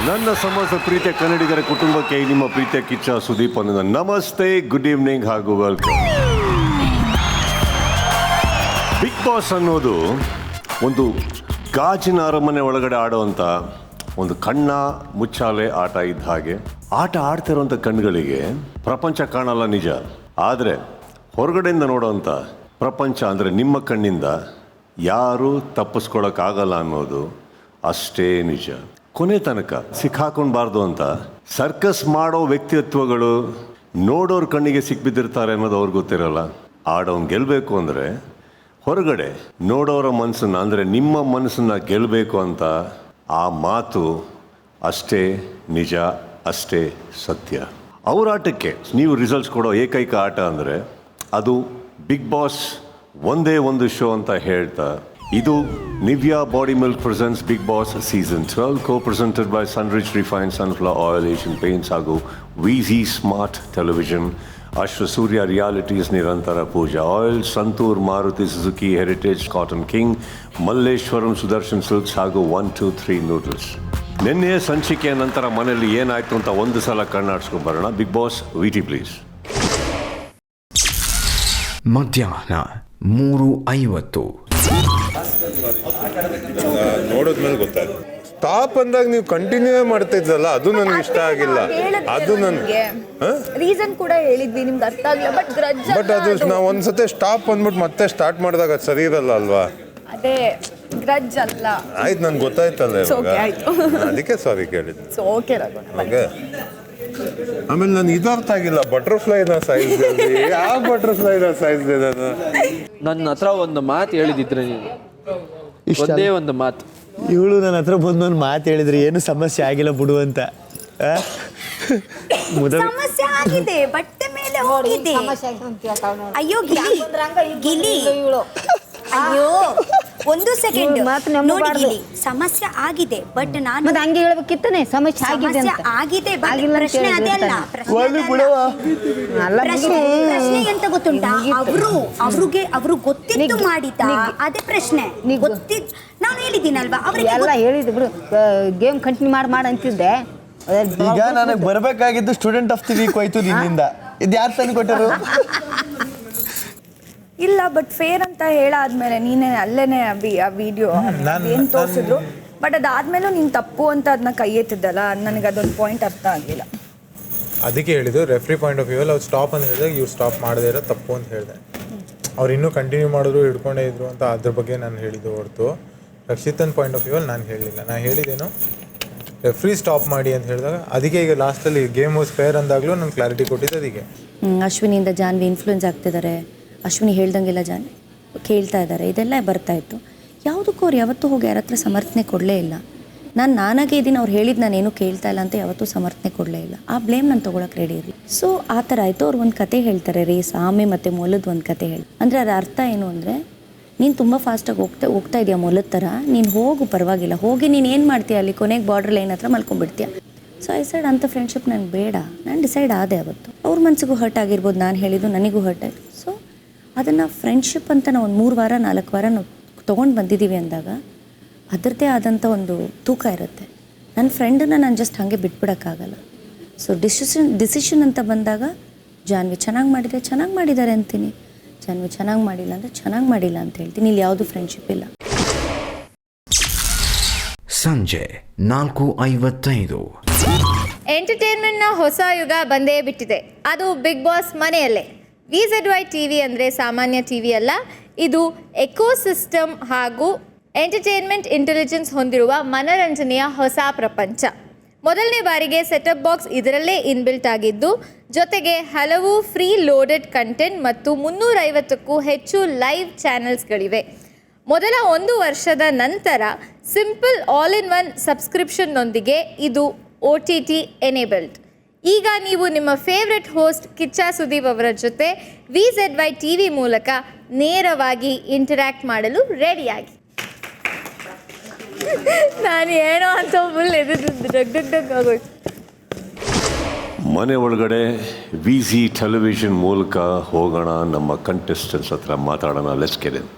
ನನ್ನ ಸಮಸ್ತ ಪ್ರೀತಿಯ ಕನ್ನಡಿಗರ ಕುಟುಂಬಕ್ಕೆ ನಿಮ್ಮ ಪ್ರೀತಿಯ ಕಿಚ್ಚ ಸುದೀಪ್ ಅನ್ನೋದು ನಮಸ್ತೆ, ಗುಡ್ ಈವ್ನಿಂಗ್ ಹಾಗೂ ವೆಲ್ಕಮ್. ಬಿಗ್ ಬಾಸ್ ಅನ್ನೋದು ಒಂದು ಗಾಜಿನ ಅರಮನೆ ಒಳಗಡೆ ಆಡುವಂಥ ಒಂದು ಕಣ್ಣ ಮುಚ್ಚಾಲೆ ಆಟ ಇದ್ದ ಹಾಗೆ. ಆಟ ಆಡ್ತಿರೋಂಥ ಕಣ್ಗಳಿಗೆ ಪ್ರಪಂಚ ಕಾಣಲ್ಲ ನಿಜ, ಆದರೆ ಹೊರಗಡೆಯಿಂದ ನೋಡೋವಂಥ ಪ್ರಪಂಚ ಅಂದರೆ ನಿಮ್ಮ ಕಣ್ಣಿಂದ ಯಾರೂ ತಪ್ಪಿಸ್ಕೊಳಕ್ಕಾಗಲ್ಲ ಅನ್ನೋದು ಅಷ್ಟೇ ನಿಜ. ಕೊನೆ ತನಕ ಸಿಕ್ಕಾಕೊಳ್ಬಾರ್ದು ಅಂತ ಸರ್ಕಸ್ ಮಾಡೋ ವ್ಯಕ್ತಿತ್ವಗಳು ನೋಡೋರ ಕಣ್ಣಿಗೆ ಸಿಕ್ಬಿದ್ದಿರ್ತಾರೆ ಅನ್ನೋದು ಅವ್ರಿಗೆ ಗೊತ್ತಿರಲ್ಲ. ಆಡೋನ್ ಗೆಲ್ಲಬೇಕು ಅಂದರೆ ಹೊರಗಡೆ ನೋಡೋರ ಮನಸ್ಸನ್ನು ಅಂದರೆ ನಿಮ್ಮ ಮನಸ್ಸನ್ನು ಗೆಲ್ಲಬೇಕು ಅಂತ ಆ ಮಾತು ಅಷ್ಟೇ ನಿಜ, ಅಷ್ಟೇ ಸತ್ಯ. ಅವ್ರ ಆಟಕ್ಕೆ ನೀವು ರಿಸಲ್ಟ್ಸ್ ಕೊಡೋ ಏಕೈಕ ಆಟ ಅಂದರೆ ಅದು ಬಿಗ್ ಬಾಸ್ ಒಂದೇ ಒಂದು ಶೋ ಅಂತ ಹೇಳ್ತಾ, ಇದು Nivea body milk presents big boss season 12 co-presented by Sunrich Refined Sunflower Oil, Asian Paints ಹಾಗೂ ವಿಜಿ smart television, Ashwasurya realities, Nirantara Pooja oil, Santoor Maruti Suzuki Heritage Cotton King, Malleshwaram Sudarshan Silks ಹಾಗೂ 123 ನೂಡಲ್ಸ್. ನಿನ್ನೆ ಸಂಚಿಕೆಯ ನಂತರ ಮನೆಯಲ್ಲಿ ಏನಾಯ್ತು ಅಂತ ಒಂದು ಸಲ ಕಣ್ಣಾಡಿಸ್ಕೊಂಡ್ಬರೋಣ. Bigg Boss VT please. ಮಧ್ಯಾಹ್ನ 3:50 ನೋಡೋದ್ಮೇಲೆ ಗೊತ್ತಾಯ್ತು. ಸ್ಟಾಪ್ ಅಂದಾಗ ನೀವು ಕಂಟಿನ್ಯೂ ಮಾಡ್ತಾ ಇದ್ರಲ್ಲ, ಅದು ನನಗೆ ಇಷ್ಟ ಆಗಿಲ್ಲ. ಅದು ನನಗೆ ರೀಸನ್ ಕೂಡ ಹೇಳಿದ್ವಿ, ನಿಮ್ಗೆ ಅರ್ಥ ಆಗಿಲ್ಲ. ಬಟ್ ಅದು ನಾವು ಒಂದ್ಸತಿ ಸ್ಟಾಪ್ ಅಂದ್ಬಿಟ್ಟು ಮತ್ತೆ ಸ್ಟಾರ್ಟ್ ಮಾಡಿದಾಗ ಅದು ಸರಿ ಇರಲ್ಲ ಅಲ್ವಾ? ಅದೇ ಗ್ರಜ್ ಅಲ್ಲ. ಆಯ್ತು, ನನ್ಗೆ ಗೊತ್ತಾಯ್ತಲ್ಲ ಇವಾಗ, ಅದಕ್ಕೆ ಸಾರಿ ಕೇಳಿದ್ದು. ಓಕೆ. ಆಮೇಲೆ ನಾನು ಇದು ಅರ್ಥ ಆಗಿಲ್ಲ, ಬಟರ್ಫ್ಲೈನ ಸೈಜ್ ಯಾವ ಬಟರ್ಫ್ಲೈನ ಸೈಜ್ ನಾನು ನನ್ನ ಹತ್ರ ಒಂದು ಮಾತು ಹೇಳಿದಿದ್ರೆ ನೀನು, ಒಂದೇ ಒಂದು ಮಾತು. ಇವಳು ನನ್ನ ಹತ್ರ ಬಂದೊಂದು ಮಾತು ಹೇಳಿದ್ರೆ ಏನು ಸಮಸ್ಯೆ ಆಗಿಲ್ಲ ಬಿಡು ಅಂತ. ಸಮಸ್ಯೆ ಆಗಿದೆ, ಬಟ್ಟೆ ಮೇಲೆ ಹೋಗಿದೆ. ಅಯ್ಯೋ ಗಿಲಿ, ಅಯ್ಯೋ ಒಂದು ಸೆಕೆಂಡ್ ನೋಡಿ ಗಿಲಿ, ಸಮಸ್ಯೆ ಆಗಿದೆ ಬಟ್ ನಾನು ಹಂಗೆ ಹೇಳ್ಬೇಕಿತ್ತಾನೆ. ಸಮಸ್ಯೆ ಆಗಿದೆ ಪ್ರಶ್ನೆ ಅದೇ ಅಲ್ಲ. ಪ್ರಶ್ನೆ ಎಂತ ಗೊತ್ತುಂಟಾ, ಅವ್ರು ಗೊತ್ತಿದ್ದು ಮಾಡಿದ ಅದೇ ಪ್ರಶ್ನೆ. ಗೊತ್ತಿದ್ದು ನಾನು ಹೇಳಿದ್ದೀನಲ್ವಾ ಅವ್ರಿಗೆ ಎಲ್ಲ ಹೇಳಿದ್ದು ಬಿಡು. ಗೇಮ್ ಕಂಟಿನ್ಯೂ ಮಾಡಿ ಅಂತಿದ್ದೆ. ಈಗ ನನಗೆ ಬರಬೇಕಾಗಿದ್ದು ಸ್ಟೂಡೆಂಟ್ ಆಫ್ ದಿ ವೀಕ್ ಹೋಯ್ತು ನಿನ್ನಿಂದ. ಇದು ಯಾರು ತಂದು ಕೊಟ್ಟರು? ಇಲ್ಲ, ಬಟ್ ಫೇರ್ ಅಂತ ಹೇಳಾದ್ಮೇಲೆ ನೀನೇ ಅಲ್ಲೇನೆ ಆ ವಿಡಿಯೋ ಏನು ತೋರಿಸಿದ್ರು, ಬಟ್ ಅದಾದ್ಮೇಲೂ ನೀನು ತಪ್ಪು ಅಂತ ಅದನ್ನ ಕೈ ಎತ್ತಿದ್ದಲ್ಲ, ನನಗೆ ಅದೊಂದು ಪಾಯಿಂಟ್ ಅರ್ಥ ಆಗಿಲ್ಲ. ಅದಕ್ಕೆ ಹೇಳಿದ್ದು ರೆಫ್ರಿ ಪಾಯಿಂಟ್ ಆಫ್ ವ್ಯೂ ಅಲ್ಲಿ ಅವ್ರು ಸ್ಟಾಪ್ ಅಂತ ಹೇಳಿದಾಗ ಇವ್ರು ಸ್ಟಾಪ್ ಮಾಡದೇ ಇರೋ ತಪ್ಪು ಅಂತ ಹೇಳಿದೆ. ಅವ್ರು ಇನ್ನೂ ಕಂಟಿನ್ಯೂ ಮಾಡಿದ್ರು, ಹಿಡ್ಕೊಂಡೇ ಇದ್ರು ಅಂತ ಅದ್ರ ಬಗ್ಗೆ ನಾನು ಹೇಳಿದ್ದು ಹೊರತು ರಕ್ಷಿತನ್ ಪಾಯಿಂಟ್ ಆಫ್ ವ್ಯೂ ಅಲ್ಲಿ ನಾನು ಹೇಳಿಲ್ಲ. ನಾನು ಹೇಳಿದ್ದೇನು ರೆಫ್ರಿ ಸ್ಟಾಪ್ ಮಾಡಿ ಅಂತ ಹೇಳಿದಾಗ, ಅದಕ್ಕೆ ಈಗ ಲಾಸ್ಟಲ್ಲಿ ಗೇಮ್ ವಾಸ್ ಫೇರ್ ಅಂದಾಗಲೂ ನಾನು ಕ್ಲಾರಿಟಿ ಕೊಟ್ಟಿದ್ದೆ. ಅದಕ್ಕೆ ಅಶ್ವಿನಿಯಿಂದ ಜಾನ್ವಿ ಇನ್ಫ್ಲೂಯೆನ್ಸ್ ಆಗ್ತಿದ್ದಾರೆ, ಅಶ್ವಿನಿ ಹೇಳ್ದಂಗೆಲ್ಲ ಕೇಳ್ತಾ ಇದ್ದಾರೆ, ಇದೆಲ್ಲ ಬರ್ತಾಯಿತ್ತು. ಯಾವುದಕ್ಕೂ ಅವ್ರು ಯಾವತ್ತೂ ಹೋಗಿ ಯಾರ ಹತ್ರ ಸಮರ್ಥನೆ ಕೊಡಲೇ ಇಲ್ಲ. ನಾನಾಗೇ ಇದ್ದೀನಿ, ಅವ್ರು ಹೇಳಿದ್ದು ನಾನೇನು ಕೇಳ್ತಾ ಇಲ್ಲ ಅಂತ ಯಾವತ್ತೂ ಸಮರ್ಥನೆ ಕೊಡಲೇ ಇಲ್ಲ. ಆ ಬ್ಲೇಮ್ ನಾನು ತೊಗೊಳಕ್ಕೆ ರೆಡಿ ಇರಲಿ. ಸೊ ಆ ಥರ ಆಯಿತು. ಅವ್ರು ಒಂದು ಕತೆ ಹೇಳ್ತಾರೆ, ರೇಸ್ ಆಮೆ ಮತ್ತು ಮೊಲದ ಒಂದು ಕತೆ ಹೇಳಿ. ಅಂದರೆ ಅದರ ಅರ್ಥ ಏನು ಅಂದರೆ, ನೀನು ತುಂಬ ಫಾಸ್ಟಾಗಿ ಹೋಗ್ತಾ ಇದೆಯಾ ಮೊಲದ ಥರ, ನೀನು ಹೋಗು ಪರವಾಗಿಲ್ಲ, ಹೋಗಿ ನೀನು ಏನು ಮಾಡ್ತೀಯ ಅಲ್ಲಿ ಕೊನೆಗೆ ಬಾರ್ಡರ್ ಲೈನ್ ಹತ್ರ ಮಲ್ಕೊಂಡ್ಬಿಡ್ತೀಯ. ಸೊ ಐ ಸೈಡ್ ಅಂಥ ಫ್ರೆಂಡ್ಶಿಪ್ ನನಗೆ ಬೇಡ. ನಾನು ಡಿಸೈಡ್ ಆದೆ ಅವತ್ತು. ಅವ್ರ ಮನಸ್ಸಿಗೂ ಹರ್ಟ್ ಆಗಿರ್ಬೋದು, ನಾನು ಹೇಳಿದ್ದು ನನಗೂ ಹರ್ಟ್ ಆಯಿತು. ಸೊ ಅದನ್ನು ಫ್ರೆಂಡ್ಶಿಪ್ ಅಂತ ನಾವು ಒಂದು 3 ವಾರ 4 ವಾರ ನಾವು ತೊಗೊಂಡು ಬಂದಿದ್ದೀವಿ ಅಂದಾಗ ಅದರದ್ದೇ ಆದಂಥ ಒಂದು ತೂಕ ಇರುತ್ತೆ. ನನ್ನ ಫ್ರೆಂಡನ್ನು ನಾನು ಜಸ್ಟ್ ಹಾಗೆ ಬಿಟ್ಬಿಡೋಕ್ಕಾಗಲ್ಲ. ಸೊ ಡಿಸಿಷನ್ ಅಂತ ಬಂದಾಗ ಜಾನ್ವಿ ಚೆನ್ನಾಗಿ ಮಾಡಿದ್ದಾರೆ ಅಂತೀನಿ, ಜಾನ್ವಿ ಚೆನ್ನಾಗಿ ಮಾಡಿಲ್ಲ ಅಂದರೆ ಚೆನ್ನಾಗಿ ಮಾಡಿಲ್ಲ ಅಂತ ಹೇಳ್ತೀನಿ. ಇಲ್ಲಿ ಯಾವುದು ಫ್ರೆಂಡ್ಶಿಪ್ ಇಲ್ಲ. ಸಂಜೆ 4:55 ಎಂಟರ್ಟೈನ್ಮೆಂಟ್ನ ಹೊಸ ಯುಗ ಬಂದೇ ಬಿಟ್ಟಿದೆ. ಅದು ಬಿಗ್ ಬಾಸ್ ಮನೆಯಲ್ಲೇ. VZY TV ಅಂದರೆ ಸಾಮಾನ್ಯ TV ಅಲ್ಲ, ಇದು ಎಕೋಸಿಸ್ಟಮ್ ಹಾಗೂ ಎಂಟರ್ಟೈನ್ಮೆಂಟ್ ಇಂಟೆಲಿಜೆನ್ಸ್ ಹೊಂದಿರುವ ಮನರಂಜನೆಯ ಹೊಸ ಪ್ರಪಂಚ. ಮೊದಲನೇ ಬಾರಿಗೆ ಸೆಟಪ್ ಬಾಕ್ಸ್ ಇದರಲ್ಲೇ ಇನ್ಬಿಲ್ಟ್ ಆಗಿದ್ದು, ಜೊತೆಗೆ ಹಲವು ಫ್ರೀ ಲೋಡೆಡ್ ಕಂಟೆಂಟ್ ಮತ್ತು 350ಕ್ಕೂ ಹೆಚ್ಚು ಲೈವ್ ಚಾನೆಲ್ಸ್ಗಳಿವೆ. ಮೊದಲ 1 ವರ್ಷದ ನಂತರ ಸಿಂಪಲ್ ಆಲ್ ಇನ್ ಒನ್ ಸಬ್ಸ್ಕ್ರಿಪ್ಷನ್ನೊಂದಿಗೆ ಇದು OTT ಎನೇಬಲ್ಡ್. ಈಗ ನೀವು ನಿಮ್ಮ ಫೇವ್ರೆಟ್ ಹೋಸ್ಟ್ ಕಿಚ್ಚ ಸುದೀಪ್ ಅವರ ಜೊತೆ VZY TV ಮೂಲಕ ನೇರವಾಗಿ ಇಂಟರ್ಯಾಕ್ಟ್ ಮಾಡಲು ರೆಡಿಯಾಗಿ. ನಾನು ಏನೋ ಅಂತ ಫುಲ್ ಡಗ್ ಆಗೋಯ್ತು. ಮನೆ ಒಳಗಡೆ ವಿಜಿ ಟೆಲಿವಿಷನ್ ಮೂಲಕ ಹೋಗೋಣ, ನಮ್ಮ ಕಂಟೆಸ್ಟೆಂಟ್ಸ್ ಹತ್ರ ಮಾತಾಡೋಣ. Let's get in.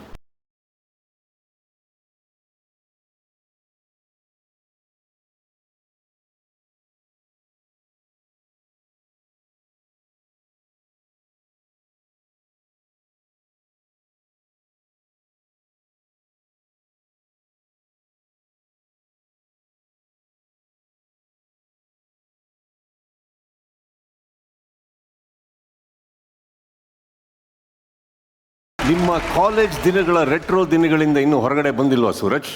ನಿಮ್ಮ ಕಾಲೇಜ್ ದಿನಗಳ ರೆಟ್ರೋ ದಿನಗಳಿಂದ ಇನ್ನೂ ಹೊರಗಡೆ ಬಂದಿಲ್ವಾ ಸೂರಜ್?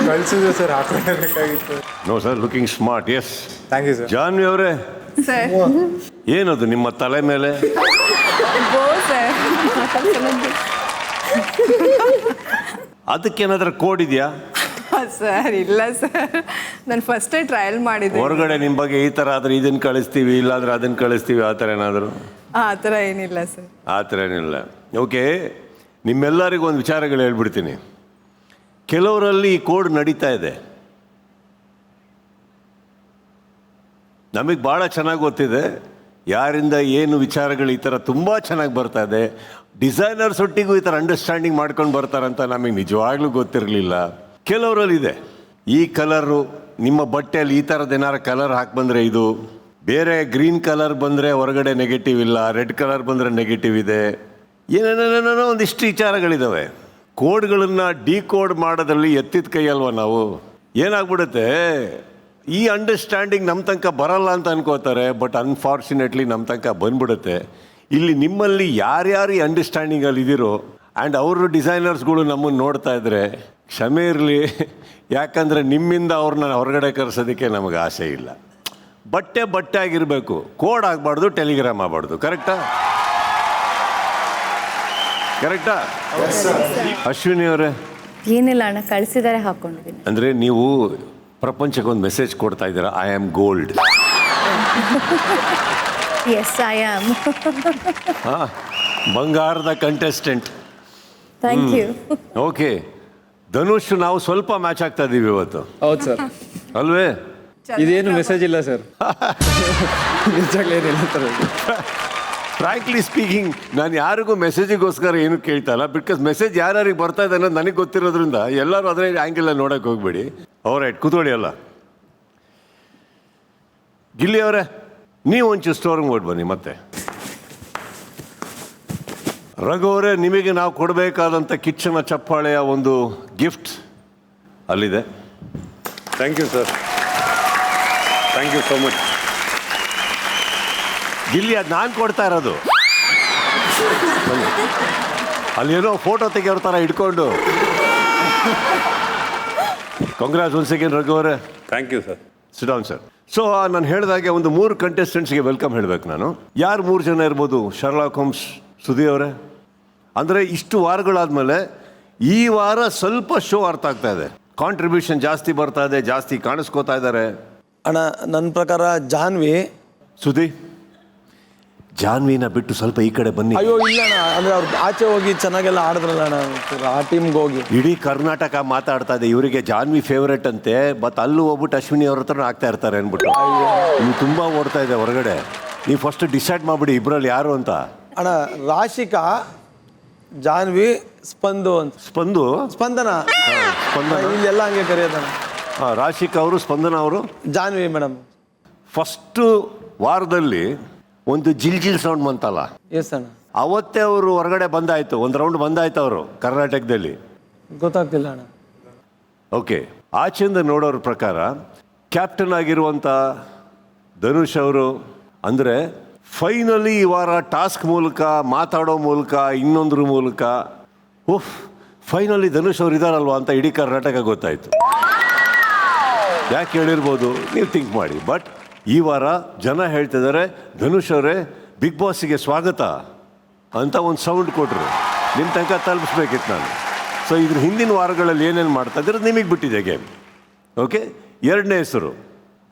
ಕಳ್ಸಿದ್ರು ಸರ್, ಹಾಕೊಳ್ಳೇಬೇಕಾಗಿತ್ತು. No sir, looking smart. Yes, thank you sir. Janvi ಅವರೇ, ಏನದು ನಿಮ್ಮ ತಲೆ ಮೇಲೆ? ಅದಕ್ಕೇನಾದ್ರೂ ಕೋಡ್ ಇದೆಯಾ? ಸರ್ ಇಲ್ಲ ಸರ್, ನಾನು ಫಸ್ಟೇ ಟ್ರಯಲ್ ಮಾಡಿದ್ದೆ. ಹೊರಗಡೆ ನಿಮ್ಮ ಬಗ್ಗೆ ಈ ಥರ ಆದ್ರೆ ಇದನ್ನು ಕಳಿಸ್ತೀವಿ, ಇಲ್ಲಾಂದ್ರೆ ಅದನ್ನು ಕಳಿಸ್ತೀವಿ, ಆ ಥರ ಏನಾದರೂ? ಆ ಥರ ಏನಿಲ್ಲ ಸರ್. ಆ ಥರ ಏನಿಲ್ಲ. ಓಕೆ, ನಿಮ್ಮೆಲ್ಲರಿಗೂ ಒಂದು ವಿಚಾರಗಳು ಹೇಳ್ಬಿಡ್ತೀನಿ. ಕೆಲವರಲ್ಲಿ ಈ ಕೋಡ್ ನಡೀತಾ ಇದೆ, ನಮಗೆ ಭಾಳ ಚೆನ್ನಾಗಿ ಗೊತ್ತಿದೆ ಯಾರಿಂದ ಏನು ವಿಚಾರಗಳು ಈ ಥರ ತುಂಬ ಚೆನ್ನಾಗಿ ಬರ್ತಾ ಇದೆ. ಡಿಸೈನರ್ಸ್ ಒಟ್ಟಿಗೂ ಈ ಥರ ಅಂಡರ್ಸ್ಟ್ಯಾಂಡಿಂಗ್ ಮಾಡ್ಕೊಂಡು ಬರ್ತಾರಂತ ನಮಗೆ ನಿಜವಾಗ್ಲೂ ಗೊತ್ತಿರಲಿಲ್ಲ. ಕೆಲವರಲ್ಲಿದೆ ಈ ಕಲರು, ನಿಮ್ಮ ಬಟ್ಟೆಯಲ್ಲಿ ಈ ಥರದ್ದು ಏನಾರು ಕಲರ್ ಹಾಕಿ ಬಂದರೆ ಇದು, ಬೇರೆ ಗ್ರೀನ್ ಕಲರ್ ಬಂದರೆ ಹೊರಗಡೆ ನೆಗೆಟಿವ್ ಇಲ್ಲ, ರೆಡ್ ಕಲರ್ ಬಂದರೆ ನೆಗೆಟಿವ್ ಇದೆ, ಏನೇನೇನೇನೋ ಒಂದಿಷ್ಟು ವಿಚಾರಗಳಿದ್ದಾವೆ. ಕೋಡ್ಗಳನ್ನು ಡಿಕೋಡ್ ಮಾಡೋದ್ರಲ್ಲಿ ಎತ್ತಿದ ಕೈ ಅಲ್ವಾ ನಾವು. ಏನಾಗ್ಬಿಡುತ್ತೆ, ಈ ಅಂಡರ್ಸ್ಟ್ಯಾಂಡಿಂಗ್ ನಮ್ಮ ತನಕ ಬರಲ್ಲ ಅಂತ ಅನ್ಕೋತಾರೆ, ಬಟ್ ಅನ್ಫಾರ್ಚುನೇಟ್ಲಿ ನಮ್ಮ ತನಕ ಬಂದ್ಬಿಡುತ್ತೆ. ಇಲ್ಲಿ ನಿಮ್ಮಲ್ಲಿ ಯಾರ್ಯಾರು ಈ ಅಂಡರ್ಸ್ಟ್ಯಾಂಡಿಂಗಲ್ಲಿ ಇದ್ದೀರೋ ಆ್ಯಂಡ್ ಅವರು ಡಿಸೈನರ್ಸ್ಗಳು ನಮ್ಮನ್ನು ನೋಡ್ತಾ ಇದ್ರೆ ಕ್ಷಮೆ ಇರಲಿ, ಯಾಕಂದರೆ ನಿಮ್ಮಿಂದ ಅವ್ರನ್ನ ಹೊರಗಡೆ ಕರೆಸೋದಕ್ಕೆ ನಮಗೆ ಆಸೆ ಇಲ್ಲ. ಬಟ್ಟೆ ಆಗಿರಬೇಕು, ಕೋಡ್ ಆಗಬಾರ್ದು, ಟೆಲಿಗ್ರಾಮ್ ಆಗಬಾರ್ದು. ಕರೆಕ್ಟಾ? ಅಶ್ವಿನಿ ಅವರೇ? ಏನಿಲ್ಲ ಅಣ್ಣ, ಕಳಿಸಿದ್ದಾರೆ, ಹಾಕೊಂಡಿದ್ದೀನಿ. ಅಂದರೆ ನೀವು ಪ್ರಪಂಚಕ್ಕೆ ಒಂದು ಮೆಸೇಜ್ ಕೊಡ್ತಾ ಇದ್ದೀರಾ, I am gold. Yes, I am. ಹಾಂ, ಬಂಗಾರದ contestant. Thank you. Okay, Dhanush, ನಾವು ಸ್ವಲ್ಪ ಮ್ಯಾಚ್ ಆಗ್ತಾ ಇದ್ದೀವಿ ಇವತ್ತು. ಹೌದು ಸರ್. ಅಲ್ವೇ? ಇದೇನು ಮೆಸೇಜ್ ಇಲ್ಲ ಸರ್. ನಿಜಾಗ್ಲೇನಿಲ್ಲ ಸರ್. ಫ್ರಾಂಕ್ಲಿ ಸ್ಪೀಕಿಂಗ್, ನಾನು ಯಾರಿಗೂ ಮೆಸೇಜಿಗೋಸ್ಕರ ಏನು ಕೇಳ್ತಾ ಇಲ್ಲ. ಬಿಕಾಸ್ ಮೆಸೇಜ್ ಯಾರ್ಯಾರಿಗೆ ಬರ್ತಾ ಇದೆ ಅನ್ನೋದು ನನಗೆ ಗೊತ್ತಿರೋದ್ರಿಂದ ಎಲ್ಲರೂ ಅದರ ಆ್ಯಂಗಲಲ್ಲಿ ನೋಡೋಕೆ ಹೋಗ್ಬೇಡಿ. ರೈಟ್, ಕೂತ್ಕೊಳ್ಳಿ. ಅಲ್ಲ ಗಿಲ್ಲಿ ಅವರೇ, ನೀವು ಒಂಚೂರು ಸ್ಟೋರ್ ಮಾಡಿ ಬನ್ನಿ. ಮತ್ತೆ ರಘು ಅವರೇ, ನಿಮಗೆ ನಾವು ಕೊಡಬೇಕಾದಂಥ ಕಿಚ್ಚನ ಚಪ್ಪಾಳೆಯ ಒಂದು ಗಿಫ್ಟ್ ಅಲ್ಲಿದೆ. Thank you sir, thank you so much. Gilli, ಅದು ನಾನು ಕೊಡ್ತಾ ಇರೋದು. ಅಲ್ಲೇನೋ ಫೋಟೋ ತೆಗಿಯೋರ ಥರ ಇಟ್ಕೊಂಡು. ಕಾಂಗ್ರಾಟ್ಸ್ ಒನ್ಸ್ ಅಗೇನ್ ರಘು ಅವರೇ. Thank you sir. Sit down sir. So ನಾನು ಹೇಳಿದಾಗೆ ಒಂದು 3 ಕಂಟೆಸ್ಟೆಂಟ್ಸ್ಗೆ ವೆಲ್ಕಮ್ ಹೇಳಬೇಕು ನಾನು. ಯಾರು 3 ಜನ ಇರ್ಬೋದು? ಶರ್ಲಾಕ್ ಹೋಮ್ಸ್ ಸುಧೀರ್ ಅವರೇ. ಅಂದರೆ ಇಷ್ಟು ವಾರಗಳಾದಮೇಲೆ ಈ ವಾರ ಸ್ವಲ್ಪ ಶೋ ಅರ್ಥ ಆಗ್ತಾ ಇದೆ, ಕಾಂಟ್ರಿಬ್ಯೂಷನ್ ಜಾಸ್ತಿ ಬರ್ತಾ ಇದೆ, ಜಾಸ್ತಿ ಕಾಣಿಸ್ಕೋತಾ ಇದ್ದಾರೆ. ಅಣ್ಣ, ನನ್ನ ಪ್ರಕಾರ ಜಾನ್ವಿ. ಸುಧಿ, ಜಾನ್ವಿನ ಬಿಟ್ಟು ಸ್ವಲ್ಪ ಈ ಕಡೆ ಬನ್ನಿ. ಅಯ್ಯೋ ಇಲ್ಲ ಅಣ್ಣ, ಅಂದರೆ ಅವ್ರು ಆಚೆ ಹೋಗಿ ಚೆನ್ನಾಗೆಲ್ಲ ಆಡಿದ್ರಲ್ಲ ಅಣ್ಣ, ಆ ಟೀಮ್ಗೆ ಹೋಗಿ. ಇಡೀ ಕರ್ನಾಟಕ ಮಾತಾಡ್ತಾ ಇದೆ ಇವರಿಗೆ ಜಾನ್ವಿ ಫೇವ್ರೇಟ್ ಅಂತೆ, ಬಟ್ ಅಲ್ಲೂ ಹೋಗ್ಬಿಟ್ಟು ಅಶ್ವಿನಿ ಅವ್ರ ಹತ್ರ ಆಗ್ತಾ ಇರ್ತಾರೆ ಅಂದ್ಬಿಟ್ಟು. ನೀವು ತುಂಬ ಓಡ್ತಾ ಇದೆ ಹೊರಗಡೆ. ನೀವು ಫಸ್ಟ್ ಡಿಸೈಡ್ ಮಾಡಿಬಿಡಿ ಇಬ್ಬರಲ್ಲಿ ಯಾರು ಅಂತ. ಅಣ್ಣ, ರಾಶಿಕಾ, ಜಾನ್ವಿ, ಸ್ಪಂದನ. ಸ್ಪಂದನ ಇಲ್ಲೆಲ್ಲ ಹಂಗೆ ಕರೆಯೋದಣ್ಣ. ರಾಶಿಕಾ ಅವರು, ಸ್ಪಂದನ ಅವರು, ಜಾನ್ವಿ ಮೇಡಮ್. ಫಸ್ಟು ವಾರದಲ್ಲಿ ಒಂದು ಜಿಲ್ ಸೌಂಡ್ ಬಂತಲ್ಲ, ಎಸ್ ಅಣ್ಣ. ಅವತ್ತೇ ಅವರು ಹೊರಗಡೆ ಬಂದಾಯ್ತು, ಒಂದು ರೌಂಡ್ ಬಂದಾಯ್ತು ಅವರು ಕರ್ನಾಟಕದಲ್ಲಿ. ಗೊತ್ತಾಗ್ತಿಲ್ಲ ಅಣ್ಣ. ಓಕೆ, ಆಚೆಯಿಂದ ನೋಡೋರ ಪ್ರಕಾರ ಕ್ಯಾಪ್ಟನ್ ಆಗಿರುವಂಥ ಧನುಷ್ ಅವರು ಅಂದರೆ ಫೈನಲಿ ಈ ವಾರ ಟಾಸ್ಕ್ ಮೂಲಕ, ಮಾತಾಡೋ ಮೂಲಕ, ಇನ್ನೊಂದ್ರ ಮೂಲಕ ಫೈನಲಿ ಧನುಷ್ ಅವರು ಇದಾರಲ್ವಾ ಅಂತ ಇಡೀ ಕರ್ನಾಟಕ ಗೊತ್ತಾಯಿತು. ಯಾಕೆ ಹೇಳಿರ್ಬೋದು ನೀವು ಥಿಂಕ್ ಮಾಡಿ. ಬಟ್ ಈ ವಾರ ಜನ ಹೇಳ್ತಿದ್ದಾರೆ, ಧನುಷ್ ಅವರೇ ಬಿಗ್ ಬಾಸಿಗೆ ಸ್ವಾಗತ ಅಂತ ಒಂದು ಸೌಂಡ್ ಕೊಟ್ಟರು. ನಿಮ್ಮ ತನಕ ತಲುಪಿಸ್ಬೇಕಿತ್ತು ನಾನು. ಸೊ ಇದ್ರ ಹಿಂದಿನ ವಾರಗಳಲ್ಲಿ ಏನೇನು ಮಾಡ್ತಾ ಇದ್ರೆ ನಿಮಗೆ ಬಿಟ್ಟಿದೆ ಗೇಮ್. ಓಕೆ, 2ನೇ ಹೆಸರು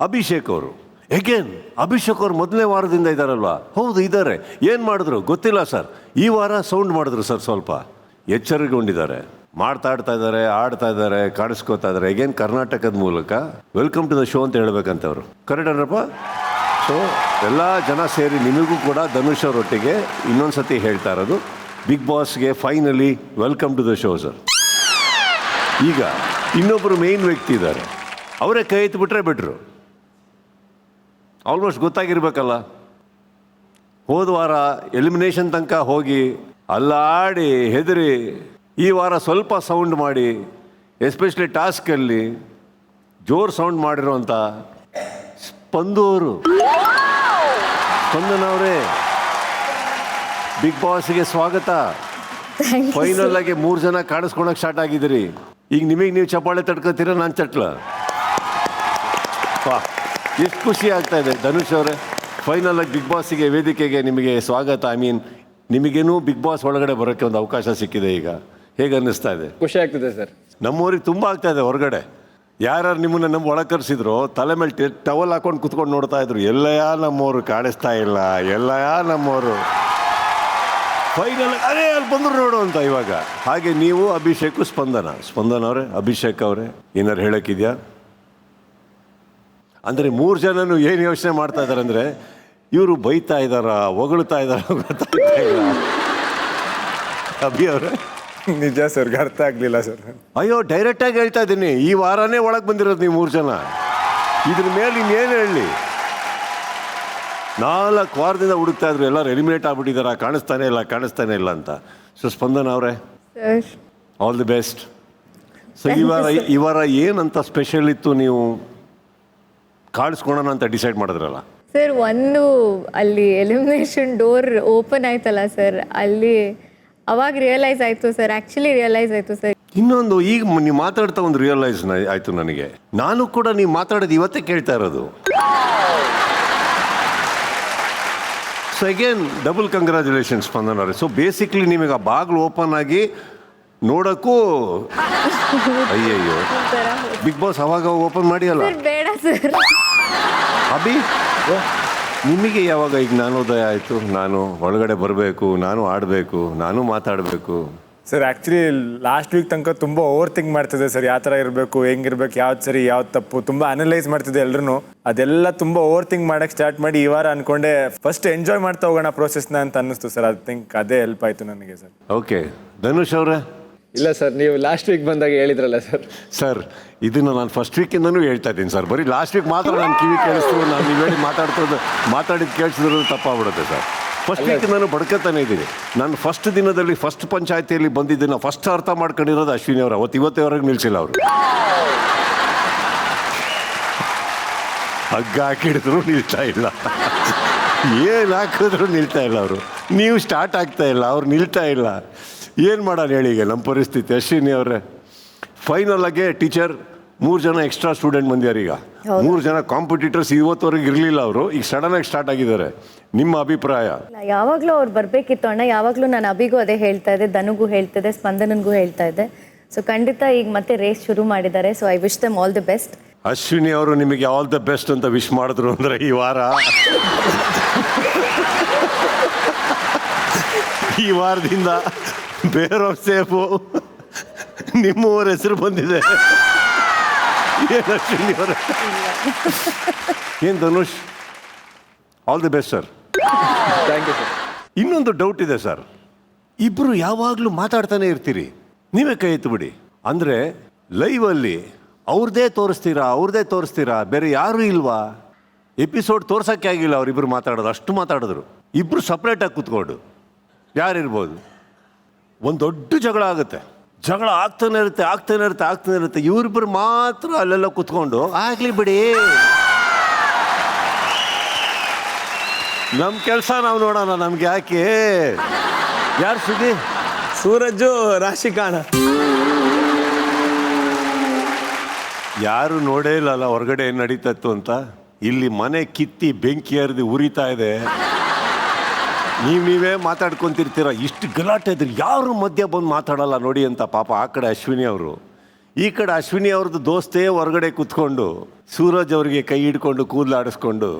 ಅಭಿಷೇಕ್ ಅವರು. ಎಗೇನ್ ಅಭಿಷೇಕ್ ಅವರು ಮೊದಲನೇ ವಾರದಿಂದ ಇದ್ದಾರಲ್ವಾ? ಹೌದು, ಇದ್ದಾರೆ. ಏನು ಮಾಡಿದ್ರು ಗೊತ್ತಿಲ್ಲ ಸರ್, ಈ ವಾರ ಸೌಂಡ್ ಮಾಡಿದ್ರು ಸರ್, ಸ್ವಲ್ಪ ಎಚ್ಚರಿಕೊಂಡಿದ್ದಾರೆ, ಮಾತಾಡ್ತಾ ಇದ್ದಾರೆ, ಆಡ್ತಾ ಇದ್ದಾರೆ, ಕಾಣಿಸ್ಕೋತಾ ಇದ್ದಾರೆ. ಎಗೇನ್ ಕರ್ನಾಟಕದ ಮೂಲಕ ವೆಲ್ಕಮ್ ಟು ದ ಶೋ ಅಂತ ಹೇಳ್ಬೇಕಂತವ್ರು. ಕರೆಕ್ಟ್ ಅಲ್ಲಪ್ಪ? ಸೊ ಎಲ್ಲ ಜನ ಸೇರಿ ನಿಮಗೂ ಕೂಡ ಧನುಷ್ ಅವರೊಟ್ಟಿಗೆ ಇನ್ನೊಂದು ಸತಿ ಹೇಳ್ತಾ ಇರೋದು, ಬಿಗ್ ಬಾಸ್ಗೆ finally welcome to the show sir. ಈಗ ಇನ್ನೊಬ್ಬರು ಮೇನ್ ವ್ಯಕ್ತಿ ಇದ್ದಾರೆ, ಅವರೇ ಕೈ ಎತ್ತಿಬಿಟ್ರೆ ಬಿಟ್ರು. ಆಲ್ಮೋಸ್ಟ್ ಗೊತ್ತಾಗಿರ್ಬೇಕಲ್ಲ. ಹೋದ ವಾರ ಎಲಿಮಿನೇಷನ್ ತನಕ ಹೋಗಿ ಅಲ್ಲಾಡಿ ಹೆದರಿ ಈ ವಾರ ಸ್ವಲ್ಪ ಸೌಂಡ್ ಮಾಡಿ, ಎಸ್ಪೆಷಲಿ ಟಾಸ್ಕಲ್ಲಿ ಜೋರು ಸೌಂಡ್ ಮಾಡಿರೋಂಥ ಸ್ಪಂದನ ಅವರೇ, ಬಿಗ್ ಬಾಸ್ಗೆ ಸ್ವಾಗತ. ಫೈನಲ್ ಆಗಿ 3 ಜನ ಕಾಣಿಸ್ಕೊಳಕ್ ಸ್ಟಾರ್ಟ್ ಆಗಿದ್ದೀರಿ. ಈಗ ನಿಮಗೆ ನೀವು ಚಪ್ಪಾಳೆ ತಡ್ಕೋತೀರ, ನಾನು ಚಟ್ಲ. ಎಷ್ಟು ಖುಷಿ ಆಗ್ತಾ ಇದೆ ಧನುಷ್ ಅವರೇ. ಫೈನಲ್ ಆಗಿ ಬಿಗ್ ಬಾಸ್ಗೆ ವೇದಿಕೆಗೆ ನಿಮಗೆ ಸ್ವಾಗತ. ಐ ಮೀನ್ ನಿಮಗೇನು ಬಿಗ್ ಬಾಸ್ ಒಳಗಡೆ ಬರೋಕ್ಕೆ ಒಂದು ಅವಕಾಶ ಸಿಕ್ಕಿದೆ. ಈಗ ಹೇಗೆ ಅನ್ನಿಸ್ತಾ ಇದೆ? ಖುಷಿ ಆಗ್ತಿದೆ ಸರ್. ನಮ್ಮೂರಿಗೆ ತುಂಬ ಆಗ್ತಾ ಇದೆ. ಹೊರಗಡೆ ಯಾರು ನಿಮ್ಮನ್ನ ನಮ್ಮ ಒಳಗೆ ಕರೆಸಿದ್ರು ತಲೆ ಮೇಲೆ ಟವಲ್ ಹಾಕೊಂಡು ಕುತ್ಕೊಂಡು ನೋಡ್ತಾ ಇದ್ರು, ಎಲ್ಲಯ್ಯ ನಮ್ಮವರು ಕಾಣಿಸ್ತಾ ಇಲ್ಲ, ಎಲ್ಲಯ್ಯ ನಮ್ಮವರು. ಫೈನಲ್ ಅದೇ ಅಲ್ಲಿ ಬಂದರು ನೋಡು ಅಂತ. ಇವಾಗ ಹಾಗೆ ನೀವು ಅಭಿಷೇಕ್ ಸ್ಪಂದನ ಅವರೇ, ಅಭಿಷೇಕ್ ಅವರೇ ಏನಾರು ಹೇಳೋಕ್ಕಿದೆಯಾ? ಅಂದರೆ 3 ಜನನು ಏನು ಯೋಚನೆ ಮಾಡ್ತಾ ಇದ್ದಾರೆ ಅಂದರೆ, ಇವರು ಬೈತಾ ಇದ್ದಾರಾ ಹೊಗಳ್ತಾ ಇದ್ದಾರಾ ಗೊತ್ತಾಗ್ತಾ ಇಲ್ಲ. ಅಭಿ ಅವರೇ ನಿಜ ಸರ್, ಅರ್ಥ ಆಗಲಿಲ್ಲ ಸರ್. ಅಯ್ಯೋ, ಡೈರೆಕ್ಟಾಗಿ ಹೇಳ್ತಾ ಇದ್ದೀನಿ, ಈ ವಾರನೇ ಒಳಗೆ ಬಂದಿರೋದು ನೀವು 3 ಜನ. ಇದ್ರ ಮೇಲೆ ಇನ್ನೇನು ಹೇಳಿ? 4 ವಾರದಿಂದ ಹುಡುಕ್ತಾ ಇದ್ರು, ಎಲ್ಲರೂ ಎಲಿಮಿನೇಟ್ ಆಗ್ಬಿಟ್ಟಿದಾರ, ಕಾಣಿಸ್ತಾನೆ ಇಲ್ಲ ಅಂತ. ಸೊ ಸ್ಪಂದನ ಅವರೇ, ಆಲ್ ದಿ ಬೆಸ್ಟ್. ಸೊ ಈ ವಾರ ಏನಂತ ಸ್ಪೆಷಲ್ ಇತ್ತು, ನೀವು ಕಾಣಿಸ್ಕೊಳೋಣ ಅಂತ ಡಿಸೈಡ್ ಮಾಡಿದ್ರಲ್ಲ ಸರ್? ಒಂದು ಅಲ್ಲಿ ಎಲಿಮಿನೇಷನ್ ಡೋರ್ ಓಪನ್ ಆಯ್ತಲ್ಲ ಸರ್, ಅಲ್ಲಿ ಅವಾಗ ರಿಯಲೈಸ್ ಆಯಿತು ಸರ್, ಆ್ಯಕ್ಚುಲಿ ರಿಯಲೈಸ್ ಆಯಿತು ಸರ್. ಇನ್ನೊಂದು, ಈಗ ನೀವು ಮಾತಾಡ್ತಾ ಒಂದು ರಿಯಲೈಸ್ ಆಯಿತು ನನಗೆ. ನಾನು ಕೂಡ ನೀವು ಮಾತಾಡೋದು ಇವತ್ತೇ ಕೇಳ್ತಾ ಇರೋದು. ಸೊ ಅಗೇನ್ ಡಬಲ್ ಕಂಗ್ರ್ಯಾಚುಲೇಷನ್ಸ್ ಸ್ಪಂದನ ಅವರೇ. ಸೊ ಬೇಸಿಕ್ಲಿ ನಿಮಗೆ ಆ ಬಾಗಿಲು ಓಪನ್ ಆಗಿ ನೋಡೋಕ್ಕೂ ಅಯ್ಯಯ್ಯೋ, ಬಿಗ್ ಬಾಸ್ ಅವಾಗ ಓಪನ್ ಮಾಡಿ ಅಲ್ಲ? ಬೇಡ ಸರ್. ಅಭಿ, ನಿಮಗೆ ಯಾವಾಗ ಈಗ ಜ್ಞಾನೋದಯ ಆಯಿತು, ನಾನು ಒಳಗಡೆ ಬರಬೇಕು, ನಾನು ಆಡಬೇಕು, ನಾನು ಮಾತಾಡಬೇಕು? ಸರ್ ಆ್ಯಕ್ಚುಲಿ ಲಾಸ್ಟ್ ವೀಕ್ ತನಕ ತುಂಬ ಓವರ್ ಥಿಂಕ್ ಮಾಡ್ತಿದ್ದೆ ಸರ್, ಯಾವ ಥರ ಇರಬೇಕು, ಹೆಂಗಿರ್ಬೇಕು, ಯಾವ್ದು ಸರಿ ಯಾವ್ದು ತಪ್ಪು, ತುಂಬ ಅನಲೈಸ್ ಮಾಡ್ತಿದ್ದೆ ಎಲ್ಲರೂ. ಅದೆಲ್ಲ ತುಂಬ ಓವರ್ ಥಿಂಕ್ ಮಾಡೋಕ್ಕೆ ಸ್ಟಾರ್ಟ್ ಮಾಡಿ ಈ ವಾರ ಅಂದ್ಕೊಂಡೆ ಫಸ್ಟ್ ಎಂಜಾಯ್ ಮಾಡ್ತಾ ಹೋಗೋಣ ಪ್ರೋಸೆಸ್ನ ಅಂತ ಅನ್ನಿಸ್ತು ಸರ್. ಅದು ಥಿಂಕ್ ಅದೇ ಹೆಲ್ಪ್ ಆಯಿತು ನನಗೆ ಸರ್. ಓಕೆ ಧನುಷ್ ಅವರೇ? ಇಲ್ಲ ಸರ್, ನೀವು ಲಾಸ್ಟ್ ವೀಕ್ ಬಂದಾಗ ಹೇಳಿದ್ರಲ್ಲ ಸರ್, ಇದನ್ನು ನಾನು ಫಸ್ಟ್ ವೀಕಿಂದನೂ ಹೇಳ್ತಾ ಇದ್ದೀನಿ ಸರ್. ಬರೀ ಲಾಸ್ಟ್ ವೀಕ್ ಮಾತ್ರ ನಾನು ಕಿವಿ ಕೇಳಿಸ್ತು, ನಾನು ನೀವು ಹೇಳಿ ಮಾತಾಡಿದ್ದು ಕೇಳಿಸಿದ್ರು ತಪ್ಪಾಗ್ಬಿಡುತ್ತೆ ಸರ್. ಫಸ್ಟ್ ವೀಕಿಂದನೂ ಬಡ್ಕೊತಾನೆ ಇದ್ದೀನಿ. ನಾನು ಫಸ್ಟ್ ದಿನದಲ್ಲಿ ಫಸ್ಟ್ ಪಂಚಾಯತಿಯಲ್ಲಿ ಬಂದಿದ್ದನ್ನು ಫಸ್ಟ್ ಅರ್ಥ ಮಾಡ್ಕೊಂಡಿರೋದು ಅಶ್ವಿನಿ ಅವರು. ಇವತ್ತೇವರೆಗೆ ನಿಲ್ಸಿಲ್ಲ ಅವರು. ಹಗ್ಗ ಹಾಕಿಡಿದ್ರು ನಿಲ್ತಾ ಇಲ್ಲ, ಏನು ಹಾಕಿದ್ರು ನಿಲ್ತಾ ಇಲ್ಲ ಅವರು. ನೀವು ಸ್ಟಾರ್ಟ್ ಆಗ್ತಾ ಇಲ್ಲ, ಅವ್ರು ನಿಲ್ತಾ ಇಲ್ಲ. ಏನು ಮಾಡೋಣ ಹೇಳಿ ಈಗ ನಮ್ಮ ಪರಿಸ್ಥಿತಿ? ಅಶ್ವಿನಿ ಅವರೇ, ಫೈನಲ್ ಆಗಿ ಟೀಚರ್ 3 ಜನ ಎಕ್ಸ್ಟ್ರಾ ಸ್ಟೂಡೆಂಟ್ ಬಂದ್ಯಾರ. ಈಗ 3 ಜನ ಕಾಂಪಿಟೇಟರ್ಸ್ ಇವತ್ತವರೆಗೆ ಇರಲಿಲ್ಲ ಅವರು, ಈಗ ಸಡನ್ ಆಗಿ ಸ್ಟಾರ್ಟ್ ಆಗಿದ್ದಾರೆ. ನಿಮ್ಮ ಅಭಿಪ್ರಾಯ? ಯಾವಾಗಲೂ ಅವ್ರು ಬರಬೇಕಿತ್ತು ಅಣ್ಣ. ಯಾವಾಗಲೂ ನಾನು ಅಭಿಗೂ ಅದೇ ಹೇಳ್ತಾ ಇದ್ದೆ, ಧನುಗೂ ಹೇಳ್ತಾ ಇದ್ದೆ, ಸ್ಪಂದನನ್ಗೂ ಹೇಳ್ತಾ ಇದ್ದೆ. ಸೊ ಖಂಡಿತ ಈಗ ಮತ್ತೆ ರೇಸ್ ಶುರು ಮಾಡಿದ್ದಾರೆ. So I wish them all the best. Ashwini ಅವರು ನಿಮಗೆ ಆಲ್ ದ ಬೆಸ್ಟ್ ಅಂತ ವಿಶ್ ಮಾಡಿದ್ರು ಅಂದರೆ ಈ ವಾರ ಈ ವಾರದಿಂದ ಬೇರೆಯವ್ರ ಸೇಫು, ನಿಮ್ಮವ್ರ ಹೆಸರು ಬಂದಿದೆ. ಏನು ಅಶ್ವಿನಿ ಅವರ? ಏನು Dhanush, all the best sir. Thank you sir. ಇನ್ನೊಂದು ಡೌಟ್ ಇದೆ ಸರ್, ಇಬ್ಬರು ಯಾವಾಗಲೂ ಮಾತಾಡ್ತಾನೆ ಇರ್ತೀರಿ, ನೀವೇ ಕೈ ಎತ್ತು ಬಿಡಿ. ಅಂದರೆ ಲೈವಲ್ಲಿ ಅವ್ರದ್ದೇ ತೋರಿಸ್ತೀರಾ, ಬೇರೆ ಯಾರೂ ಇಲ್ವಾ? ಎಪಿಸೋಡ್ ತೋರ್ಸೋಕ್ಕೆ ಆಗಿಲ್ಲ ಅವರಿಬ್ಬರು ಮಾತಾಡೋದು, ಅಷ್ಟು ಮಾತಾಡಿದ್ರು. ಇಬ್ಬರು ಸಪ್ರೇಟಾಗಿ ಕೂತ್ಕೊಂಡು ಯಾರಿರ್ಬೋದು? ಒಂದು ದೊಡ್ಡ ಜಗಳ ಆಗುತ್ತೆ, ಜಗಳ ಆಗ್ತಾನೆ ಇರುತ್ತೆ. ಇವರಿಬ್ಬರು ಮಾತ್ರ ಅಲ್ಲೆಲ್ಲ ಕೂತ್ಕೊಂಡು ಆಗಲಿ ಬಿಡಿ, ನಮ್ಮ ಕೆಲಸ ನಾವು ನೋಡೋಣ, ನಮ್ಗೆ ಯಾಕೆ? ಯಾರು ಸುದ್ದಿ? ಸೂರಜು ರಾಶಿಕಾಣ ಯಾರು ನೋಡೇ ಇಲ್ಲಲ್ಲ ಹೊರಗಡೆ ಏನು ನಡೀತತ್ತು ಅಂತ. ಇಲ್ಲಿ ಮನೆ ಕಿತ್ತಿ ಬೆಂಕಿ ಹರಿದು ಉರಿತಾ ಇದೆ, ನೀವೇ ಮಾತಾಡ್ಕೊತಿರ್ತೀರ. ಇಷ್ಟು ಗಲಾಟೆ ಇದ್ರೆ ಯಾರು ಮಧ್ಯ ಬಂದು ಮಾತಾಡಲ್ಲ ನೋಡಿ ಅಂತ. ಪಾಪ ಆ ಕಡೆ ಅಶ್ವಿನಿ ಅವರು, ಈ ಕಡೆ ಅಶ್ವಿನಿ ಅವ್ರದ್ದು ದೋಸ್ತೇ ಹೊರಗಡೆ ಕೂತ್ಕೊಂಡು ಸೂರಜ್ ಅವರಿಗೆ ಕೈ ಹಿಡ್ಕೊಂಡು ಕೂದಲಾಡಿಸ್ಕೊಂಡು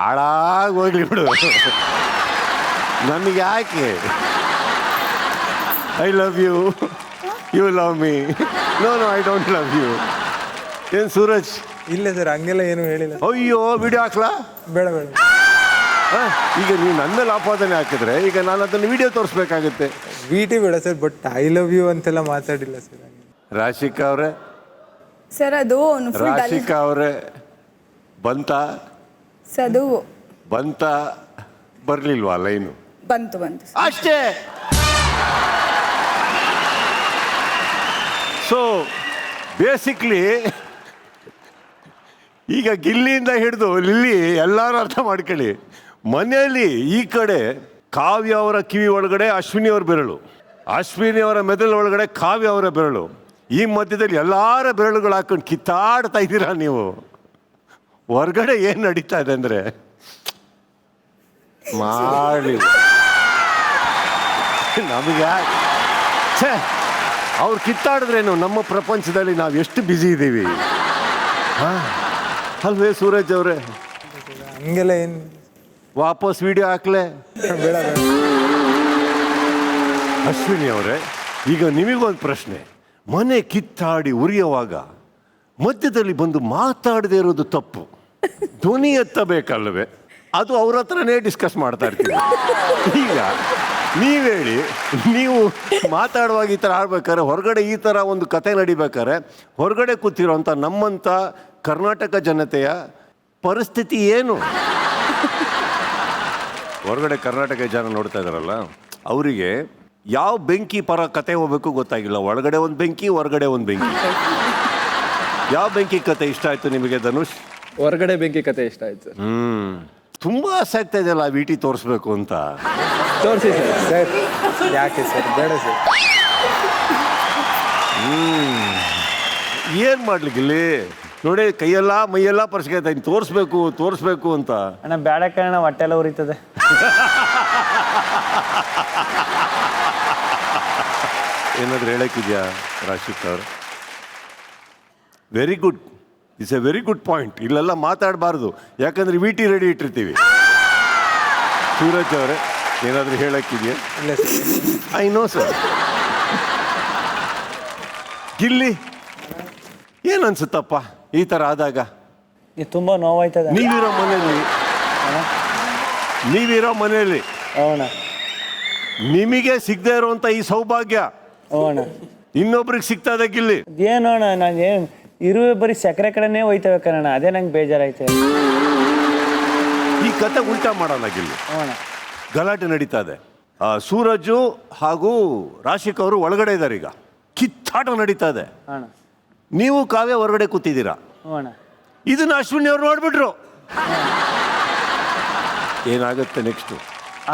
ಹಾಳಾಗಿ ಹೋಗ್ಲಿ ಬಿಡು, ನನಗೆ ಯಾಕೆ? I love you, you love me, no I don't love you. ಏನು ಸೂರಜ್? ಇಲ್ಲ ಸರ್, ಹಂಗೆಲ್ಲ ಏನು ಹೇಳಿಲ್ಲ. ಅಯ್ಯೋ, ವಿಡಿಯೋ ಹಾಕ್ಲಾ? ಬೇಡ. ಈಗ ನೀವು ನನ್ನ ಮೇಲೆ ಆಪಾದನೆ ಹಾಕಿದ್ರೆ ಈಗ ನಾನು ಅದನ್ನು ವಿಡಿಯೋ ತೋರಿಸ್ಬೇಕಾಗುತ್ತೆ. ವಿಟಿ ಬೇಡ sir, but I love you ಅಂತೆಲ್ಲ ಮಾತಾಡಿಲ್ಲ ಸರ್. ರಾಶಿಕಾ ಅವರೇ? ಸರ್ ಅದು ರಾಶಿಕಾ ಅವರೇ ಬಂತ ಬರ್ಲಿಲ್ವಾ ಲೈನು? ಬಂತು ಅಷ್ಟೇ. ಸೊ ಬೇಸಿಕ್ಲಿ ಈಗ ಗಿಲ್ಲಿಯಿಂದ ಹಿಡಿದು ಲಿಲ್ಲಿ ಎಲ್ಲರೂ ಅರ್ಥ ಮಾಡ್ಕೊಳ್ಳಿ. ಮನೆಯಲ್ಲಿ ಈ ಕಡೆ ಕಾವ್ಯ ಅವರ ಕಿವಿ ಒಳಗಡೆ ಅಶ್ವಿನಿ ಅವ್ರ ಬೆರಳು, ಅಶ್ವಿನಿ ಅವರ ಮೆದುಳು ಒಳಗಡೆ ಕಾವ್ಯ ಅವರ ಬೆರಳು, ಈ ಮಧ್ಯದಲ್ಲಿ ಎಲ್ಲಾರ ಬೆರಳುಗಳು ಹಾಕೊಂಡು ಕಿತ್ತಾಡ್ತಾ ಇದ್ದೀರಾ ನೀವು. ಹೊರಗಡೆ ಏನು ನಡೀತಾ ಇದೆ ಅಂದರೆ ಮಾಡಿ ನಮಗೆ ಛೇ, ಅವ್ರು ಕಿತ್ತಾಡಿದ್ರೇನು, ನಮ್ಮ ಪ್ರಪಂಚದಲ್ಲಿ ನಾವು ಎಷ್ಟು ಬ್ಯುಸಿ ಇದ್ದೀವಿ ಅಲ್ವೇ ಸೂರಜ್ ಅವರೇ? ಹಂಗೆಲ್ಲ ಏನು ವಾಪಸ್ ವಿಡಿಯೋ ಹಾಕ್ಲೆ? ಬೇಡ. ಅಶ್ವಿನಿ ಅವರೇ, ಈಗ ನಿಮಗೊಂದು ಪ್ರಶ್ನೆ. ಮನೆ ಕಿತ್ತಾಡಿ ಉರಿಯುವಾಗ ಮಧ್ಯದಲ್ಲಿ ಬಂದು ಮಾತಾಡದೇ ಇರೋದು ತಪ್ಪು, ಧ್ವನಿ ಎತ್ತಬೇಕಲ್ವೇ? ಅದು ಅವ್ರ ಹತ್ರನೇ ಡಿಸ್ಕಸ್ ಮಾಡ್ತಾ ಇರ್ತೀವಿ. ಈಗ ನೀವೇಳಿ, ನೀವು ಮಾತಾಡುವಾಗ ಈ ಥರ ಆಡ್ಬೇಕಾದ್ರೆ, ಹೊರಗಡೆ ಈ ಥರ ಒಂದು ಕತೆ ನಡಿಬೇಕಾದ್ರೆ ಹೊರಗಡೆ ಕೂತಿರೋಂಥ ನಮ್ಮಂಥ ಕರ್ನಾಟಕ ಜನತೆಯ ಪರಿಸ್ಥಿತಿ ಏನು? ಹೊರಗಡೆ ಕರ್ನಾಟಕ ಜನ ನೋಡ್ತಾ ಇದ್ದಾರಲ್ಲ, ಅವರಿಗೆ ಯಾವ ಬೆಂಕಿ ಪರ ಕತೆ ಹೋಗ್ಬೇಕು ಗೊತ್ತಾಗಿಲ್ಲ. ಒಳಗಡೆ ಒಂದು ಬೆಂಕಿ, ಹೊರಗಡೆ ಒಂದು ಬೆಂಕಿ. ಯಾವ ಬೆಂಕಿ ಕತೆ ಇಷ್ಟ ಆಯ್ತು ನಿಮಗೆ ಧನುಷ್? ಹೊರಗಡೆ ಬೆಂಕಿ ಕತೆ ಇಷ್ಟ ಆಯ್ತು ಸರ್. ತುಂಬಾ ಆಸೆ ಆಗ್ತಾ ಇದೆಯಲ್ಲ ಆ ವಿಟಿ ತೋರಿಸ್ಬೇಕು ಅಂತ. ತೋರಿಸಿ ಸರ್. ಯಾಕೆ ಸರ್? ಬೇಡ ಸರ್. ಏನ್ ಮಾಡ್ಲಿಕ್ಕಿಲ್ಲಿ ನೋಡಿ, ಕೈಯೆಲ್ಲ ಮೈಯೆಲ್ಲ ಪರಿಸ್ಕೈತಾ ಇದ್ದೀನಿ, ತೋರಿಸ್ಬೇಕು ಅಂತ. ಅಣ್ಣ ಬೇಡ ಕಾರಣ ಹೊಟ್ಟೆಲ್ಲ ಉರಿತದೆ. ಏನಾದ್ರು ಹೇಳಕ್ಕಿದ್ಯಾ ರಾಶಿಕ್ ಅವ್ರು? Very good, it's A very good point. ಇಲ್ಲೆಲ್ಲ ಮಾತಾಡಬಾರ್ದು, ಯಾಕಂದ್ರೆ ವಿಟಿ ರೆಡಿ ಇಟ್ಟಿರ್ತೀವಿ. ಸೂರಜ್ ಅವರೇ, ಏನಾದರೂ ಹೇಳಕ್ಕಿದೆಯಾ? ಇಲ್ಲ sir. I know sir. Gilli, ಏನು ಅನ್ಸುತ್ತಪ್ಪ ಈ ಥರ ಆದಾಗ? ತುಂಬ ನೋವಾಯ್ತದೆ. ನೀವಿರೋ ಮನೆಯಲ್ಲಿ ಅವಣ ನಿಮಗೆ ಸಿಗದೆ ಇರುವಂತ ಈ ಸೌಭಾಗ್ಯ ಅವಣ ಇನ್ನೊಬ್ರಿಗೆ ಸಿಗ್ತಾ ಇದೆ ಗಿಲ್ಲಿ. ಏನೋಣ, ನಾನು ಏನು ಇರುವೆ ಬರೀ ಸಕ್ಕರೆ ಕಡೆನೇ ಹೋಯ್ತವೆ ಕಣ, ಅದೇ ನಂಗೆ ಬೇಜಾರಾಯ್ತು. ಈ ಕತೆ ಉಲ್ಟಾ ಮಾಡೋಣ ಗಿಲ್ಲಿ. ಅವಣ ಗಲಾಟೆ ನಡೀತಾ ಇದೆ. ಸೂರಜು ಹಾಗೂ ರಾಶಿಕ್ ಅವರು ಒಳಗಡೆ ಇದ್ದಾರೆ, ಈಗ ಕಿತ್ತಾಟ ನಡೀತಾ ಇದೆ. ಅಣ್ಣ ನೀವು ಕಾವ್ಯ ಹೊರಗಡೆ ಕೂತಿದ್ದೀರಾ. ಅಣ್ಣ ಇದನ್ನ ಅಶ್ವಿನಿ ಅವ್ರು ನೋಡ್ಬಿಟ್ರು. ಏನಾಗುತ್ತೆ ನೆಕ್ಸ್ಟು?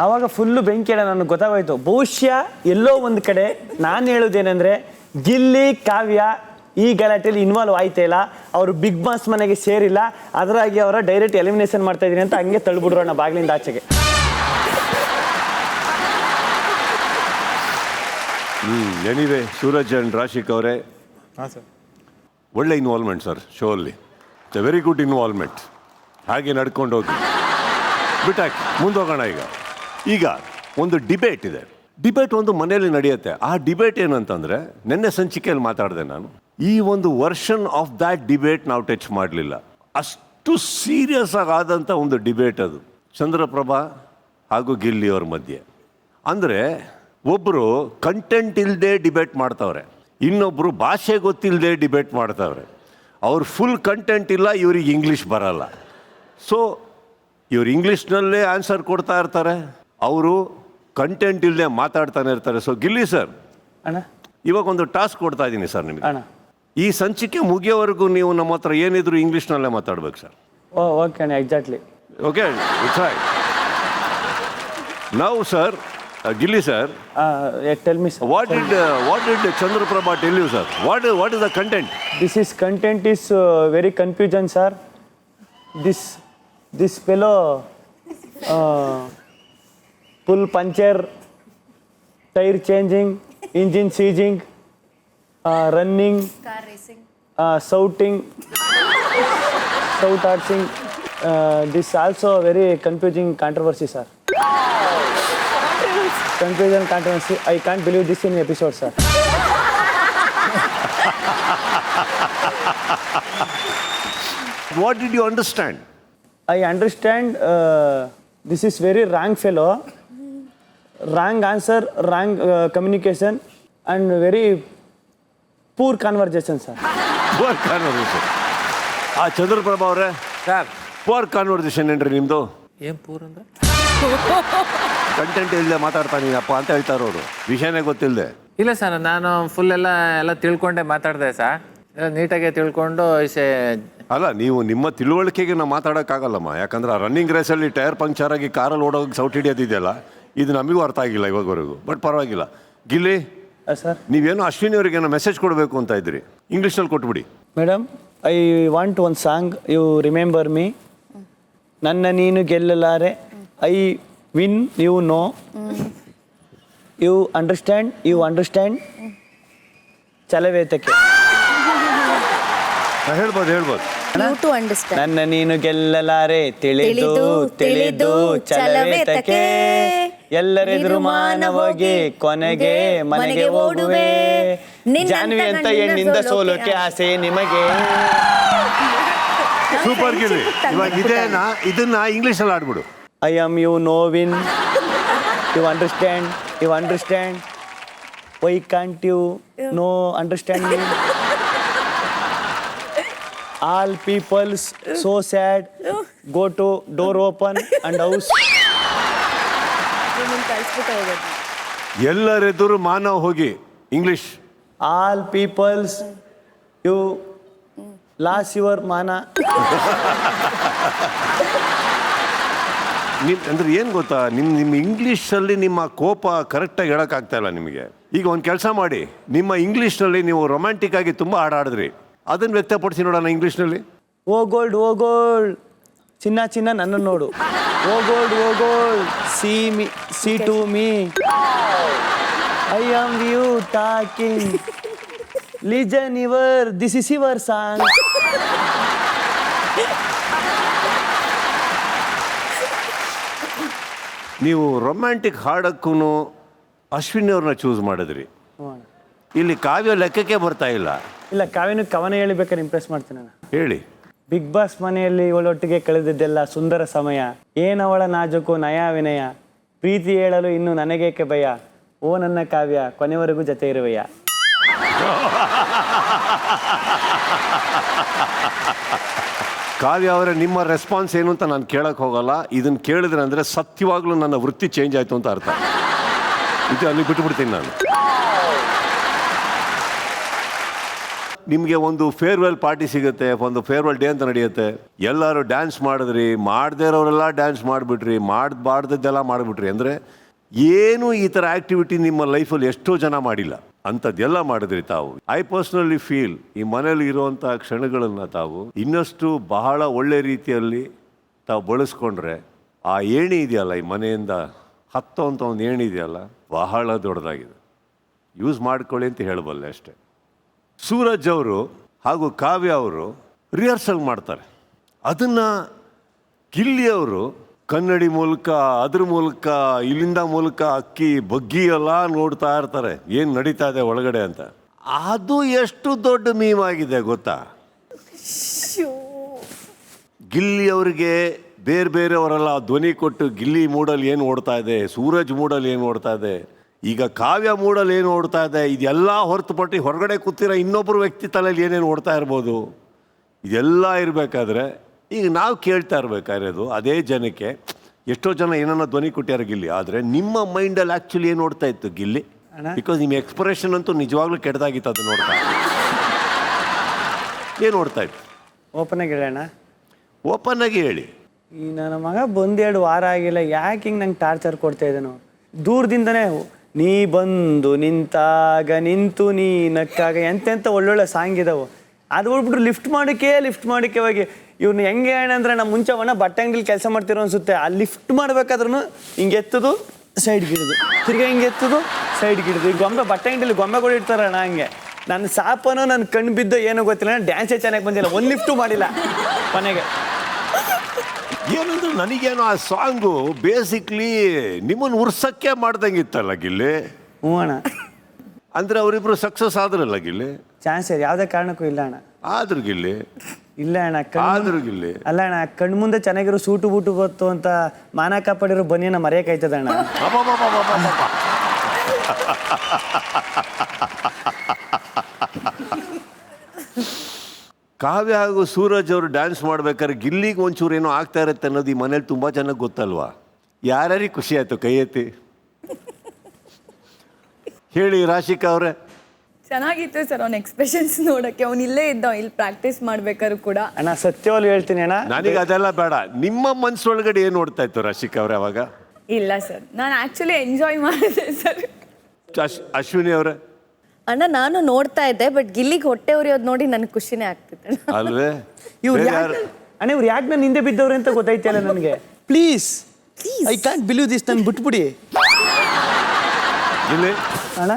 ಆವಾಗ ಫುಲ್ಲು ಬೆಂಕಿ ಅಣ್ಣ, ನನಗೆ ಗೊತ್ತಾಗೋಯ್ತು. ಬಹುಶಃ ಎಲ್ಲೋ ಒಂದು ಕಡೆ ನಾನು ಹೇಳೋದೇನೆಂದರೆ, ಗಿಲ್ಲಿ ಕಾವ್ಯ ಈ ಗಲಾಟೆಯಲ್ಲಿ ಇನ್ವಾಲ್ವ್ ಆಯ್ತಾ ಇಲ್ಲ, ಅವರು ಬಿಗ್ ಬಾಸ್ ಮನೆಗೆ ಸೇರಿಲ್ಲ, ಅದರಾಗಿ ಅವರ ಡೈರೆಕ್ಟ್ ಎಲಿಮಿನೇಷನ್ ಮಾಡ್ತಾ ಇದೀನಿ ಅಂತ ಹಂಗೆ ತಳ್ಳಿಬಿಡ್ರು ಅಣ್ಣ ಬಾಗಿಲಿಂದ ಆಚೆಗೆ. ಎನಿವೆ ಸೂರಜ್ ಅಂಡ್ ರಾಶಿಕ್ ಅವರೇ, ಹಾಂ ಸರ್, ಒಳ್ಳೆ ಇನ್ವಾಲ್ವ್ಮೆಂಟ್ ಸರ್ ಶೋ ಅಲ್ಲಿ. It's A very good involvement. ಹಾಗೆ ನಡ್ಕೊಂಡು ಹೋಗಿ ಬಿಟ್ಟಾಕಿ ಮುಂದೋಗೋಣ. ಈಗ ಒಂದು ಡಿಬೇಟ್ ಇದೆ. ಡಿಬೇಟ್ ಒಂದು ಮನೆಯಲ್ಲಿ ನಡೆಯುತ್ತೆ. ಆ ಡಿಬೇಟ್ ಏನಂತಂದರೆ, ನಿನ್ನೆ ಸಂಚಿಕೆಯಲ್ಲಿ ಮಾತಾಡಿದೆ ನಾನು. ಈ ಒಂದು ವರ್ಷನ್ ಆಫ್ ದ್ಯಾಟ್ ಡಿಬೇಟ್ ನಾವು ಟಚ್ ಮಾಡಲಿಲ್ಲ. ಅಷ್ಟು ಸೀರಿಯಸ್ ಆದಂಥ ಒಂದು ಡಿಬೇಟ್ ಅದು, ಚಂದ್ರಪ್ರಭಾ ಹಾಗೂ ಗಿಲ್ಲಿಯವ್ರ ಮಧ್ಯೆ. ಅಂದರೆ ಒಬ್ಬರು ಕಂಟೆಂಟ್ ಇಲ್ಲದೆ ಡಿಬೇಟ್ ಮಾಡ್ತಾವ್ರೆ, ಇನ್ನೊಬ್ಬರು ಭಾಷೆ ಗೊತ್ತಿಲ್ಲದೆ ಡಿಬೇಟ್ ಮಾಡ್ತಾವ್ರೆ. ಅವ್ರು ಫುಲ್ ಕಂಟೆಂಟ್ ಇಲ್ಲ, ಇವ್ರಿಗೆ ಇಂಗ್ಲೀಷ್ ಬರಲ್ಲ. ಸೊ ಇವ್ರು ಇಂಗ್ಲೀಷ್ನಲ್ಲೇ ಆನ್ಸರ್ ಕೊಡ್ತಾ ಇರ್ತಾರೆ, ಅವರು ಕಂಟೆಂಟ್ ಇಲ್ಲದೆ ಮಾತಾಡ್ತಾನೆ ಇರ್ತಾರೆ. ಸೊ ಗಿಲ್ಲಿ ಸರ್, ಅಣ್ಣ ಇವಾಗ ಒಂದು ಟಾಸ್ಕ್ ಕೊಡ್ತಾ ಇದ್ದೀನಿ ಸರ್ ನಿಮಗೆ. ಅಣ್ಣ ಈ ಸಂಚಿಕೆ ಮುಗಿಯೋವರೆಗೂ ನೀವು ನಮ್ಮ ಹತ್ರ ಏನಿದ್ರು ಇಂಗ್ಲೀಷ್ನಲ್ಲೇ ಮಾತಾಡ್ಬೇಕು ಸರ್. ಓಕೆ ಅಣ್ಣ, exactly. Okay, it's right. Now sir, Gilli sir, tell me sir, what did Chandraprabha tell you, sir? What is the content? This content is very confusion, sir. This fellow full puncture, tire changing, engine seizing, running, car racing, shouting, this also very confusing controversy, sir. Confusion, controversy. I can't believe this in episode, sir. What did you understand? I understand this is very wrong fellow, wrong answer, wrong communication, and very poor conversation, sir. Poor conversation. Chandraprabha ಅವರೇ sir, poor conversation ಏನ್ರಿ ನಿಮ್ಮದು? ಏನು poor ಅಂದ್ರೆ content ಇಲ್ಲದೆ ಮಾತಾಡ್ತಾನೀನಪ್ಪ ಅಂತ ಹೇಳ್ತಾರೆ ಅವರು, ವಿಷಯನೇ ಗೊತ್ತಿಲ್ಲದೆ. ಇಲ್ಲ ಸರ್, ನಾನು ಫುಲ್ ಎಲ್ಲ ತಿಳ್ಕೊಂಡೆ ಮಾತಾಡಿದೆ ಸರ್, ನೀಟಾಗಿ ತಿಳ್ಕೊಂಡು ಅಲ್ಲ, ನೀವು ನಿಮ್ಮ ತಿಳುವಳಿಕೆಗೆ ನಾವು ಮಾತಾಡೋಕ್ಕಾಗಲ್ಲಮ್ಮ. ಯಾಕಂದ್ರೆ ಆ ರನ್ನಿಂಗ್ ರೇಸಲ್ಲಿ ಟೈರ್ ಪಂಕ್ಚರ್ ಆಗಿ ಕಾರಲ್ಲಿ ಓಡೋಗಿ ಸೌಟ್ ಹಿಡಿಯೋದಿದೆಯಲ್ಲ, ಇದು ನಮಗೂ ಅರ್ಥ ಆಗಿಲ್ಲ ಇವಾಗವರೆಗೂ. ಬಟ್ ಪರವಾಗಿಲ್ಲ, ಗಿಲ್ಲಿ ಸರ್ ನೀವೇನೋ ಅಶ್ವಿನಿ ಅವ್ರಿಗೆ ಏನೋ ಮೆಸೇಜ್ ಕೊಡಬೇಕು ಅಂತ ಇದ್ರಿ, ಇಂಗ್ಲೀಷ್ನಲ್ಲಿ ಕೊಟ್ಬಿಡಿ. Madam, I want one song, you remember me. ನನ್ನ ನೀನು ಗೆಲ್ಲಲಾರೆ, I win you know, you understand ಚಲವೇತಕ್ಕೆ. ಹೇಳ್ಬೋದು. ನನ್ನ ನೀನು ಗೆಲ್ಲಲಾರೆ, ತಿಳಿದು ಚಲವೇತಕ್ಕೆ, ಎಲ್ಲರೆದುರು ಮಾನವಗೆ ಕೊನೆಗೆ ಮನೆಗೆ ಹೋಗುವೆ, ಜಾನ್ವಿ ಅಂತ ಹೆಣ್ಣಿಂದ ಸೋಲೋಕೆ ಆಸೆ ನಿಮಗೆ. ಸೂಪರ್ ಗಿಲ್ಲಿ. ಇವಾಗ ಇದನ್ನ ಇಂಗ್ಲೀಷಲ್ಲಿ ಆಡ್ಬಿಡು. I am you no win, you understand, why can't you no understand me, all peoples so sad, go to door open and house. ಎಲ್ಲರೆದುರು ಮಾನವ ಹೋಗಿ, English. All peoples you loss your ಮಾನ. ಅಂದ್ರೆ ಏನು ಗೊತ್ತಾ, ನಿಮ್ಮ ಇಂಗ್ಲೀಷಲ್ಲಿ ನಿಮ್ಮ ಕೋಪ ಕರೆಕ್ಟಾಗಿ ಹೇಳೋಕ್ಕಾಗ್ತಾ ಇಲ್ಲ ನಿಮಗೆ. ಈಗ ಒಂದು ಕೆಲಸ ಮಾಡಿ, ನಿಮ್ಮ ಇಂಗ್ಲೀಷ್ನಲ್ಲಿ ನೀವು ರೊಮ್ಯಾಂಟಿಕ್ ಆಗಿ ತುಂಬ ಹಾಡಾಡಿದ್ರಿ, ಅದನ್ನು ವ್ಯಕ್ತಪಡಿಸಿ ನೋಡೋಣ ಇಂಗ್ಲೀಷ್ನಲ್ಲಿ. ಓ ಗೋಲ್ಡ್ ಚಿನ್ನ ನನ್ನ ನೋಡು, oh gold see to me, I am you talking, listen this is your song. ನೀವು ರೊಮ್ಯಾಂಟಿಕ್ ಹಾಡಕ್ಕೂ ಅಶ್ವಿನಿ ಅವ್ರನ್ನ ಚೂಸ್ ಮಾಡಿದ್ರಿ, ಇಲ್ಲಿ ಕಾವ್ಯ ಲೆಕ್ಕಕ್ಕೆ ಬರ್ತಾ ಇಲ್ಲ. ಕಾವ್ಯನು ಕವನ ಹೇಳಿಬೇಕಾದ್ರೆ ಇಂಪ್ರೆಸ್ ಮಾಡ್ತೀನಿ ನಾನು. ಹೇಳಿ. ಬಿಗ್ ಬಾಸ್ ಮನೆಯಲ್ಲಿ ಇವಳೊಟ್ಟಿಗೆ ಕಳೆದಿದ್ದೆಲ್ಲ ಸುಂದರ ಸಮಯ, ಏನವಳ ನಾಜುಕು ನಯ ವಿನಯ, ಪ್ರೀತಿ ಹೇಳಲು ಇನ್ನು ನನಗೇಕೆ ಭಯ, ಓ ನನ್ನ ಕಾವ್ಯ ಕೊನೆವರೆಗೂ ಜೊತೆ ಇರುವೆಯ. ಕಾವ್ಯ ಅವರೇ, ನಿಮ್ಮ ರೆಸ್ಪಾನ್ಸ್ ಏನು ಅಂತ ನಾನು ಕೇಳಕ್ಕೆ ಹೋಗಲ್ಲ. ಇದನ್ನು ಕೇಳಿದ್ರೆ ಅಂದರೆ ಸತ್ಯವಾಗ್ಲೂ ನನ್ನ ವೃತ್ತಿ ಚೇಂಜ್ ಆಯಿತು ಅಂತ ಅರ್ಥ. ಇದು ಅಲ್ಲಿ ಬಿಟ್ಬಿಡ್ತೀನಿ ನಾನು. ನಿಮಗೆ ಒಂದು ಫೇರ್ವೆಲ್ ಪಾರ್ಟಿ ಸಿಗುತ್ತೆ, ಒಂದು ಫೇರ್ವೆಲ್ ಡೇ ಅಂತ ನಡೆಯುತ್ತೆ, ಎಲ್ಲರೂ ಡ್ಯಾನ್ಸ್ ಮಾಡಿದ್ರಿ, ಮಾಡದೇ ಇರೋರೆಲ್ಲ ಡ್ಯಾನ್ಸ್ ಮಾಡಿಬಿಟ್ರಿ, ಮಾಡಬಾರ್ದದ್ದೆಲ್ಲ ಮಾಡಿಬಿಟ್ರಿ. ಅಂದರೆ ಏನು ಈ ಥರ ಆ್ಯಕ್ಟಿವಿಟಿ ನಿಮ್ಮ ಲೈಫಲ್ಲಿ ಎಷ್ಟೋ ಜನ ಮಾಡಿಲ್ಲ, ಅಂಥದ್ದೆಲ್ಲ ಮಾಡಿದ್ರಿ ತಾವು. ಐ ಪರ್ಸ್ನಲಿ ಫೀಲ್ ಈ ಮನೇಲಿ ಇರುವಂಥ ಕ್ಷಣಗಳನ್ನು ತಾವು ಇನ್ನಷ್ಟು ಬಹಳ ಒಳ್ಳೆ ರೀತಿಯಲ್ಲಿ ತಾವು ಬಳಸ್ಕೊಂಡ್ರೆ, ಆ ಏಣಿ ಇದೆಯಲ್ಲ, ಈ ಮನೆಯಿಂದ ಹತ್ತೋಂಥ ಒಂದು ಏಣಿ ಇದೆಯಲ್ಲ, ಬಹಳ ದೊಡ್ಡದಾಗಿದೆ. ಯೂಸ್ ಮಾಡ್ಕೊಳ್ಳಿ ಅಂತ ಹೇಳಬಲ್ಲೆ ಅಷ್ಟೇ. ಸೂರಜ್ ಅವರು ಹಾಗೂ ಕಾವ್ಯ ಅವರು ರಿಹರ್ಸಲ್ ಮಾಡ್ತಾರೆ, ಅದನ್ನು ಗಿಲ್ಲಿಯವರು ಕನ್ನಡಿ ಮೂಲಕ, ಅದ್ರ ಮೂಲಕ, ಇಲ್ಲಿಂದ ಮೂಲಕ ಅಕ್ಕಿ ಬಗ್ಗಿ ಎಲ್ಲ ನೋಡ್ತಾ ಇರ್ತಾರೆ ಏನು ನಡೀತಾ ಇದೆ ಒಳಗಡೆ ಅಂತ. ಅದು ಎಷ್ಟು ದೊಡ್ಡ ಮೀಮ್ ಆಗಿದೆ ಗೊತ್ತಾ. ಗಿಲ್ಲಿ ಅವರಿಗೆ ಬೇರೆಯವರೆಲ್ಲ ಧ್ವನಿ ಕೊಟ್ಟು ಗಿಲ್ಲಿ ಮೂಡಲ್ಲಿ ಏನು ಓಡ್ತಾ ಇದೆ, ಸೂರಜ್ ಮೂಡಲ್ಲಿ ಏನು ಓಡ್ತಾ ಇದೆ, ಈಗ ಕಾವ್ಯ ಮೂಡಲ್ಲಿ ಏನು ಓಡ್ತಾ ಇದೆ, ಇದೆಲ್ಲ ಹೊರತುಪಟ್ಟು ಹೊರಗಡೆ ಕೂತಿರೋ ಇನ್ನೊಬ್ಬರು ವ್ಯಕ್ತಿ ತಲೆಯಲ್ಲಿ ಏನೇನು ಓಡ್ತಾ ಇರ್ಬೋದು. ಇದೆಲ್ಲ ಇರಬೇಕಾದ್ರೆ ಈಗ ನಾವು ಕೇಳ್ತಾ ಇರಬೇಕಾಗಿರೋದು ಅದೇ ಜನಕ್ಕೆ. ಎಷ್ಟೋ ಜನ ಏನನ್ನ ಧ್ವನಿ ಕೊಟ್ಟಾರ ಗಿಲ್ಲಿ, ಆದರೆ ನಿಮ್ಮ ಮೈಂಡಲ್ಲಿ ಆ್ಯಕ್ಚುಲಿ ಏನು ಓಡ್ತಾ ಇತ್ತು ಗಿಲ್ಲಿ? ಬಿಕಾಸ್ ನಿಮ್ಮ ಎಕ್ಸ್ಪ್ರೆಷನ್ ಅಂತೂ ನಿಜವಾಗ್ಲೂ ಕೆಟ್ಟದಾಗಿತ್ತು. ಅದು ನೋಡ್ತಾ ಏನು ಓಡ್ತಾ ಇತ್ತು? ಓಪನ್ ಆಗಿ ಹೇಳೋಣ, ಓಪನ್ ಆಗಿ ಹೇಳಿ. ಈ ನನ್ನ ಮಗ ಬಂದೆರಡು ವಾರ ಆಗಿಲ್ಲ, ಯಾಕೆ ಹಿಂಗೆ ನಂಗೆ ಟಾರ್ಚರ್ ಕೊಡ್ತಾ ಇದ್ದೇನು? ದೂರದಿಂದನೇ ನೀ ಬಂದು ನಿಂತಾಗ ನಿಂತು ನೀ ನಕ್ಕಾಗ ಎಂತೆಂಥ ಒಳ್ಳೊಳ್ಳೆ ಸಾಂಗ್ ಇದಾವೆ. ಅದು ಬಿಟ್ಬಿಟ್ರು ಲಿಫ್ಟ್ ಮಾಡೋಕ್ಕೆ ಹೋಗಿ ಇವ್ನು ಹೆಂಗೆ ಏನಂದ್ರೆ ನಮ್ಮ ಮುಂಚೆವನ್ನ ಬಟ್ಟೆ ಅಂಗಡಿಲಿ ಕೆಲಸ ಮಾಡ್ತಿರೋ ಅನ್ಸುತ್ತೆ. ಆ ಲಿಫ್ಟ್ ಮಾಡ್ಬೇಕಾದ್ರೂ ಹಿಂಗೆ ಎತ್ತದು ಸೈಡ್ಗೆ ಇಡೋದು, ತಿರ್ಗಾ ಹಿಂಗೆ ಎತ್ತದು ಸೈಡ್ಗೆ ಇಡೋದು. ಈ ಗೊಂಬೆ ಬಟ್ಟೆ ಅಂಗಡಿಲಿ ಗೊಂಬೆಗಳು ಇಡ್ತಾರಣ್ಣ ಹಂಗೆ. ನನ್ನ ಸಾಪನೋ ನನ್ನ ಕಣ್ಣು ಬಿದ್ದು ಏನೋ ಗೊತ್ತಿಲ್ಲ, ಡ್ಯಾನ್ಸೇ ಚೆನ್ನಾಗಿ ಬಂದಿಲ್ಲ, ಒಂದು ಲಿಫ್ಟು ಮಾಡಿಲ್ಲ ಮನೆಗೆ. ಏನಂದ್ರೆ ನನಗೇನು ಆ ಸಾಂಗು ಬೇಸಿಕ್ಲಿ ನಿಮ್ಮನ್ನು ಉರ್ಸಕ್ಕೆ ಮಾಡ್ದಂಗಿತ್ತಲ್ಲ ಗಿಲ್ಲಿ. ಹ್ಞೂ ಅಣ್ಣ. ಅಂದರೆ ಅವರಿಬ್ರು ಸಕ್ಸಸ್ ಆದ್ರಲ್ಲ ಗಿಲ್ಲಿ? ಚಾನ್ಸ್ ಯಾವುದೇ ಕಾರಣಕ್ಕೂ ಇಲ್ಲ ಅಣ್ಣ. ಆದ್ರೂ ಗಿಲ್ಲಿ ಇಲ್ಲ ಅಣ್ಣ, ಆದ್ರೂ ಗಿಲ್ಲಿ ಅಲ್ಲ ಅಣ್ಣ, ಕಣ್ಣು ಮುಂದೆ ಚೆನ್ನಾಗಿರೋ ಸೂಟು ಬೂಟು ಗೊತ್ತು ಅಂತ ಮಾನ ಕಾಪಾಡಿರೋ ಬನ್ನಿನ ಮರೆಯಕ್ಕಾಯ್ತದ ಅಣ್ಣ. ಕಾವ್ಯ ಹಾಗೂ ಸೂರಜ್ ಅವರು ಡ್ಯಾನ್ಸ್ ಮಾಡ್ಬೇಕಾದ್ರೆ ಗಿಲ್ಲಿಗೆ ಒಂಚೂರು ಏನೋ ಆಗ್ತಾ ಇರುತ್ತೆ ಅನ್ನೋದು ಈ ಮನೇಲಿ ತುಂಬ ಚೆನ್ನಾಗಿ ಗೊತ್ತಲ್ವಾ? ಯಾರ್ಯಾರಿಗೆ ಖುಷಿ ಆಯ್ತು ಕೈ ಎತ್ತಿ ಹೇಳಿ. ರಾಶಿಕಾ ಅವರೇ, ಚೆನ್ನಾಗಿತ್ತು ಸರ್ ಅವ್ನ ಎಕ್ಸ್ಪ್ರೆಷನ್ಸ್ ನೋಡಕ್ಕೆ. ಅವ್ನು ಇಲ್ಲೇ ಇದ್ದ, ಇಲ್ಲಿ ಪ್ರಾಕ್ಟೀಸ್ ಮಾಡ್ಬೇಕಾದ್ರು ಕೂಡ. ಅಣ್ಣ ಸತ್ಯವಾಗ್ಲೂ ಹೇಳ್ತೀನಿ ಅಣ್ಣ, ನನಗೆ ಅದೆಲ್ಲ ಬೇಡ. ನಿಮ್ಮ ಮನ್ಸೊಳಗಡೆ ಏನು ನೋಡ್ತಾ ಇತ್ತು ರಾಶಿಕಾ ಅವರೇ ಅವಾಗ? ಇಲ್ಲ ಸರ್, ನಾನು ಆಕ್ಚುಲಿ ಎಂಜಾಯ್ ಮಾಡಿದೆ ಸರ್. ಅಶ್ವಿನಿ ಅವರೇ ಅಣ್ಣ ನಾನು ನೋಡ್ತಾ ಇದ್ದೆ, ಬಟ್ ಗಿಲ್ಲಿಗೆ ಹೊಟ್ಟೆ ಉರಿಯೋದು ನೋಡಿ ನನಗೆ ಖುಷಿನೇ ಆಗ್ತಿದೆ. ಅಲ್ವೇ? ಇವ್ರು ಬೇರೆ ಯಾಕೆ ಅಣ್ಣ ಇವ್ರು ಯಾಕೆ ನನ್ನ ಹಿಂದೆ ಬಿದ್ದವ್ರೆ ಅಂತ ಗೊತ್ತಾಯ್ತಲ್ಲ ನನಗೆ. Please I can't believe this, ನಾನು ಬಿಟ್ಬಿಡಿ ಇಲ್ಲಿ ಅಣ್ಣ.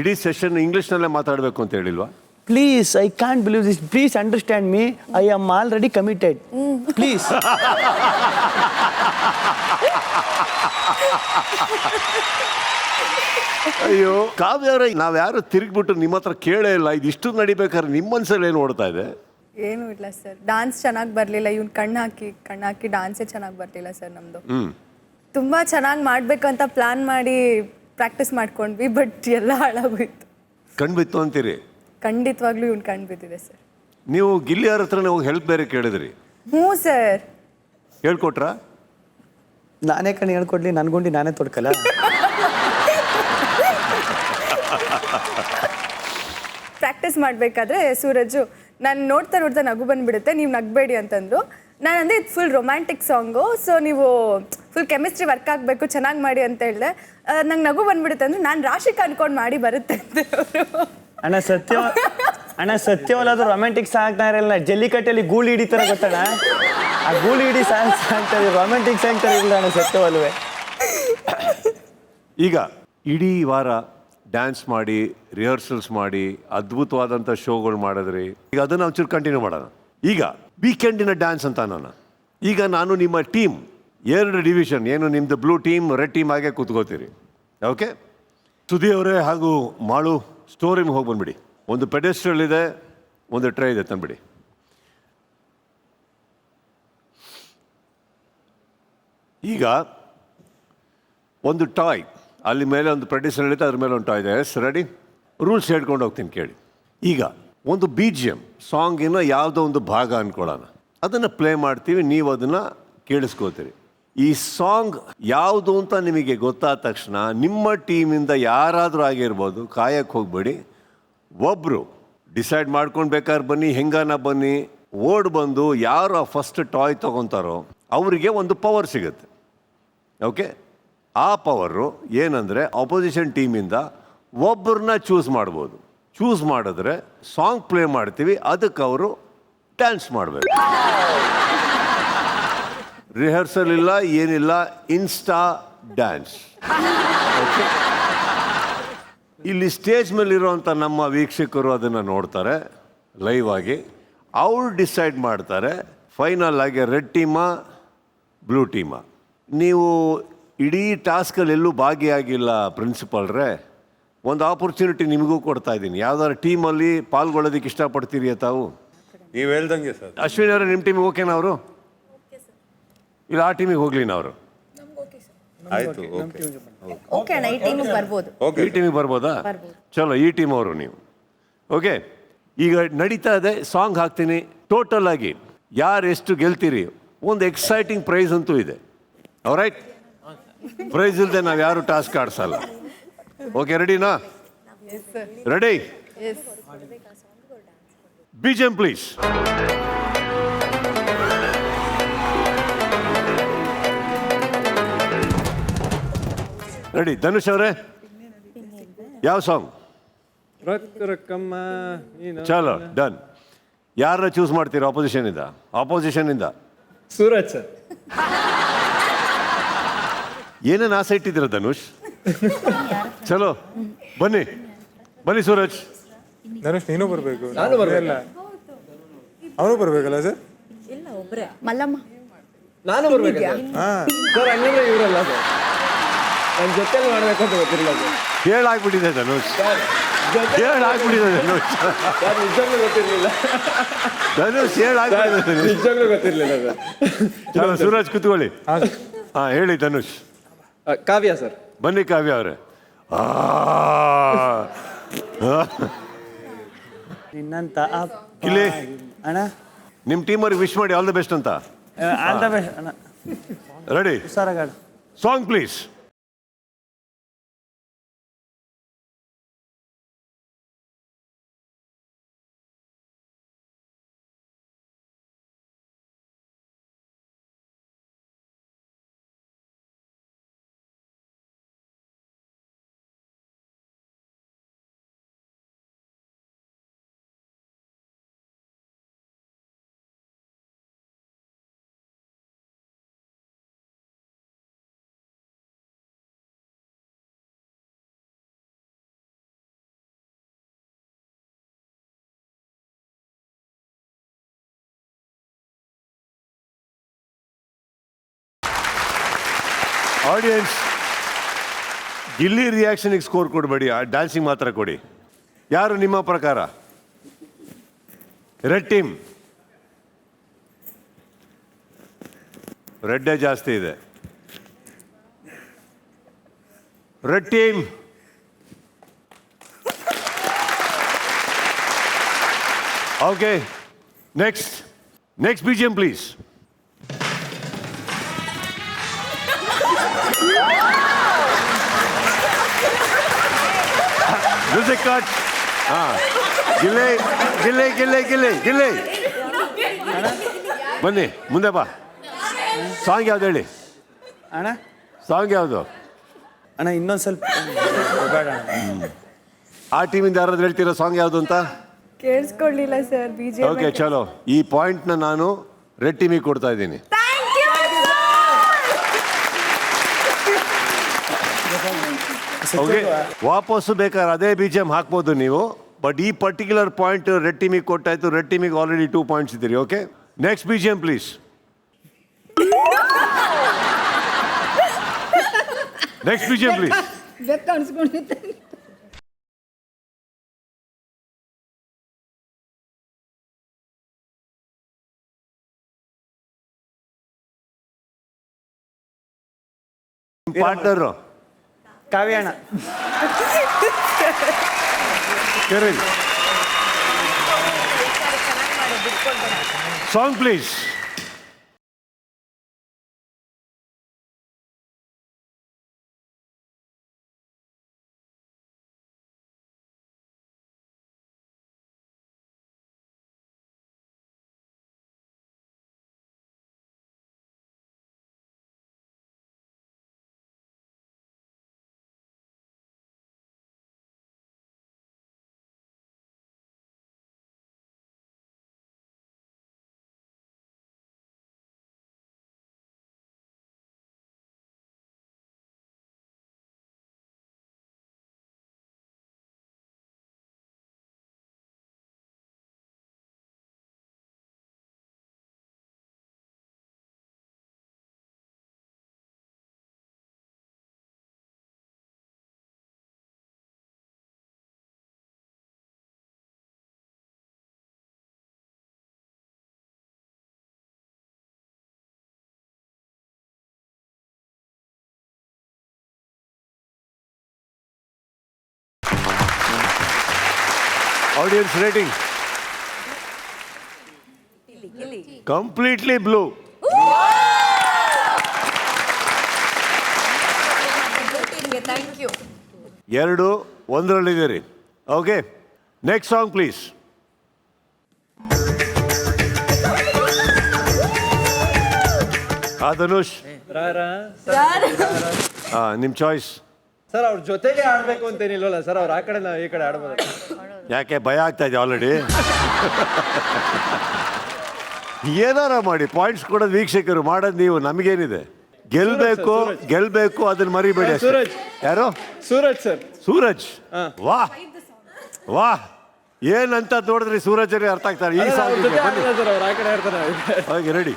ಇಡೀ ಸೆಷನ್ ಇಂಗ್ಲಿಷ್ನಲ್ಲೇ ಮಾತಾಡಬೇಕು ಅಂತ ಹೇಳಿಲ್ವಾ? Please I can't believe this, please understand me, I am already committed, please. ಅಯ್ಯೋ ಕಾವ್ಯ ಅವರೇ, ನಾವ್ಯಾರು ತಿರುಗ್ಬಿಟ್ಟು ನಿಮ್ಮ ಹತ್ರ ಕೇಳೇ ಇಲ್ಲ. ಇದಿಷ್ಟು ನಡಿಬೇಕಾದ್ರೆ ನಿಮ್ಮ ಮನ್ಸಲ್ಲಿ ಏನು ಓಡ್ತಾ ಇದೆ? ಏನೂ ಇಲ್ಲ ಸರ್, ಡಾನ್ಸ್ ಚೆನ್ನಾಗಿ ಬರಲಿಲ್ಲ. ಇವ್ನು ಕಣ್ಣು ಹಾಕಿ ಡಾನ್ಸೇ ಚೆನ್ನಾಗಿ ಬರ್ತಿಲ್ಲ ಸರ್ ನಮ್ಮದು. ತುಂಬ ಚೆನ್ನಾಗಿ ಮಾಡಬೇಕಂತ ಪ್ಲಾನ್ ಮಾಡಿ ಪ್ರಾಕ್ಟೀಸ್ ಮಾಡ್ಕೊಂಡ್ವಿ, ಬಟ್ ಎಲ್ಲ ಹಾಳಾಗೋಯ್ತು. ಕಣ್ಬಿತ್ತು ಅಂತೀರಿ? ಖಂಡಿತವಾಗ್ಲೂ ಇವ್ನು ಕಣ್ಣು ಬಿದ್ದಿದೆ ಸರ್. ನೀವು ಗಿಲ್ಲಿ ಅವ್ರ ಹತ್ರನೇ ಹೋಗಿ ಹೆಲ್ಪ್ ಬೇರೆ ಕೇಳಿದ್ರಿ? ಹ್ಞೂ ಸರ್. ಹೇಳ್ಕೊಟ್ರಾ? ನಾನೇ ಕಣ್ಣು ಹೇಳ್ಕೊಡ್ಲಿ, ನನ್ಗೊಂಡು ನಾನೇ ತೊಡ್ಕಲ್ಲ. ಪ್ರಾಕ್ಟೀಸ್ ಮಾಡಬೇಕಾದ್ರೆ ಸೂರಜು ನಾನು ನೋಡ್ತಾ ನೋಡ್ತಾ ನಗು ಬಂದುಬಿಡುತ್ತೆ, ನೀವು ನಗಬೇಡಿ ಅಂತಂದರು. ನಾನು ಅಂದರೆ ಇದು ಫುಲ್ ರೊಮ್ಯಾಂಟಿಕ್ ಸಾಂಗು, ಸೊ ನೀವು ಫುಲ್ ಕೆಮಿಸ್ಟ್ರಿ ವರ್ಕ್ ಆಗಬೇಕು, ಚೆನ್ನಾಗಿ ಮಾಡಿ ಅಂತ ಹೇಳಿದೆ. ನಂಗೆ ನಗು ಬಂದುಬಿಡುತ್ತೆ ಅಂದರೆ ನಾನು ರಾಶಿಕ್ ಅನ್ಕೊಂಡು ಮಾಡಿ ಬರುತ್ತೆ ಅಂತ ಅವರು. ಅಣ್ಣ ಸತ್ಯವಲ್ಲಾದ್ರೂ ರೊಮ್ಯಾಂಟಿಕ್ ಸಾಂಗ್ ಇರಲ್ಲ, ಜಲ್ಲಿಕಟ್ಟೆಯಲ್ಲಿ ಗೂಳಿ ಹಿಡಿತಾರ ಗೊತ್ತಣ್ಣ, ಆ ಗೂಳಿ ಹಿಡಿ ಸಾಂಗ್ ಅಂತಾರೆ, ರೊಮ್ಯಾಂಟಿಕ್ ಸಾಂಗ್ ತರ ಇಲ್ಲ ಅಣ್ಣ ಸತ್ಯವಲ್ವೇ. ಈಗ ಇಡೀ ವಾರ ಡ್ಯಾನ್ಸ್ ಮಾಡಿ, ರಿಹರ್ಸಲ್ಸ್ ಮಾಡಿ, ಅದ್ಭುತವಾದಂಥ ಶೋಗಳು ಮಾಡಿದ್ರಿ. ಈಗ ಅದನ್ನು ಒಂಚೂರು ಕಂಟಿನ್ಯೂ ಮಾಡೋಣ. ಈಗ ವೀಕೆಂಡಿನ ಡ್ಯಾನ್ಸ್ ಅಂತ ಈಗ ನಾನು ನಿಮ್ಮ ಟೀಮ್ 2 ಡಿವಿಷನ್, ಏನು ನಿಮ್ಮದು ಬ್ಲೂ ಟೀಮ್, ರೆಡ್ ಟೀಮ್ ಆಗೇ ಕೂತ್ಕೋತೀರಿ. ಓಕೆ, ಸುದಿ ಅವರೇ ಹಾಗೂ ಮಾಳು ಸ್ಟೋರ್ ರೂಮ್ಗೆ ಹೋಗಿ ಬಂದ್ಬಿಡಿ. ಒಂದು ಪೆಡೆಸ್ಟ್ರಲ್ ಇದೆ, ಒಂದು ಟ್ರೇ ಇದೆ, ತಂದ್ಬಿಡಿ. ಈಗ ಒಂದು ಟಾಯ್ ಅಲ್ಲಿ ಮೇಲೆ ಒಂದು ಪ್ರೊಡ್ಯೂಸರ್ ಹೇಳಿದೆ, ಅದ್ರ ಮೇಲೆ ಒಂದು ಟಾಯ್ ಇದೆ. Yes ready? ರೂಲ್ಸ್ ಹೇಳ್ಕೊಂಡು ಹೋಗ್ತೀನಿ ಕೇಳಿ. ಈಗ ಒಂದು BGM ಸಾಂಗಿನ ಯಾವುದೋ ಒಂದು ಭಾಗ ಅಂದ್ಕೊಳ್ಳೋಣ, ಅದನ್ನು ಪ್ಲೇ ಮಾಡ್ತೀವಿ, ನೀವು ಅದನ್ನು ಕೇಳಿಸ್ಕೋತೀರಿ. ಈ ಸಾಂಗ್ ಯಾವುದು ಅಂತ ನಿಮಗೆ ಗೊತ್ತಾದ ತಕ್ಷಣ ನಿಮ್ಮ ಟೀಮಿಂದ ಯಾರಾದರೂ ಆಗಿರ್ಬೋದು, ಕಾಯಕ್ಕೆ ಹೋಗ್ಬೇಡಿ, ಒಬ್ಬರು ಡಿಸೈಡ್ ಮಾಡ್ಕೊಂಡು ಬೇಕಾದ್ರೆ ಬನ್ನಿ, ಹೆಂಗಾನ ಬನ್ನಿ, ಓಡ್ ಬಂದು ಯಾರು ಆ ಫಸ್ಟ್ ಟಾಯ್ ತೊಗೊತಾರೋ ಅವರಿಗೆ ಒಂದು ಪವರ್ ಸಿಗುತ್ತೆ. ಓಕೆ, ಆ ಪವರು ಏನಂದರೆ ಅಪೋಸಿಷನ್ ಟೀಮಿಂದ ಒಬ್ಬರನ್ನ ಚೂಸ್ ಮಾಡ್ಬೋದು. ಚೂಸ್ ಮಾಡಿದ್ರೆ ಸಾಂಗ್ ಪ್ಲೇ ಮಾಡ್ತೀವಿ, ಅದಕ್ಕೆ ಅವರು ಡ್ಯಾನ್ಸ್ ಮಾಡಬೇಕು. ರಿಹರ್ಸಲ್ ಇಲ್ಲ, ಏನಿಲ್ಲ, ಇನ್ಸ್ಟಾ ಡ್ಯಾನ್ಸ್. ಓಕೆ, ಇಲ್ಲಿ ಸ್ಟೇಜ್ ಮೇಲಿರುವಂಥ ನಮ್ಮ ವೀಕ್ಷಕರು ಅದನ್ನು ನೋಡ್ತಾರೆ ಲೈವ್ ಆಗಿ. ಅವ್ರು ಡಿಸೈಡ್ ಮಾಡ್ತಾರೆ ಫೈನಲ್ ಆಗಿ ರೆಡ್ ಟೀಮಾ ಬ್ಲೂ ಟೀಮಾ. ನೀವು ಇಡೀ ಟಾಸ್ಕಲ್ಲಿ ಎಲ್ಲೂ ಭಾಗಿಯಾಗಿಲ್ಲ ಪ್ರಿನ್ಸಿಪಾಲ್ರೇ, ಒಂದು ಆಪರ್ಚುನಿಟಿ ನಿಮಗೂ ಕೊಡ್ತಾ ಇದ್ದೀನಿ. ಯಾವ್ದಾದ್ರು ಟೀಮಲ್ಲಿ ಪಾಲ್ಗೊಳ್ಳೋದಕ್ಕೆ ಇಷ್ಟಪಡ್ತೀರಿ ತಾವು? ನೀವು ಹೇಳ್ದಂಗೆ ಸರ್. ಅಶ್ವಿನಿ ಅವರೇ, ನಿಮ್ಮ ಟೀಮಿಗೆ ಓಕೆನಾ ಅವರು? ಇಲ್ಲ ಆ ಟೀಮಿಗೆ ಹೋಗ್ಲಿ ಅವರು? ಆಯಿತು, ಓಕೆ ಅಣ್ಣ, ಈ ಟೀಮಿಗೆ ಬರ್ಬೋದು. ಈ ಟೀಮಿಗೆ ಬರ್ಬೋದಾ? ಚಲೋ, ಈ ಟೀಮ್ ಅವರು ನೀವು. ಓಕೆ, ಈಗ ನಡೀತಾ ಇದೆ, ಸಾಂಗ್ ಹಾಕ್ತೀನಿ. ಟೋಟಲ್ ಆಗಿ ಯಾರು ಎಷ್ಟು ಗೆಲ್ತೀರಿ, ಒಂದು ಎಕ್ಸೈಟಿಂಗ್ ಪ್ರೈಸ್ ಅಂತೂ ಇದೆ. ರೈಟ್, ಪ್ರೈಸ್ ಇಲ್ಲದೆ ನಾವು ಯಾರು ಟಾಸ್ಕ್ ಆಡ್ಸಲ್ಲ. ಓಕೆ, ರೆಡಿನಾ? Ready? BGM please. Ready? Dhanush ಅವರೇ, ಯಾವ ಸಾಂಗ್? ಚಲೋ, ಡನ್. ಯಾರನ್ನ ಚೂಸ್ ಮಾಡ್ತೀರಾ ಆಪೋಸಿಷನಿಂದ? ಸೂರಜ್ ಸರ್. ಏನೇನು ಆಸೆ ಇಟ್ಟಿದ್ದೀರ ಧನುಷ್? ಚಲೋ, ಬನ್ನಿ ಸೂರಜ್. ಧನುಷ್ ನೀನು ಬರಬೇಕು. ನಾನು ಬರಲ್ಲ. ಅವನು ಬರಬೇಕಲ್ಲ ಸರ್? ಮಲ್ಲಮ್ಮ ನಾನು ಬರ್ಬೇಕು ಸರ್. ಹಂಗಂದ್ರೆ ಇವರಲ್ಲ ಸರ್, ನನ್ನ ಜೊತೆಲಿ ಮಾಡ್ಬೇಕು ಅಂತ ಗೊತ್ತಿರಲಿಲ್ಲ ಸರ್. ಹೇಳಾಗ್ಬಿಟ್ಟಿದೆ ಧನುಷ್, ನಿಜವಾಗ್ಲೂ ಗೊತ್ತಿರಲಿಲ್ಲ. ನಿಜವಾಗ್ಲೂ ಗೊತ್ತಿರಲಿಲ್ಲ ಸರ್. ಸೂರಜ್ ಕೂತ್ಕೊಳ್ಳಿ. ಹಾಂ, ಹೇಳಿ ಧನುಷ್. ಕಾವ್ಯ ಸರ್. ಬನ್ನಿ ಕಾವ್ಯ ಅವರೇ. ನಿನ್ನಂತ ಇಲ್ಲಿ ಅಣ್ಣ ನಿಮ್ಮ ಟೀಮವ್ರಿಗೆ ವಿಶ್ ಮಾಡಿ, ಆಲ್ ದ ಬೆಸ್ಟ್ ಅಂತ. ಅಣ್ಣ ready? Song please. Audience, Gilli ರಿಯಾಕ್ಷನ್ಗೆ ಸ್ಕೋರ್ ಕೊಡಬೇಡಿ, ಡ್ಯಾನ್ಸಿಂಗ್ ಮಾತ್ರ ಕೊಡಿ. ಯಾರು ನಿಮ್ಮ ಪ್ರಕಾರ? Red team. ರೆಡ್ಡೇ ಜಾಸ್ತಿ ಇದೆ. Red team. Okay, next BGM please. Music cut. Gilli Gilli Gilli Gilli Gilli ಬನ್ನಿ ಮುಂದೆ ಬಾ. ಸಾಂಗ್ ಯಾವ್ದು ಹೇಳಿ ಅಣ್ಣ? ಸಾಂಗ್ ಯಾವುದು ಅಣ್ಣ ಇನ್ನೊಂದು ಸ್ವಲ್ಪ ಆ ಟೀಮಿಂದ ಯಾರಾದ್ರೂ ಹೇಳ್ತೀರಾ ಸಾಂಗ್ ಯಾವುದು ಅಂತ? ಕೇಳಿಸ್ಕೊಳ್ಳಿಲ್ಲ ಸರ್. ಓಕೆ ಚಲೋ, ಈ ಪಾಯಿಂಟ್ನ ನಾನು ರೆಡ್ ಟೀಮಿಗೆ ಕೊಡ್ತಾ ಇದ್ದೀನಿ. ಓಕೆ, ವಾಪಸ್ಸು ಬೇಕಾದ್ರೆ ಅದೇ BGM ಹಾಕ್ಬೋದು ನೀವು, ಬಟ್ ಈ ಪರ್ಟಿಕ್ಯುಲರ್ ಪಾಯಿಂಟ್ ರೆಡ್ ಟೀಮಿಗೆ ಕೊಟ್ಟಾಯ್ತು. ರೆಡ್ ಟೀಮಿಗೆ ಆಲ್ರೆಡಿ 2 ಪಾಯಿಂಟ್ಸ್ ಇದ್ದೀರಿ. Okay, next BGM please. Next BGM please. ಬೆಕ್ಕ ಅನ್ಸ್ಕೊಂಡಿದ್ದೆ. ಪಾರ್ಟ್ನರು ಕಾವ್ಯ ಅಣ್ಣ. Song please. Audience rating. Completely blue. Thank you. 2-1 okay, next song please. Dhanush, ನಿಮ್ಮ ಚಾಯ್ಸ್. ಸರ್ ಅವ್ರ ಜೊತೆಗೆ ಆಡ್ಬೇಕು ಅಂತೇನಿಲ್ವಲ್ಲ ಸರ್, ಅವ್ರು ಆ ಕಡೆ ನಾವು ಈ ಕಡೆ ಆಡ್ಬೋದು. ಯಾಕೆ ಭಯ ಆಗ್ತಾ ಇದೆ ಆಲ್ರೆಡಿ? ಏನಾರ ಮಾಡಿ, ಪಾಯಿಂಟ್ಸ್ ಕೊಡೋದು ವೀಕ್ಷಕರು, ಮಾಡೋದು ನೀವು, ನಮಗೇನಿದೆ? ಗೆಲ್ಬೇಕು, ಅದನ್ನ ಮರಿಬೇಡಿ. ಸೂರಜ್. ಯಾರು? ಸೂರಜ್ ಸರ್. ಸೂರಜ್, ವಾಹ್ ಏನಂತ ನೋಡಿದ್ರಿ? ಸೂರಜ್ ಅರ್ಥ ಆಗ್ತಾರೆ ಈ ಸಾಂಗ್. ಹಾಗೆ ರೆಡಿ.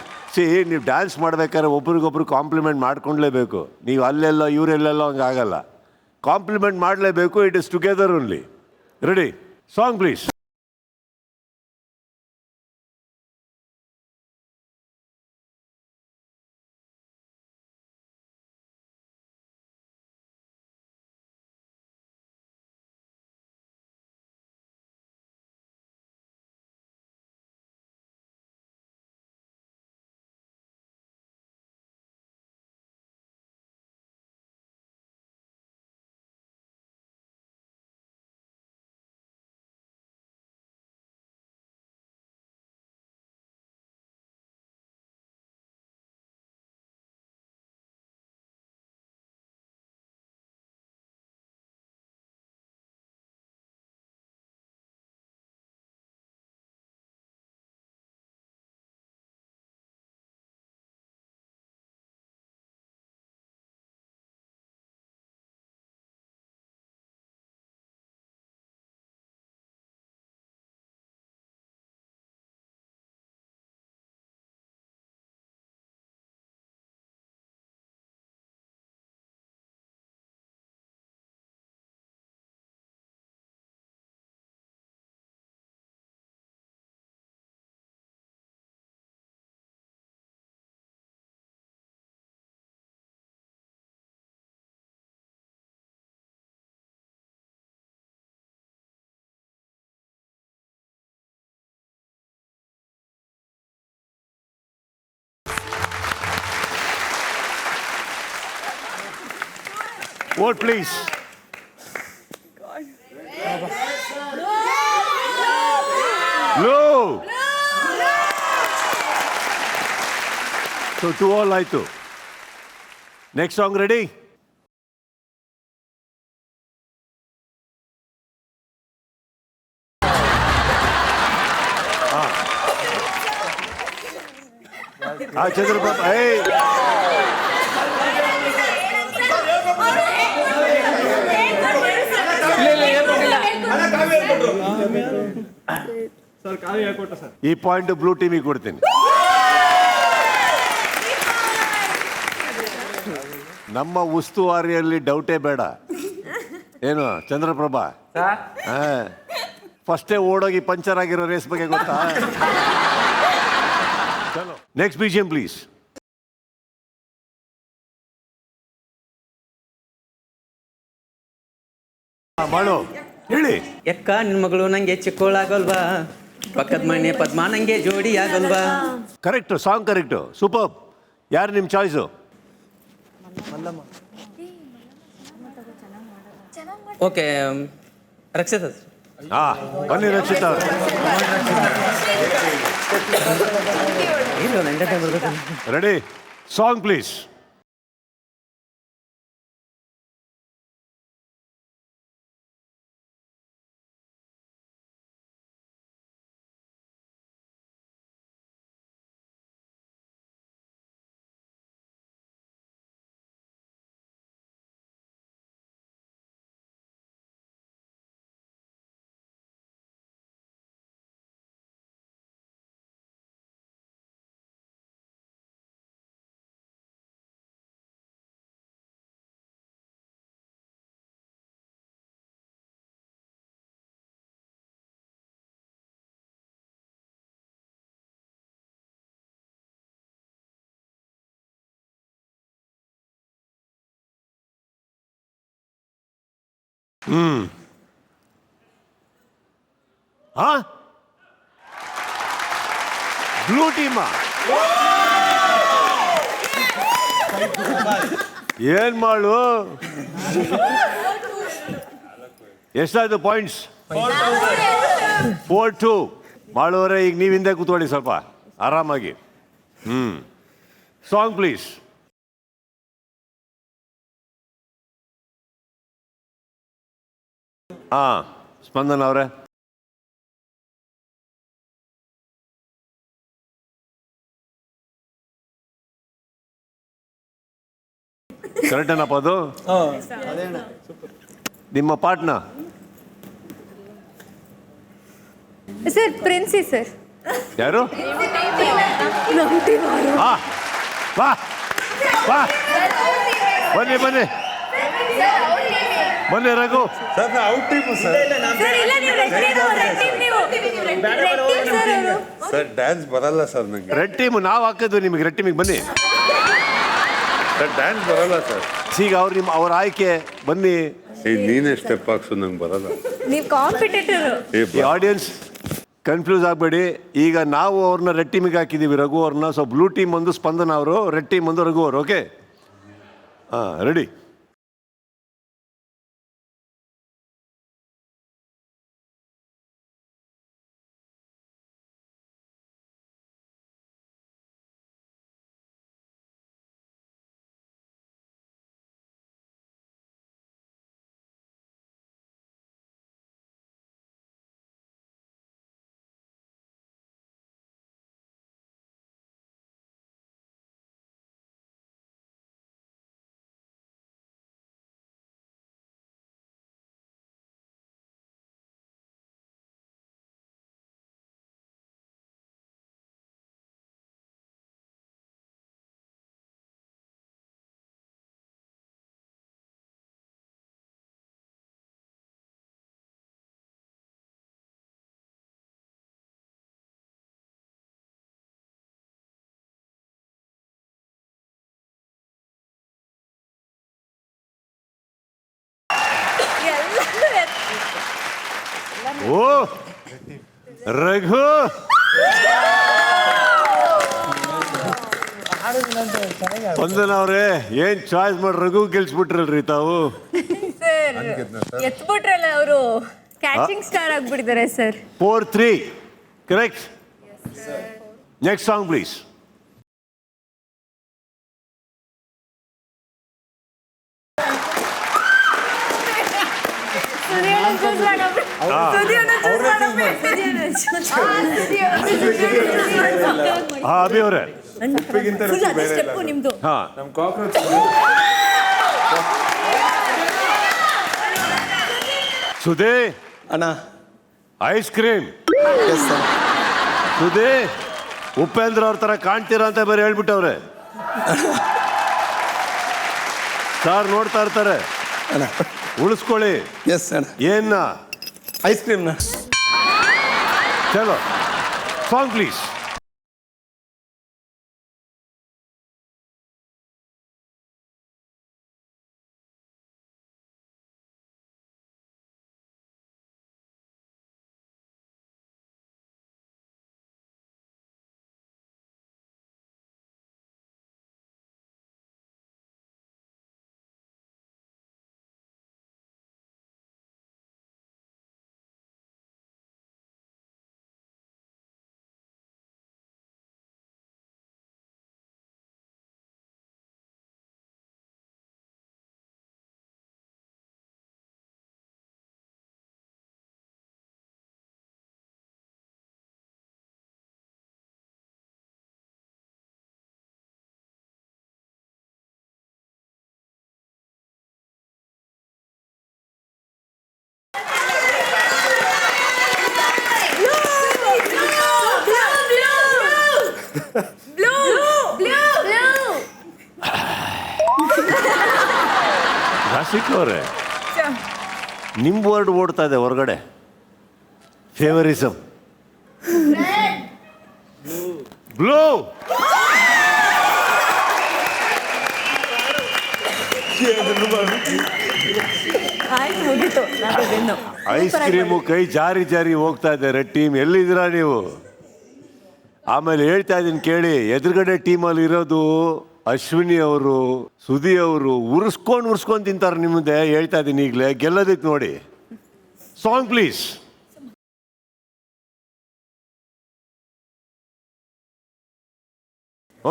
ನೀವು ಡ್ಯಾನ್ಸ್ ಮಾಡ್ಬೇಕಾದ್ರೆ ಒಬ್ರಿಗೊಬ್ರು ಕಾಂಪ್ಲಿಮೆಂಟ್ ಮಾಡ್ಕೊಂಡ್ಲೇಬೇಕು. ನೀವು ಅಲ್ಲೆಲ್ಲ ಇವರೆಲ್ಲೆಲ್ಲ ಹಂಗೆ ಆಗಲ್ಲ, ಕಾಂಪ್ಲಿಮೆಂಟ್ ಮಾಡಲೇಬೇಕು. It is together only. Ready, song please. Vote, please. Blue. So 2-all ಆಯ್ತು. Next song ready? ಚಂದ್ರಪ್ರಭಾ ಈ ಪಾಯಿಂಟ್ ಬ್ಲೂ ಟೀಮಿಗೆ ಕೊಡ್ತೀನಿ. ನಮ್ಮ ಉಸ್ತುವಾರಿಯಲ್ಲಿ ಡೌಟೇ ಬೇಡ. ಏನು ಚಂದ್ರಪ್ರಭಾ, ಫಸ್ಟೇ ಓಡೋಗಿ ಪಂಚರ್ ಆಗಿರೋ ರೇಸ್ ಬಗ್ಗೆ ಗೊತ್ತಾ? ಚಲೋ, ನೆಕ್ಸ್ಟ್ BGM ಪ್ಲೀಸ್. ಮಾಡು, ಹೇಳಿ. ಎಕ್ಕ ನಿನ್ ಮಗಳು ನಂಗೆ ಚಿಕ್ಕೋಳಾಗಲ್ವಾ, ಪಕ್ಕದ ಮನೆ ಪದ್ಮ ನಂಗೆ ಜೋಡಿ ಆಗಲ್ವಾ. Correct, song correct, super. ಯಾರು ನಿಮ್ಮ ಚಾಯ್ಸು? ಓಕೆ, ರಕ್ಷಿತ. ಬನ್ನಿ ರಕ್ಷಿತ ಅವ್ರೆ. Ready, song please. ಬ್ಲೂ ಟೀಮಾ? ಏನ್ ಮಾಡು, ಎಷ್ಟಾಯ್ತು ಪಾಯಿಂಟ್ಸ್? 4-2. ಮಾಡೋರೆ ಈಗ ನೀವು ಹಿಂದೆ ಕೂತ್ಕೊಳ್ಳಿ ಸ್ವಲ್ಪ ಆರಾಮಾಗಿ. Song please. ಸ್ಪಂದನ್ ಅವರೇ. ಕರೆಕ್ಟ್ ಏನಪ್ಪ ಅದು? ನಿಮ್ಮ ಪಾಟ್ನ ಸರ್, ಪ್ರಿನ್ಸಿ ಸರ್. ಯಾರು? ಬನ್ನಿ ಬನ್ನಿ ಬನ್ನಿ ರಘು. ಸರ್ ಡ್ಯಾನ್ಸ್ ಬರಲ್ಲ ಸರ್ ನಂಗೆ. ರೆಡ್ ಟೀಮ್ ನಾವು ಹಾಕಿದ್ವಿ ನಿಮಗೆ. ರೆಡ್ ಟೀಮಿಗೆ ಬನ್ನಿ. ಸರ್ ಡ್ಯಾನ್ಸ್ ಬರಲ್ಲ ಸರ್. ಈಗ ಅವ್ರ ಆಯ್ಕೆ ಬನ್ನಿ. ನೀನೇ ಸ್ಟೆಪ್ ಹಾಕ್ಸು, ನಂಗೆ ಬರಲ್ಲ. ನೀವು ಕಾಂಪಿಟೇಟರ್. ಈ ಆಡಿಯನ್ಸ್ ಕನ್ಫ್ಯೂಸ್ ಆಗಬೇಡಿ. ಈಗ ನಾವು ಅವ್ರನ್ನ ರೆಡ್ ಟೀಮಿಗೆ ಹಾಕಿದ್ದೀವಿ, ರಘು ಅವ್ರನ್ನ. ಸೊ ಬ್ಲೂ ಟೀಮ್ ಒಂದು ಸ್ಪಂದನ ಅವರು, ರೆಡ್ ಟೀಮ್ ಒಂದು ರಘು ಅವರು. Okay, ready. ಓ ರಘು, ಮಾಡಿದ್ರೆ ಅಂತ ಚೆನ್ನಾಗಿ ವಂದನ ಅವ್ರೆ ಏನ್ ಚಾಯ್ಸ್ ಮಾಡಿ ರಘು ಗೆಲ್ಸ್ಬಿಟ್ರಲ್ರಿ ತಾವು. ಸರ್ ಎತ್ಬಿಟ್ರಲ್ಲ ಅವರು ಕ್ಯಾಚಿಂಗ್ ಸ್ಟಾರ್ ಆಗ್ಬಿಟ್ಟಿದ್ದಾರೆ sir. 4-3 correct. Next song please. Abhi ಅವರೇ ಹಾ ನಮ್ಮ ಕಾಕ್ರೋಚ್ ಸುದೇ ಅಣ್ಣ ಐಸ್ ಕ್ರೀಮ್. ಸುದೇ ಉಪೇಂದ್ರ ಅವ್ರ ತರ ಕಾಣ್ತೀರಾ ಅಂತ ಬೇರೆ ಹೇಳ್ಬಿಟ್ಟವ್ರೆ. ಸಾರ್ ನೋಡ್ತಾ ಇರ್ತಾರೆ, ಉಳಿಸ್ಕೊಳ್ಳಿ. ಎಸ್ ಅಣ್ಣ. ಏನ್ನ ಐಸ್ ಕ್ರೀಮ್ನ. ಚಲೋ ಸಾಂಗ್ ಪ್ಲೀಸ್. ರಾಶಿಕ್ ಅವರೇ ನಿಮ್ ವರ್ಡ್ ಓಡ್ತಾ ಇದೆ ಹೊರಗಡೆ. ಫೇವರಿಸಮ್. ಬ್ಲೂ. ಐಸ್ ಕ್ರೀಮು ಕೈ ಜಾರಿ ಜಾರಿ ಹೋಗ್ತಾ ಇದೆ. ರೆಡ್ ಟೀಮ್ ಎಲ್ಲಿದ್ದೀರಾ ನೀವು? ಆಮೇಲೆ ಹೇಳ್ತಾ ಇದ್ದೀನಿ ಕೇಳಿ, ಎದುರುಗಡೆ ಟೀಮಲ್ಲಿ ಇರೋದು ಅಶ್ವಿನಿ ಅವರು, ಸುದಿ ಅವರು ಉರ್ಸ್ಕೊಂಡು ತಿಂತಾರೆ ನಿಮ್ಮದೇ. ಹೇಳ್ತಾ ಇದ್ದೀನಿ ಈಗಲೇ ಗೆಲ್ಲೋದಕ್ಕೆ ನೋಡಿ. Song please.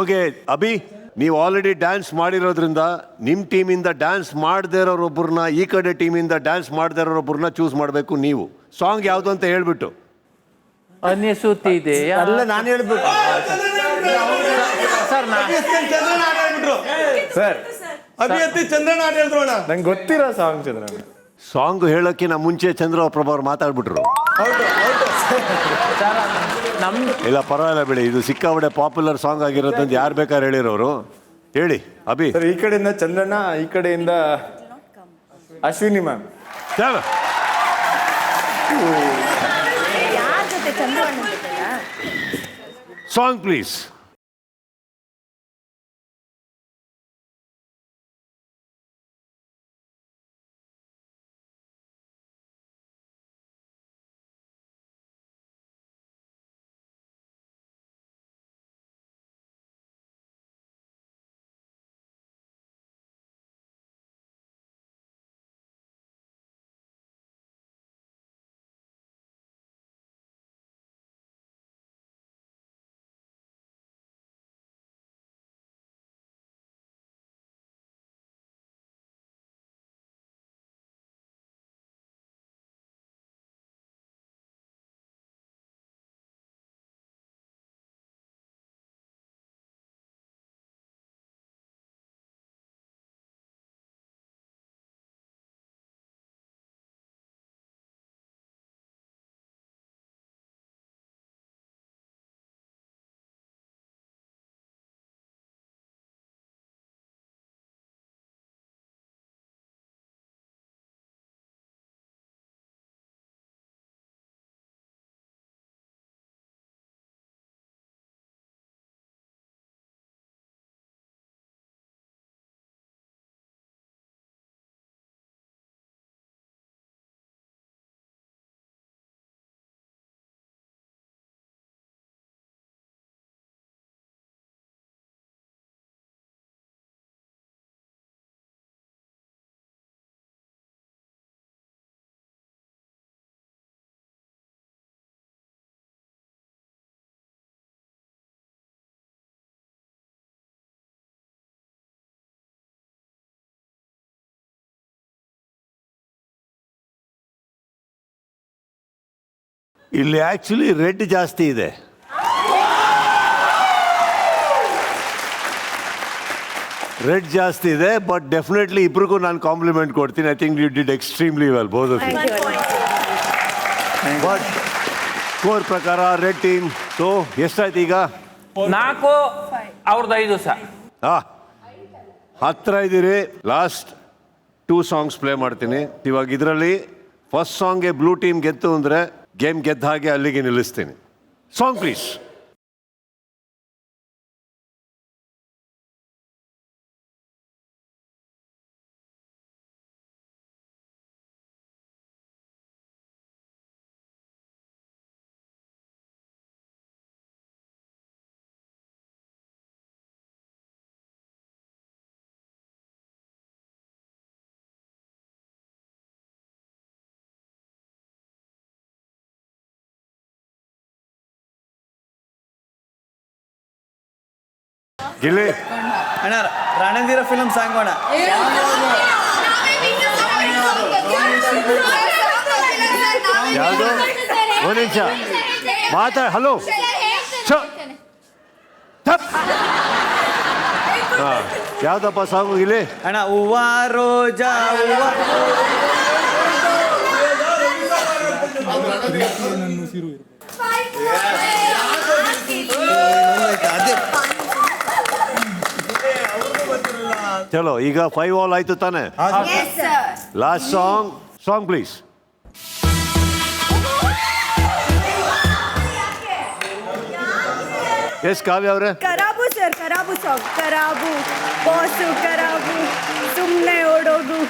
ಓಕೆ ಅಭಿ, ನೀವು ಆಲ್ರೆಡಿ ಡ್ಯಾನ್ಸ್ ಮಾಡಿರೋದ್ರಿಂದ ನಿಮ್ಮ ಟೀಮಿಂದ ಡ್ಯಾನ್ಸ್ ಮಾಡದೇ ಇರೋರೊಬ್ಬರನ್ನ, ಈ ಕಡೆ ಟೀಮಿಂದ ಡ್ಯಾನ್ಸ್ ಮಾಡದೇ ಇರೋರೊಬ್ಬರನ್ನ ಚೂಸ್ ಮಾಡಬೇಕು ನೀವು. ಸಾಂಗ್ ಯಾವುದು ಅಂತ ಹೇಳ್ಬಿಟ್ಟು. ಅನಿಸುತ್ತಿದೆ ಅಲ್ಲ ನಾನು ಹೇಳ್ಬೇಕು ಸರ್ ಅಭಿಯತ್ತಿ ಚಂದ್ರನ ಆಟ ಹೇಳ್ತೋಣ. ನಂಗೆ ಗೊತ್ತಿರೋ ಸಾಂಗ್ ಚಂದ್ರಣ್ಣ. ಸಾಂಗ್ ಹೇಳೋಕ್ಕಿಂತ ಮುಂಚೆ ಚಂದ್ರಪ್ರಭಾ ಅವ್ರು ಮಾತಾಡ್ಬಿಟ್ರು. ಇಲ್ಲ ಪರವಾಗಿಲ್ಲ ಬಿಡಿ, ಇದು ಸಿಕ್ಕಾಬಡೆ ಪಾಪ್ಯುಲರ್ ಸಾಂಗ್ ಆಗಿರೋದ್ರಿಂದ ಯಾರು ಬೇಕಾದ್ರೆ ಹೇಳಿರೋರು. ಹೇಳಿ ಅಭಿ. ಸರ್ ಈ ಕಡೆಯಿಂದ ಚಂದ್ರಣ್ಣ, ಈ ಕಡೆಯಿಂದ ಅಶ್ವಿನಿ ಮ್ಯಾಮ್. ಚಲೋ ಸಾಂಗ್ ಪ್ಲೀಸ್. ಇಲ್ಲಿ ಆ್ಯಕ್ಚುಲಿ ರೆಡ್ ಜಾಸ್ತಿ ಇದೆ. ರೆಡ್ ಜಾಸ್ತಿ ಇದೆ, ಬಟ್ ಡೆಫಿನೆಟ್ಲಿ ಇಬ್ರಿಗೂ ನಾನು ಕಾಂಪ್ಲಿಮೆಂಟ್ ಕೊಡ್ತೀನಿ. I think you did extremely well both of you. But score ಪ್ರಕಾರ ರೆಡ್ ಟೀಮ್. ಸೊ ಎಷ್ಟಾಯ್ತು ಈಗ? 4 ಅವ್ರದ್ದು 5 ಸರ್. ಹತ್ರ ಇದ್ದೀರಿ. ಲಾಸ್ಟ್ 2 ಸಾಂಗ್ಸ್ ಪ್ಲೇ ಮಾಡ್ತೀನಿ. ಇವಾಗ ಇದರಲ್ಲಿ ಫಸ್ಟ್ ಸಾಂಗ್ಗೆ ಬ್ಲೂ ಟೀಮ್ ಗೆದ್ದು ಅಂದರೆ ಗೇಮ್ ಗೆದ್ದ ಹಾಗೆ ಅಲ್ಲಿಗೆ ನಿಲ್ಲಿಸ್ತೀನಿ. Song please. ಗಿಲ್ಲಿ ಅಣ್ಣ ರಣಧೀರ ಫಿಲ್ಮ್ ಸಾಂಗ್ ಅಣ್ಣ. ಯಾವುದು? ಒಂದು ನಿಮಿಷ ಹಲೋ ಯಾವ್ದಪ್ಪ ಸಾಂಗು ಗಿಲ್ಲಿ? ಅಣ್ಣ ಹೂವ ರೋಜಾ ಹೂವ. ಚಲೋ, ಈಗ 5-all ಆಯ್ತು ತಾನೆ? Last song please. ಎಸ್ ಕಾವ್ಯ ಅವರೇ? ಕರಾಬು ಸರ್, ಕರಾಬು ಸಾಂಗ್. ಕರಾಬು ಬಾಸು, ಕರಾಬು ಸುಮ್ಮನೆ ಓಡೋಗು.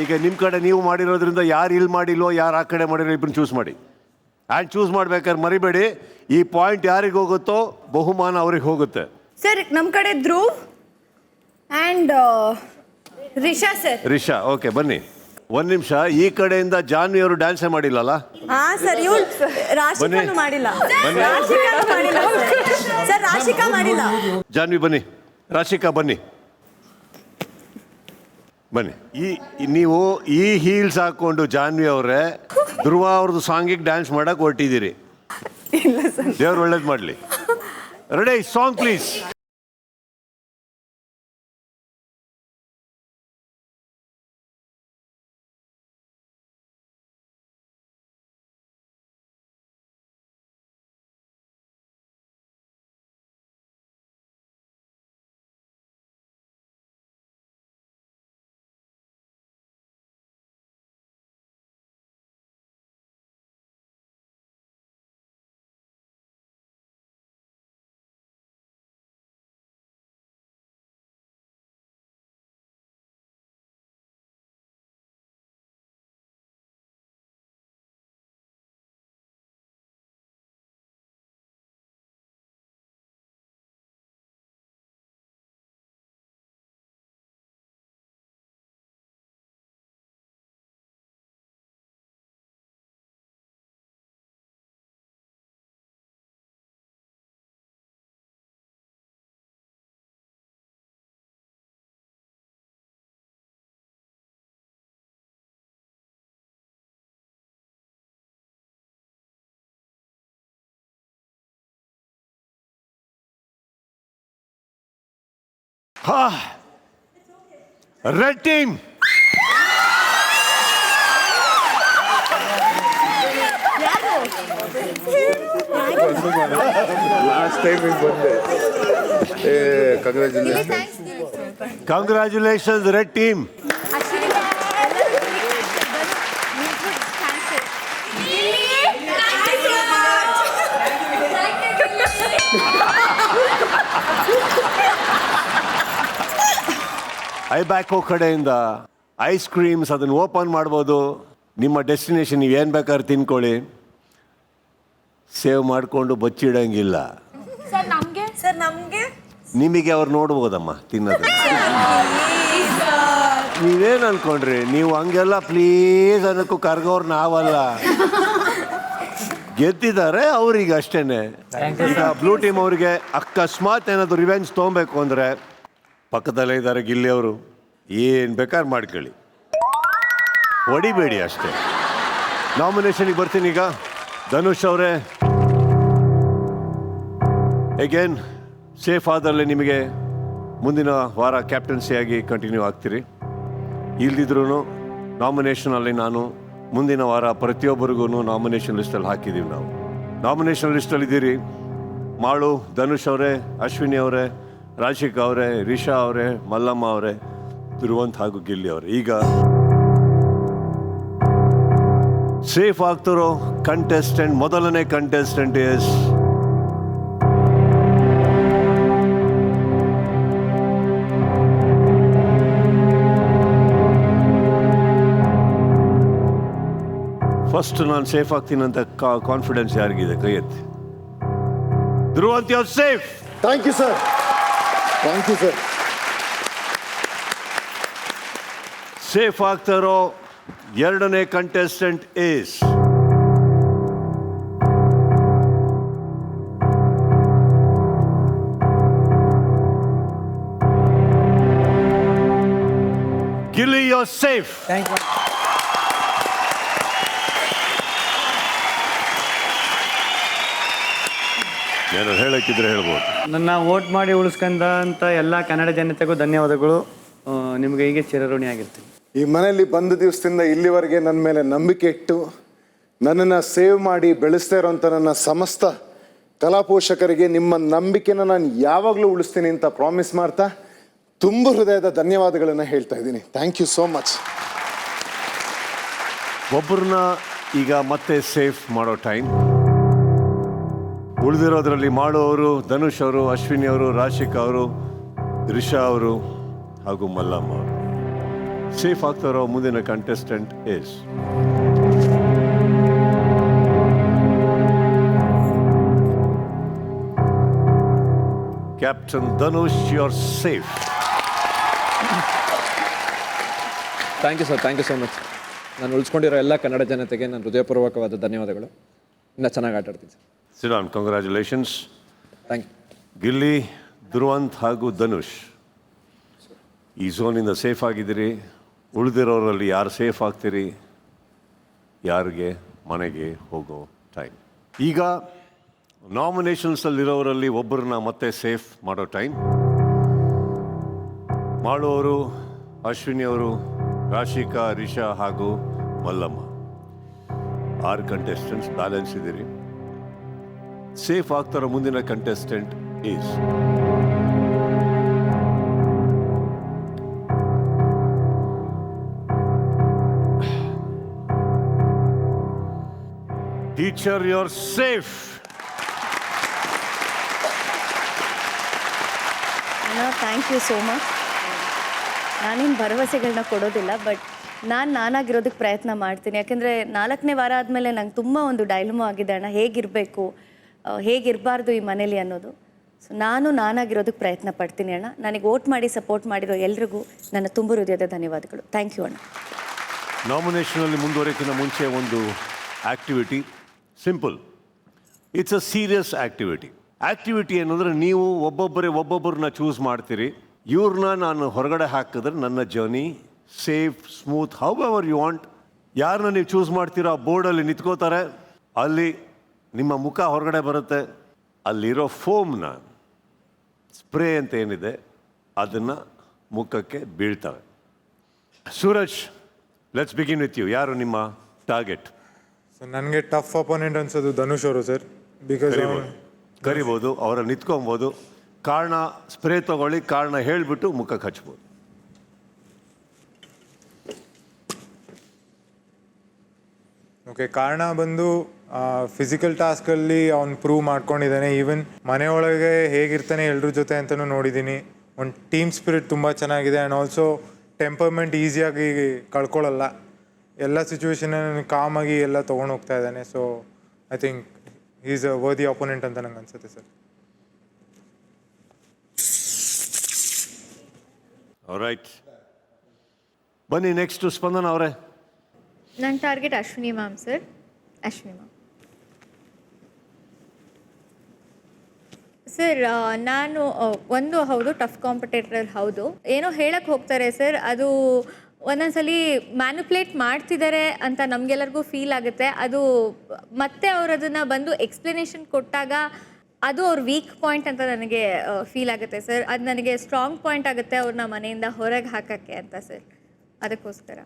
ಈಗ ನಿಮ್ಮ ಕಡೆ ನೀವು ಮಾಡಿರೋದ್ರಿಂದ ಯಾರು ಇಲ್ಲಿ ಮಾಡಿಲ್ವೋ ಯಾರು ಆ ಕಡೆ ಮಾಡಿರೋ ಇಬ್ಬರನ್ನ ಚೂಸ್ ಮಾಡಿ. ಆ್ಯಂಡ್ ಚೂಸ್ ಮಾಡ್ಬೇಕಾದ್ರೆ ಮರಿಬೇಡಿ, ಈ ಪಾಯಿಂಟ್ ಯಾರಿಗೆ ಹೋಗುತ್ತೋ ಬಹುಮಾನ ಅವ್ರಿಗೆ ಹೋಗುತ್ತೆ. ಸರ್ ನಮ್ಮ ಕಡೆ Dhruv and Risha sir. Risha, okay ಬನ್ನಿ. ಒಂದು ನಿಮಿಷ, ಈ ಕಡೆಯಿಂದ ಜಾನ್ವಿ ಅವರು ಡ್ಯಾನ್ಸೇ ಮಾಡಿಲ್ಲಲ್ಲ? ಹಾ ಸರ್, ಇವಳು ರಾಶಿಕಾನು ಮಾಡಿಲ್ಲ. ರಾಶಿಕಾನು ಮಾಡಿಲ್ಲ ಸರ್, ರಾಶಿಕಾ ಮಾಡಿಲ್ಲ. ಜಾನ್ವಿ ಬನ್ನಿ, ರಾಶಿಕಾ ಬನ್ನಿ ಬನ್ನಿ. ನೀವು ಈ ಹೀಲ್ಸ್ ಹಾಕೊಂಡು ಜಾನ್ವಿ ಅವರೇ ಧ್ರುವ ಅವ್ರದ್ದು ಸಾಂಗಿಗೆ ಡ್ಯಾನ್ಸ್ ಮಾಡಕ್ಕೆ ಹೊರಟಿದ್ದೀರಿ. ದೇವ್ರು ಒಳ್ಳೇದು ಮಾಡಲಿ. Ready, song please. Red team. Last time ಬಂದೆ. Congratulations red team. ಐಬ್ಯಾಕೋ ಕಡೆಯಿಂದ ಐಸ್ ಕ್ರೀಮ್ಸ್ ಅದನ್ನು ಓಪನ್ ಮಾಡ್ಬೋದು. ನಿಮ್ಮ ಡೆಸ್ಟಿನೇಷನ್ ನೀವೇನು ಬೇಕಾದ್ರೆ ತಿನ್ಕೊಳ್ಳಿ, ಸೇವ್ ಮಾಡಿಕೊಂಡು ಬಚ್ಚಿಡಂಗಿಲ್ಲ. ಸರ್ ನಮಗೆ ನಿಮಗೆ ಅವ್ರು ನೋಡ್ಬೋದಮ್ಮ ತಿನ್ನೋದು. ನೀವೇನು ಅನ್ಕೊಂಡ್ರಿ? ನೀವು ಹಂಗೆಲ್ಲ ಪ್ಲೀಸ್ ಅನ್ನೋಕ್ಕೂ ಕರ್ಗೋರು ನಾವಲ್ಲ. ಗೆದ್ದಿದ್ದಾರೆ ಅವ್ರಿಗೆ ಅಷ್ಟೇನೆ. ಈಗ ಬ್ಲೂ ಟೀಮ್ ಅವರಿಗೆ ಅಕಸ್ಮಾತ್ ಏನಾದರೂ ರಿವೆಂಜ್ ತೊಗೊಬೇಕು ಅಂದರೆ ಪಕ್ಕದಲ್ಲೇ ಇದ್ದಾರೆ ಗಿಲ್ಲಿ ಅವರು, ಏನು ಬೇಕಾದ್ರೆ ಮಾಡ್ಕೊಳ್ಳಿ, ಹೊಡಿಬೇಡಿ ಅಷ್ಟೇ. ನಾಮಿನೇಷನಿಗೆ ಬರ್ತೀನಿ ಈಗ. ಧನುಷ್ ಅವರೇ, ಅಗೇನ್ ಸೇಫ್ ಆದಲ್ಲಿ ನಿಮಗೆ ಮುಂದಿನ ವಾರ ಕ್ಯಾಪ್ಟನ್ಸಿಯಾಗಿ ಕಂಟಿನ್ಯೂ ಆಗ್ತೀರಿ. ಇಲ್ದಿದ್ರೂ ನಾಮಿನೇಷನಲ್ಲಿ ನಾನು ಮುಂದಿನ ವಾರ ಪ್ರತಿಯೊಬ್ಬರಿಗೂ ನಾಮಿನೇಷನ್ ಲಿಸ್ಟಲ್ಲಿ ಹಾಕಿದ್ದೀವಿ. ನಾವು ನಾಮಿನೇಷನ್ ಲಿಸ್ಟಲ್ಲಿದ್ದೀರಿ. ಮಾಳು, ಧನುಷ್ ಅವರೇ, ಅಶ್ವಿನಿ ಅವರೇ, ರಾಶಿಕಾ ಅವರೇ, ರಿಷಾ ಅವರೇ, ಮಲ್ಲಮ್ಮ ಅವರೇ, ಧ್ರುವಂತ್ ಹಾಗೂ ಗಿಲ್ಲಿ ಅವರೇ. ಈಗ ಸೇಫ್ ಆಗ್ತಿರೋ ಕಂಟೆಸ್ಟೆಂಟ್, ಮೊದಲನೇ ಕಂಟೆಸ್ಟೆಂಟ್ ಇಸ್ ಫಸ್ಟ್ ನಾನು ಸೇಫ್ ಆಗ್ತೀನಿ ಅಂತ ಕಾನ್ಫಿಡೆನ್ಸ್ ಯಾರಿಗಿದೆ? ಕೈ ಎತ್ತಿ. Dhruvanth, you are safe. Thank you sir. Thank you sir. Safe ಆಗ್ತಾ ಇರೋ ಎರಡನೇ contestant is Gilli. You are safe. Thank you. ಏನು ಹೇಳಕ್ಕಿದ್ರೆ ಹೇಳ್ಬೋದು. ನನ್ನ ವೋಟ್ ಮಾಡಿ ಉಳಿಸ್ಕೊಂಡಂಥ ಎಲ್ಲ ಕನ್ನಡ ಜನತೆಗೂ ಧನ್ಯವಾದಗಳು. ನಿಮಗೆ ಹೀಗೆ ಚಿರಋಣಿ ಆಗಿರ್ತೀನಿ. ಈ ಮನೆಯಲ್ಲಿ ಬಂದ ದಿವಸದಿಂದ ಇಲ್ಲಿವರೆಗೆ ನನ್ನ ಮೇಲೆ ನಂಬಿಕೆ ಇಟ್ಟು ನನ್ನನ್ನು ಸೇವ್ ಮಾಡಿ ಬೆಳೆಸ್ತಾ ಇರೋಂಥ ನನ್ನ ಸಮಸ್ತ ಕಲಾ ಪೋಷಕರಿಗೆ ನಿಮ್ಮ ನಂಬಿಕೆನ ನಾನು ಯಾವಾಗಲೂ ಉಳಿಸ್ತೀನಿ ಅಂತ ಪ್ರಾಮಿಸ್ ಮಾಡ್ತಾ ತುಂಬ ಹೃದಯದ ಧನ್ಯವಾದಗಳನ್ನು ಹೇಳ್ತಾ ಇದ್ದೀನಿ. Thank you so much. ಒಬ್ಬರನ್ನ ಈಗ ಮತ್ತೆ ಸೇಫ್ ಮಾಡೋ ಟೈಮ್. ಉಳಿದಿರೋದ್ರಲ್ಲಿ ಮಾಡುವವರು ಧನುಷ್ ಅವರು, ಅಶ್ವಿನಿ ಅವರು, ರಾಶಿಕಾ ಅವರು, ರಿಷಾ ಅವರು ಹಾಗೂ ಮಲ್ಲಮ್ಮ ಅವರು. ಸೇಫ್ ಆಗ್ತಾರೋ ಮುಂದಿನ contestant is captain Dhanush. You are safe. Thank you sir. Thank you so much. ನಾನು ಉಳಿಸ್ಕೊಂಡಿರೋ ಎಲ್ಲ ಕನ್ನಡ ಜನತೆಗೆ ನನ್ನ ಹೃದಯಪೂರ್ವಕವಾದ ಧನ್ಯವಾದಗಳು. ಇನ್ನೂ ಚೆನ್ನಾಗಿ ಆಟ ಆಡ್ತೀನಿ ಸರ್. ಸಿರಾನ್, congratulations. Thank you. Gilli, Dhruvanth ಹಾಗೂ ಧನುಷ್ ಈ ಝೋನಿಂದ ಸೇಫ್ ಆಗಿದ್ದೀರಿ. ಉಳಿದಿರೋರಲ್ಲಿ ಯಾರು ಸೇಫ್ ಆಗ್ತೀರಿ, ಯಾರಿಗೆ ಮನೆಗೆ ಹೋಗೋ ಟೈಮ್. ಈಗ ನಾಮಿನೇಷನ್ಸಲ್ಲಿರೋರಲ್ಲಿ ಒಬ್ಬರನ್ನ ಮತ್ತೆ ಸೇಫ್ ಮಾಡೋ ಟೈಮ್. ಮಾಡುವವರು ಅಶ್ವಿನಿ ಅವರು, ರಾಶಿಕಾ, ರಿಷಾ ಹಾಗೂ ಮಲ್ಲಮ್ಮ. 6 ಕಂಟೆಸ್ಟೆಂಟ್ಸ್ ಬ್ಯಾಲೆನ್ಸ್ ಇದ್ದೀರಿ. ಸೇಫ್ ಆಗ್ತಾರೋ ಮುಂದಿನ contestant is teacher. You are safe. Thank you so much. ನಾನೇನು ಭರವಸೆಗಳನ್ನ ಕೊಡೋದಿಲ್ಲ, ಬಟ್ ನಾನಾಗಿರೋದಕ್ಕೆ ಪ್ರಯತ್ನ ಮಾಡ್ತೀನಿ. ಯಾಕೆಂದರೆ 4ನೇ ವಾರ ಆದಮೇಲೆ ನಂಗೆ ತುಂಬ ಒಂದು ಡೈಲಮಾ ಆಗಿದೆ ಅಣ್ಣ, ಹೇಗಿರಬೇಕು ಹೇಗಿರಬಾರ್ದು ಈ ಮನೇಲಿ ಅನ್ನೋದು. ಸೊ ನಾನಾಗಿರೋದಕ್ಕೆ ಪ್ರಯತ್ನ ಪಡ್ತೀನಿ ಅಣ್ಣ. ನನಗೆ ವೋಟ್ ಮಾಡಿ ಸಪೋರ್ಟ್ ಮಾಡಿರೋ ಎಲ್ರಿಗೂ ನನ್ನ ತುಂಬ ಹೃದಯದ ಧನ್ಯವಾದಗಳು. ಥ್ಯಾಂಕ್ ಯು ಅಣ್ಣ. ನಾಮಿನೇಷನಲ್ಲಿ ಮುಂದುವರೆಯೋಕ್ಕಿಂತ ಮುಂಚೆ ಒಂದು activity. Simple, it's a serious activity ಏನಂದರೆ ನೀವು ಒಬ್ಬೊಬ್ಬರನ್ನ ಚೂಸ್ ಮಾಡ್ತೀರಿ. ಇವ್ರನ್ನ ನಾನು ಹೊರಗಡೆ ಹಾಕಿದ್ರೆ ನನ್ನ journey safe, smooth, however you want. ಯಾರನ್ನ ನೀವು ಚೂಸ್ ಮಾಡ್ತೀರೋ ಆ ಬೋರ್ಡಲ್ಲಿ ನಿಂತ್ಕೋತಾರೆ. ಅಲ್ಲಿ ನಿಮ್ಮ ಮುಖ ಹೊರಗಡೆ ಬರುತ್ತೆ. ಅಲ್ಲಿರೋ ಫೋಮ್ನ ಸ್ಪ್ರೇ ಅಂತ ಏನಿದೆ ಅದನ್ನು ಮುಖಕ್ಕೆ ಬೀಳ್ತವೆ. Suraj, let's begin with you. ಯಾರು ನಿಮ್ಮ ಟಾರ್ಗೆಟ್? ಸೊ ನನಗೆ ಟಫ್ ಅಪೋನೆಂಟ್ ಅನ್ಸೋದು ಧನುಷ್ ಅವರು ಸರ್. ಬಿಕಾಸ್ ಕರಿಬೋದು, ಅವರ ನಿಂತ್ಕೊಬೋದು. ಕಾರಣ ಸ್ಪ್ರೇ ತಗೊಳ್ಳಿ, ಕಾರಣ ಹೇಳಿಬಿಟ್ಟು ಮುಖಕ್ಕೆ ಹಚ್ಬೋದು. ಓಕೆ, ಕಾರಣ ಬಂದು ಫಿಸಿಕಲ್ ಟಾಸ್ಕಲ್ಲಿ ಅವ್ನು ಪ್ರೂವ್ ಮಾಡ್ಕೊಂಡಿದ್ದಾನೆ. ಈವನ್ ಮನೆಯೊಳಗೆ ಹೇಗಿರ್ತಾನೆ ಎಲ್ಲರ ಜೊತೆ ಅಂತಲೂ ನೋಡಿದ್ದೀನಿ. ಒಂದು ಟೀಮ್ ಸ್ಪಿರಿಟ್ ತುಂಬ ಚೆನ್ನಾಗಿದೆ. ಆ್ಯಂಡ್ ಆಲ್ಸೋ ಟೆಂಪರ್ಮೆಂಟ್ ಈಸಿಯಾಗಿ ಕಳ್ಕೊಳ್ಳಲ್ಲ. ಎಲ್ಲ ಸಿಚುವೇಶನ್ ಕಾಮಾಗಿ ಎಲ್ಲ ತೊಗೊಂಡು ಹೋಗ್ತಾ ಇದ್ದಾನೆ. So I think is a worthy opponent ಅಂತ ನಂಗೆ ಅನ್ಸುತ್ತೆ ಸರ್. ರೈಟ್, ಬನ್ನಿ ನೆಕ್ಸ್ಟ್ ಸ್ಪಂದನ ಅವರೇ. ನನ್ನ target Ashwini ma'am sir. Ashwini ma'am sir, ನಾನು ಒಂದು ಹೌದು ಟಫ್ ಕಾಂಪಿಟೇಟರ್ ಹೌದು. ಏನೋ ಹೇಳಕ್ಕೆ ಹೋಗ್ತಾರೆ ಸರ್, ಅದು ಒಂದೊಂದ್ಸಲಿ ಮ್ಯಾನಿಪ್ಯುಲೇಟ್ ಮಾಡ್ತಿದ್ದಾರೆ ಅಂತ ನಮಗೆಲ್ಲರಿಗೂ ಫೀಲ್ ಆಗುತ್ತೆ. ಅದು ಮತ್ತೆ ಅವ್ರು ಅದನ್ನು ಬಂದು ಎಕ್ಸ್ಪ್ಲನೇಷನ್ ಕೊಟ್ಟಾಗ ಅದು ಅವ್ರ ವೀಕ್ ಪಾಯಿಂಟ್ ಅಂತ ನನಗೆ ಫೀಲ್ ಆಗುತ್ತೆ ಸರ್. ಅದು ನನಗೆ ಸ್ಟ್ರಾಂಗ್ ಪಾಯಿಂಟ್ ಆಗುತ್ತೆ ಅವ್ರನ್ನ ಮನೆಯಿಂದ ಹೊರಗೆ ಹಾಕೋಕ್ಕೆ ಅಂತ ಸರ್. ಅದಕ್ಕೋಸ್ಕರ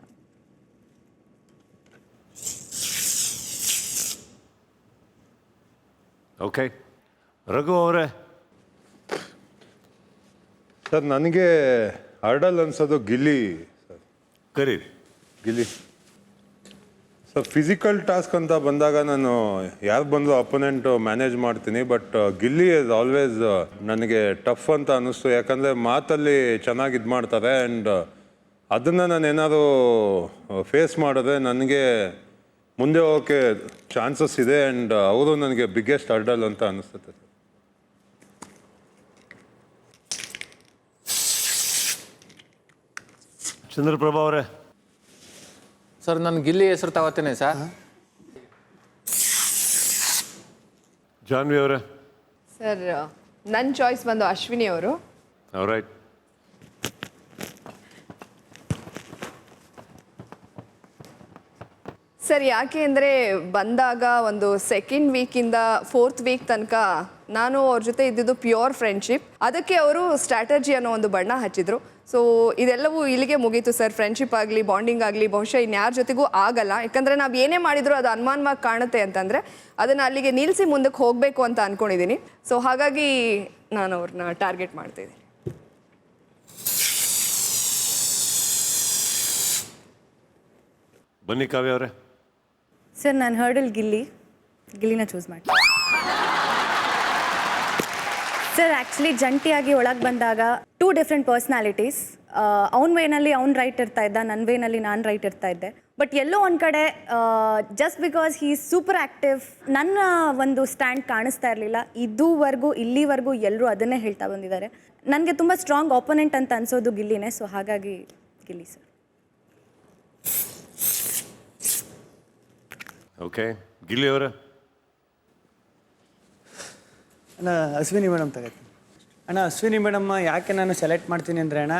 ಓಕೆ, ರಘು ಅವರೇ. ಸರ್ ನನಗೆ ಹರ್ಡಲ್ ಅನ್ಸೋದು ಗಿಲ್ಲಿ ಸರ್. ಕರೀರಿ. ಗಿಲ್ಲಿ ಸರ್, ಫಿಸಿಕಲ್ ಟಾಸ್ಕ್ ಅಂತ ಬಂದಾಗ ನಾನು ಯಾರು ಬಂದು ಅಪೋನೆಂಟ್ ಮ್ಯಾನೇಜ್ ಮಾಡ್ತೀನಿ. ಬಟ್ ಗಿಲ್ಲಿ ಇಸ್ ಆಲ್ವೇಸ್ ನನಗೆ ಟಫ್ ಅಂತ ಅನ್ನಿಸ್ತು. ಯಾಕಂದರೆ ಮಾತಲ್ಲಿ ಚೆನ್ನಾಗಿ ಇದು ಮಾಡ್ತಾರೆ. ಆ್ಯಂಡ್ ಅದನ್ನು ನಾನು ಏನಾದರೂ ಫೇಸ್ ಮಾಡಿದ್ರೆ ನನಗೆ ಮುಂದೆ ಹೋಗೋಕ್ಕೆ ಚಾನ್ಸಸ್ ಇದೆ. ಆ್ಯಂಡ್ ಅವರು ನನಗೆ ಬಿಗ್ಗೆಸ್ಟ್ ಹರ್ಡಲ್ ಅಂತ ಅನ್ನಿಸ್ತದೆ. ಚಂದ್ರಪ್ರಭಾ ಅವರೇ. ಸರ್ ನಾನು ಗಿಲ್ಲಿ ಹೆಸರು ತಗೋತೇನೆ ಸರ್. ಜಾನ್ವಿ ಅವರೇ. ಸರ್ ನನ್ನ ಚಾಯ್ಸ್ ಬಂದು ಅಶ್ವಿನಿ ಅವರು. ರೈಟ್. ಸರ್ ಯಾಕೆ ಅಂದರೆ ಬಂದಾಗ ಒಂದು ಸೆಕೆಂಡ್ ವೀಕಿಂದ 4th ವೀಕ್ ತನಕ ನಾನು ಅವ್ರ ಜೊತೆ ಇದ್ದಿದ್ದು ಪ್ಯೂರ್ ಫ್ರೆಂಡ್ಶಿಪ್. ಅದಕ್ಕೆ ಅವರು ಸ್ಟ್ರಾಟಜಿ ಅನ್ನೋ ಒಂದು ಬಣ್ಣ ಹಚ್ಚಿದ್ರು. ಸೊ ಇದೆಲ್ಲವೂ ಇಲ್ಲಿಗೆ ಮುಗೀತು ಸರ್. ಫ್ರೆಂಡ್ಶಿಪ್ ಆಗಲಿ, ಬಾಂಡಿಂಗ್ ಆಗಲಿ ಬಹುಶಃ ಇನ್ಯಾರ ಜೊತೆಗೂ ಆಗಲ್ಲ. ಯಾಕಂದರೆ ನಾವು ಏನೇ ಮಾಡಿದ್ರು ಅದು ಅನುಮಾನವಾಗಿ ಕಾಣುತ್ತೆ ಅಂತಂದರೆ ಅದನ್ನು ಅಲ್ಲಿಗೆ ನಿಲ್ಲಿಸಿ ಮುಂದಕ್ಕೆ ಹೋಗಬೇಕು ಅಂತ ಅಂದ್ಕೊಂಡಿದ್ದೀನಿ. ಸೊ ಹಾಗಾಗಿ ನಾನು ಅವ್ರನ್ನ ಟಾರ್ಗೆಟ್ ಮಾಡ್ತಾಯಿದ್ದೀನಿ. ಬನ್ನಿ ಕಾವ್ಯ ಅವರೇ. ಸರ್ ನಾನು ಹರ್ಡಲ್ ಗಿಲ್ಲಿನ ಚೂಸ್ ಮಾಡ್ತೀನಿ ಸರ್. ಆ್ಯಕ್ಚುಲಿ ಜಂಟಿಯಾಗಿ ಒಳಗೆ ಬಂದಾಗ 2 ಡಿಫ್ರೆಂಟ್ ಪರ್ಸ್ನಾಲಿಟೀಸ್. ಅವ್ನ ವೇನಲ್ಲಿ ಅವ್ನು ರೈಟ್ ಇರ್ತಾ ಇದ್ದ, ನನ್ನ ವೇನಲ್ಲಿ ನಾನು ರೈಟ್ ಇರ್ತಾ ಇದ್ದೆ. ಬಟ್ ಎಲ್ಲೋ ಒಂದು ಕಡೆ just because he is super active ನನ್ನ ಒಂದು ಸ್ಟ್ಯಾಂಡ್ ಕಾಣಿಸ್ತಾ ಇರಲಿಲ್ಲ. ಇಲ್ಲಿವರೆಗೂ ಎಲ್ಲರೂ ಅದನ್ನೇ ಹೇಳ್ತಾ ಬಂದಿದ್ದಾರೆ. ನನಗೆ ತುಂಬ ಸ್ಟ್ರಾಂಗ್ ಆಪೋನೆಂಟ್ ಅಂತ ಅನ್ಸೋದು ಗಿಲ್ಲಿನೇ. ಸೊ ಹಾಗಾಗಿ ಗಿಲ್ಲಿ ಸರ್. ಓಕೆ, ಗಿಲ್ಲಿ ಅವರೇ. ಅಣ್ಣ ಅಶ್ವಿನಿ ಮೇಡಮ್ ತಗೋತೀನಿ. ಅಣ್ಣ ಅಶ್ವಿನಿ ಮೇಡಮ್ ಯಾಕೆ ನಾನು ಸೆಲೆಕ್ಟ್ ಮಾಡ್ತೀನಿ ಅಂದರೆ ಅಣ್ಣ,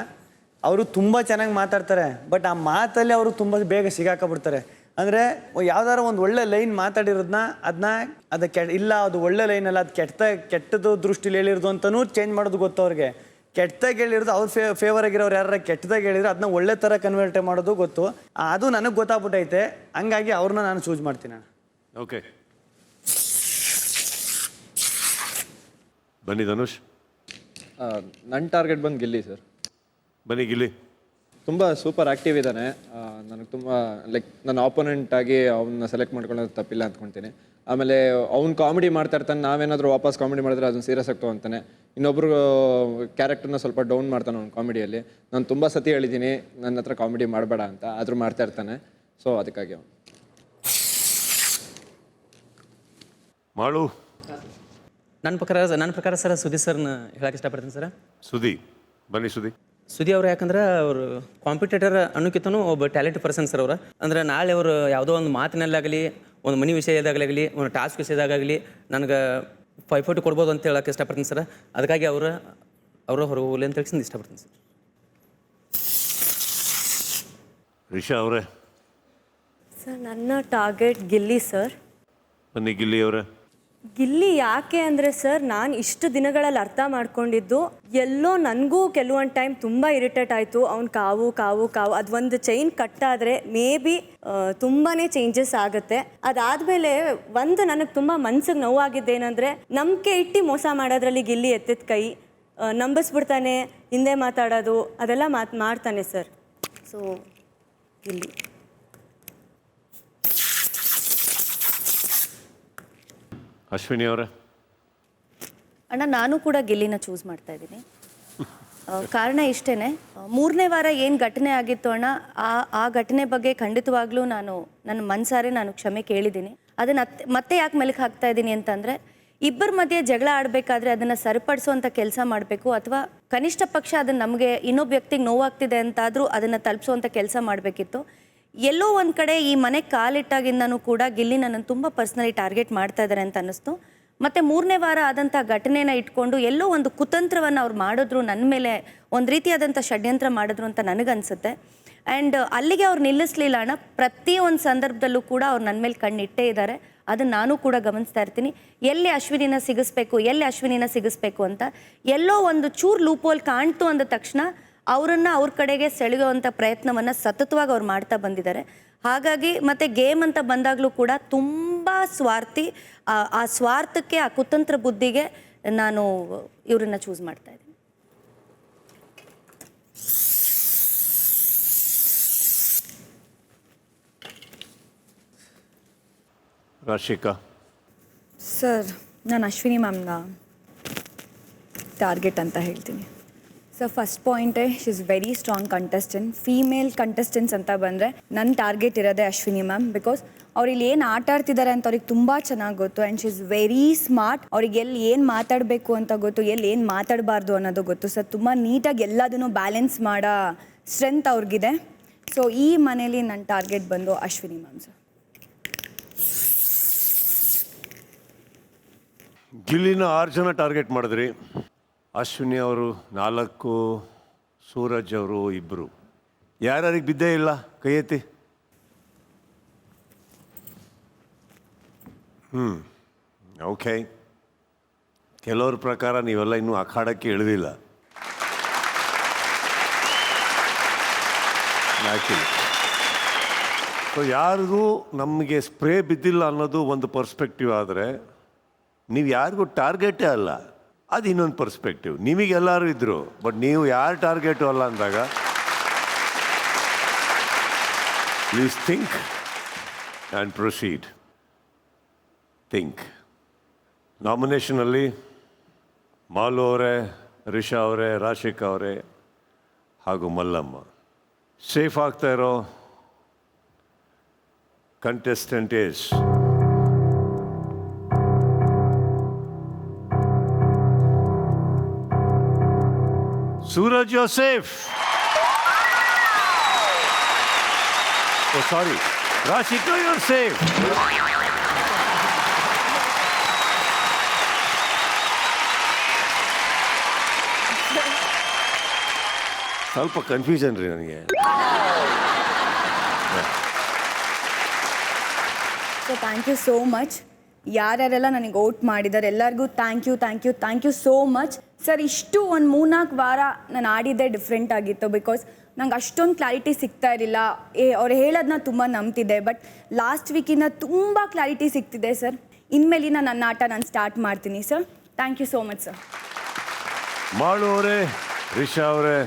ಅವರು ತುಂಬ ಚೆನ್ನಾಗಿ ಮಾತಾಡ್ತಾರೆ. ಬಟ್ ಆ ಮಾತಲ್ಲಿ ಅವರು ತುಂಬ ಬೇಗ ಸಿಗಾಕಬಿಡ್ತಾರೆ. ಅಂದರೆ ಯಾವ್ದಾರ ಒಂದು ಒಳ್ಳೆ ಲೈನ್ ಮಾತಾಡಿರೋದನ್ನ ಇಲ್ಲ ಅದು ಒಳ್ಳೆ ಲೈನ್ ಅಲ್ಲ, ಅದು ಕೆಟ್ಟದ್ದು ದೃಷ್ಟಿಲಿ ಹೇಳಿರೋದು ಅಂತಲೂ ಚೇಂಜ್ ಮಾಡೋದು ಗೊತ್ತು ಅವ್ರಿಗೆ. ಕೆಟ್ಟದಾಗಿ ಹೇಳಿರೋದು ಅವ್ರ ಫೇವರ್ ಆಗಿರೋರು ಯಾರು ಕೆಟ್ಟದಾಗಿ ಹೇಳಿದ್ರೆ ಅದನ್ನ ಒಳ್ಳೆ ಥರ ಕನ್ವರ್ಟ್ ಮಾಡೋದು ಗೊತ್ತು. ಅದು ನನಗೆ ಗೊತ್ತಾಗ್ಬಿಟ್ಟೈತೆ. ಹಂಗಾಗಿ ಅವ್ರನ್ನ ನಾನು ಚೂಸ್ ಮಾಡ್ತೀನಿ ಅಣ್ಣ. ಓಕೆ, ಬನ್ನಿ ಧನುಷ್. ನನ್ನ ಟಾರ್ಗೆಟ್ ಬಂದು ಗಿಲ್ಲಿ ಸರ್. ಬನ್ನಿ ಗಿಲ್ಲಿ. ತುಂಬ ಸೂಪರ್ ಆ್ಯಕ್ಟಿವ್ ಇದ್ದಾನೆ. ನನಗೆ ತುಂಬ ಲೈಕ್ ನನ್ನ ಆಪೋನೆಂಟ್ ಆಗಿ ಅವನ್ನ ಸೆಲೆಕ್ಟ್ ಮಾಡ್ಕೊಳ್ಳೋದು ತಪ್ಪಿಲ್ಲ ಅಂದ್ಕೊಳ್ತೀನಿ. ಆಮೇಲೆ ಅವ್ನು ಕಾಮಿಡಿ ಮಾಡ್ತಾ ಇರ್ತಾನೆ, ನಾವೇನಾದರೂ ವಾಪಸ್ ಕಾಮಿಡಿ ಮಾಡಿದ್ರೆ ಅದನ್ನು ಸೀರಿಯಸ್ ಆಗ್ತೋ ಅಂತಾನೆ. ಇನ್ನೊಬ್ರು ಕ್ಯಾರೆಕ್ಟರ್ನ ಸ್ವಲ್ಪ ಡೌನ್ ಮಾಡ್ತಾನೆ ಅವ್ನು ಕಾಮಿಡಿಯಲ್ಲಿ. ನಾನು ತುಂಬ ಸತಿ ಹೇಳಿದ್ದೀನಿ ನನ್ನ ಹತ್ರ ಕಾಮಿಡಿ ಮಾಡಬೇಡ ಅಂತ, ಆದರೂ ಮಾಡ್ತಾ ಇರ್ತಾನೆ. ಸೊ ಅದಕ್ಕಾಗಿ ಅವನು. ಮಾಡು. ನನ್ನ ಪ್ರಕಾರ ಸರ್ ಸುದಿ ಸರ್ನ ಹೇಳಕ್ಕೆ ಇಷ್ಟಪಡ್ತೀನಿ ಸರ್. ಸುದಿ, ಬನ್ನಿ ಸುದಿ. ಸುದಿ ಅವರು ಯಾಕಂದ್ರೆ ಅವರು ಕಾಂಪಿಟೇಟರ್ ಅನ್ನೋಕ್ಕಿಂತನೂ ಒಬ್ಬ ಟ್ಯಾಲೆಂಟ್ ಪರ್ಸನ್ ಸರ್ ಅವರು. ಅಂದರೆ ನಾಳೆ ಅವರು ಯಾವುದೋ ಒಂದು ಮಾತಿನಲ್ಲಾಗಲಿ, ಒಂದು ಮನೆ ವಿಷಯದಾಗಲಿ, ಒಂದು ಟಾಸ್ಕ್ ವಿಷಯದಾಗಲಿ ನನಗೆ ಪೈಪೋಟಿ ಕೊಡ್ಬೋದು ಅಂತ ಹೇಳಕ್ಕೆ ಇಷ್ಟಪಡ್ತೀನಿ ಸರ್. ಅದಕ್ಕಾಗಿ ಅವರು ಹೊರಗೆ ಹೋಗಲಿ ಅಂತ ಹೇಳಿ ಇಷ್ಟಪಡ್ತೀನಿ ಸರ್. ರಿಷಾ ಅವರೇ. ಸರ್ ನನ್ನ ಟಾರ್ಗೆಟ್ ಗಿಲ್ಲಿ ಸರ್. ಬನ್ನಿ ಗಿಲ್ಲಿ ಅವರೇ. ಗಿಲ್ಲಿ ಯಾಕೆ ಅಂದರೆ ಸರ್, ನಾನು ಇಷ್ಟು ದಿನಗಳಲ್ಲಿ ಅರ್ಥ ಮಾಡ್ಕೊಂಡಿದ್ದು ಎಲ್ಲೋ ನನಗೂ ಕೆಲವೊಂದು ಟೈಮ್ ತುಂಬ ಇರಿಟೇಟ್ ಆಯಿತು. ಅವ್ನು ಕಾವು ಅದು ಒಂದು ಚೈನ್ ಕಟ್ಟಾದರೆ ಮೇ ಬಿ ತುಂಬಾ ಚೇಂಜಸ್ ಆಗುತ್ತೆ. ಅದಾದಮೇಲೆ ಒಂದು ನನಗೆ ತುಂಬ ಮನ್ಸಿಗೆ ನೋವಾಗಿದ್ದೇನೆಂದರೆ, ನಂಬಿಕೆ ಇಟ್ಟು ಮೋಸ ಮಾಡೋದ್ರಲ್ಲಿ ಗಿಲ್ಲಿ ಎತ್ತಿದ ಕೈ. ನಂಬಿಸ್ಬಿಡ್ತಾನೆ, ಹಿಂದೆ ಮಾತಾಡೋದು ಅದೆಲ್ಲ ಮಾಡ್ತಾನೆ ಸರ್. ಸೊ ಗಿಲ್ಲಿ. ಅಶ್ವಿನಿ ಅವರೇ. ಅಣ್ಣ ನಾನು ಕೂಡ ಗಿಲ್ಲಿನ ಚೂಸ್ ಮಾಡ್ತಾ ಇದ್ದೀನಿ. ಕಾರಣ ಇಷ್ಟೇ, 3ನೇ ವಾರ ಏನು ಘಟನೆ ಆಗಿತ್ತು ಅಣ್ಣ, ಆ ಘಟನೆ ಬಗ್ಗೆ ಖಂಡಿತವಾಗ್ಲೂ ನನ್ನ ಮನಸಾರೆ ನಾನು ಕ್ಷಮೆ ಕೇಳಿದ್ದೀನಿ. ಅದನ್ನು ಮತ್ತೆ ಯಾಕೆ ಮೆಲುಕು ಹಾಕ್ತಾ ಇದ್ದೀನಿ ಅಂತಂದರೆ, ಇಬ್ಬರ ಮಧ್ಯೆ ಜಗಳ ಆಡಬೇಕಾದ್ರೆ ಅದನ್ನು ಸರಿಪಡಿಸುವಂಥ ಕೆಲಸ ಮಾಡಬೇಕು. ಅಥವಾ ಕನಿಷ್ಠ ಪಕ್ಷ ಅದನ್ನು ನಮಗೆ ಇನ್ನೊಬ್ಬ ವ್ಯಕ್ತಿಗೆ ನೋವಾಗ್ತಿದೆ ಅಂತಾದರೂ ಅದನ್ನು ತಲುಪಿಸುವಂಥ ಕೆಲಸ ಮಾಡಬೇಕಿತ್ತು. ಎಲ್ಲೋ ಒಂದು ಕಡೆ ಈ ಮನೆ ಕಾಲಿಟ್ಟಾಗಿಂದನೂ ಕೂಡ ಗಿಲ್ಲಿ ನನ್ನನ್ನು ತುಂಬ ಪರ್ಸ್ನಲಿ ಟಾರ್ಗೆಟ್ ಮಾಡ್ತಾ ಇದ್ದಾರೆ ಅಂತ ಅನ್ನಿಸ್ತು. ಮತ್ತು 3ನೇ ವಾರ ಆದಂಥ ಘಟನೆನ ಇಟ್ಕೊಂಡು ಎಲ್ಲೋ ಒಂದು ಕುತಂತ್ರವನ್ನು ಅವ್ರು ಮಾಡಿದ್ರು, ನನ್ನ ಮೇಲೆ ಒಂದು ರೀತಿಯಾದಂಥ ಷಡ್ಯಂತ್ರ ಮಾಡಿದ್ರು ಅಂತ ನನಗನ್ಸುತ್ತೆ. ಆ್ಯಂಡ್ ಅಲ್ಲಿಗೆ ಅವ್ರು ನಿಲ್ಲಿಸ್ಲಿಲ್ಲ ಅಣ್ಣ. ಪ್ರತಿಯೊಂದು ಸಂದರ್ಭದಲ್ಲೂ ಕೂಡ ಅವ್ರು ನನ್ನ ಮೇಲೆ ಕಣ್ಣಿಟ್ಟೇ ಇದ್ದಾರೆ. ಅದನ್ನು ನಾನು ಕೂಡ ಗಮನಿಸ್ತಾ ಇರ್ತೀನಿ. ಎಲ್ಲಿ ಅಶ್ವಿನಿನ ಸಿಗಿಸ್ಬೇಕು ಅಂತ ಎಲ್ಲೋ ಒಂದು ಚೂರು ಲೂಪೋಲ್ ಕಾಣ್ತು ಅಂದ ತಕ್ಷಣ ಅವರನ್ನು ಅವ್ರ ಕಡೆಗೆ ಸೆಳೆಯುವಂಥ ಪ್ರಯತ್ನವನ್ನು ಸತತವಾಗಿ ಅವ್ರು ಮಾಡ್ತಾ ಬಂದಿದ್ದಾರೆ. ಹಾಗಾಗಿ ಮತ್ತು ಗೇಮ್ ಅಂತ ಬಂದಾಗಲೂ ಕೂಡ ತುಂಬ ಸ್ವಾರ್ಥಿ. ಆ ಸ್ವಾರ್ಥಕ್ಕೆ, ಆ ಕುತಂತ್ರ ಬುದ್ಧಿಗೆ ನಾನು ಇವರನ್ನು ಚೂಸ್ ಮಾಡ್ತಾ ಇದ್ದೀನಿ. ರಾಶಿಕಾ ಸರ್, ನಾನು ಅಶ್ವಿನಿ ಮ್ಯಾಮ್ನ ಟಾರ್ಗೆಟ್ ಅಂತ ಹೇಳ್ತೀನಿ. ಸೊ ಫಸ್ಟ್ ಪಾಯಿಂಟೇ she is very strong contestant. Female contestants ಅಂತ ಬಂದರೆ ನನ್ನ ಟಾರ್ಗೆಟ್ ಇರೋದೇ ಅಶ್ವಿನಿ ಮ್ಯಾಮ್. ಬಿಕಾಸ್ ಅವ್ರು ಇಲ್ಲಿ ಏನು ಆಟ ಆಡ್ತಿದ್ದಾರೆ ಅಂತ ಅವ್ರಿಗೆ ತುಂಬ ಚೆನ್ನಾಗಿ ಗೊತ್ತು. And she is very smart. ಅವ್ರಿಗೆ ಎಲ್ಲಿ ಏನು ಮಾತಾಡಬೇಕು ಅಂತ ಗೊತ್ತು, ಎಲ್ಲಿ ಏನು ಮಾತಾಡಬಾರ್ದು ಅನ್ನೋದು ಗೊತ್ತು. ಸರ್ ತುಂಬ ನೀಟಾಗಿ ಎಲ್ಲದನ್ನು ಬ್ಯಾಲೆನ್ಸ್ ಮಾಡೋ ಸ್ಟ್ರೆಂತ್ ಅವ್ರಿಗಿದೆ. ಸೊ ಈ ಮನೇಲಿ ನನ್ನ ಟಾರ್ಗೆಟ್ ಬಂದು ಅಶ್ವಿನಿ ಮ್ಯಾಮ್ ಸರ್. ಗಿಲ್ಲಿನ 6 ಜನ ಟಾರ್ಗೆಟ್ ಮಾಡಿದ್ರಿ. ಅಶ್ವಿನಿ ಅವರು 4, ಸೂರಜ್ ಅವರು 2. ಯಾರ್ಯಾರಿಗೆ ಬಿದ್ದೇ ಇಲ್ಲ ಕೈ ಎತ್ತಿ. ಓಕೆ. ಕೆಲವ್ರ ಪ್ರಕಾರ ನೀವೆಲ್ಲ ಇನ್ನೂ ಅಖಾಡಕ್ಕೆ ಇಳಿದಿಲ್ಲ. ಆ್ಯಕ್ಚುಲಿ ಸೊ ಯಾರಿಗೂ ನಮಗೆ ಸ್ಪ್ರೇ ಬಿದ್ದಿಲ್ಲ ಅನ್ನೋದು ಒಂದು ಪರ್ಸ್ಪೆಕ್ಟಿವ್ ಆದರೆ, ನೀವು ಯಾರಿಗೂ ಟಾರ್ಗೆಟೇ ಅಲ್ಲ ಅದು ಇನ್ನೊಂದು ಪರ್ಸ್ಪೆಕ್ಟಿವ್. ನಿಮಗೆಲ್ಲರೂ ಇದ್ದರು, ಬಟ್ ನೀವು ಯಾರು ಟಾರ್ಗೆಟು ಅಲ್ಲ ಅಂದಾಗ please think and proceed. Think. ನಾಮಿನೇಷನಲ್ಲಿ ಮಾಲು ಅವರೇ, ರಿಷಾ ಅವರೇ, ರಾಶಿಕಾ ಅವರೇ ಹಾಗೂ ಮಲ್ಲಮ್ಮ. ಸೇಫ್ ಆಗ್ತಾ ಇರೋ contestant is Suraj, you're safe. Oh, sorry. Rashika, you're safe. ಸ್ವಲ್ಪ ಕನ್ಫ್ಯೂಷನ್ ರೀ ನನಗೆ. So thank you so much. ಯಾರ್ಯಾರೆಲ್ಲ ನನಗೆ ಓಟ್ ಮಾಡಿದ್ದಾರೆ ಎಲ್ಲರಿಗೂ thank you so much. Sir, ಇಷ್ಟು ಒಂದು 3-4 ವಾರ ನಾನು ಆಡಿದ್ದೇ ಡಿಫ್ರೆಂಟ್ ಆಗಿತ್ತು. ಬಿಕಾಸ್ ನಂಗೆ ಅಷ್ಟೊಂದು ಕ್ಲಾರಿಟಿ ಸಿಗ್ತಾ ಇರಲಿಲ್ಲ. ಅವ್ರು ಹೇಳೋದನ್ನ ತುಂಬ ನಂಬ್ತಿದ್ದೆ. ಬಟ್ ಲಾಸ್ಟ್ ವೀಕಿಂದ ತುಂಬ ಕ್ಲಾರಿಟಿ ಸಿಗ್ತಿದೆ ಸರ್. ಇನ್ಮೇಲಿನ ನನ್ನ ಆಟ ನಾನು ಸ್ಟಾರ್ಟ್ ಮಾಡ್ತೀನಿ sir. Thank you so much sir. Malu ಅವರೇ, ರಿಷಾ ಅವರೇ,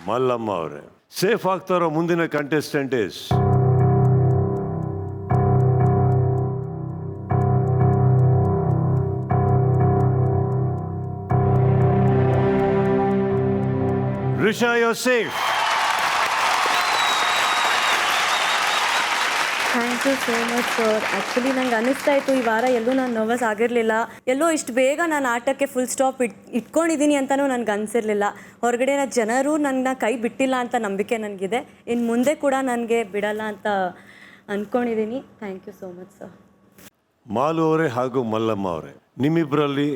ಮಲ್ಲಮ್ಮ ಅವರೇ, ಸೇಫ್ ಆಗ್ತಾರೋ ಮುಂದಿನ contestant is Risha, you're safe. Thank you so much sir. Actually ನಂಗೆ ಅನ್ನಿಸ್ತಾ ಇತ್ತು ಈ ವಾರ ಎಲ್ಲೂ ನಾನು ನರ್ವಸ್ ಆಗಿರಲಿಲ್ಲ. ಎಲ್ಲೋ ಇಷ್ಟು ಬೇಗ ನಾನು ಆಟಕ್ಕೆ ಫುಲ್ ಸ್ಟಾಪ್ ಇಟ್ಕೊಂಡಿದ್ದೀನಿ ಅಂತಲೂ ನನಗೆ ಅನಿಸಿರಲಿಲ್ಲ. ಹೊರಗಡೆನ ಜನರು ನನ್ನ ಕೈ ಬಿಟ್ಟಿಲ್ಲ ಅಂತ ನಂಬಿಕೆ ನನಗಿದೆ. ಇನ್ನು ಮುಂದೆ ಕೂಡ ನನಗೆ ಬಿಡಲ್ಲ ಅಂತ ಅಂದ್ಕೊಂಡಿದ್ದೀನಿ. Thank you so much sir. Malu ಅವರೇ ಹಾಗೂ ಮಲ್ಲಮ್ಮ ಅವರೇ, ನಿಮ್ಮಿಬ್ಬರಲ್ಲಿ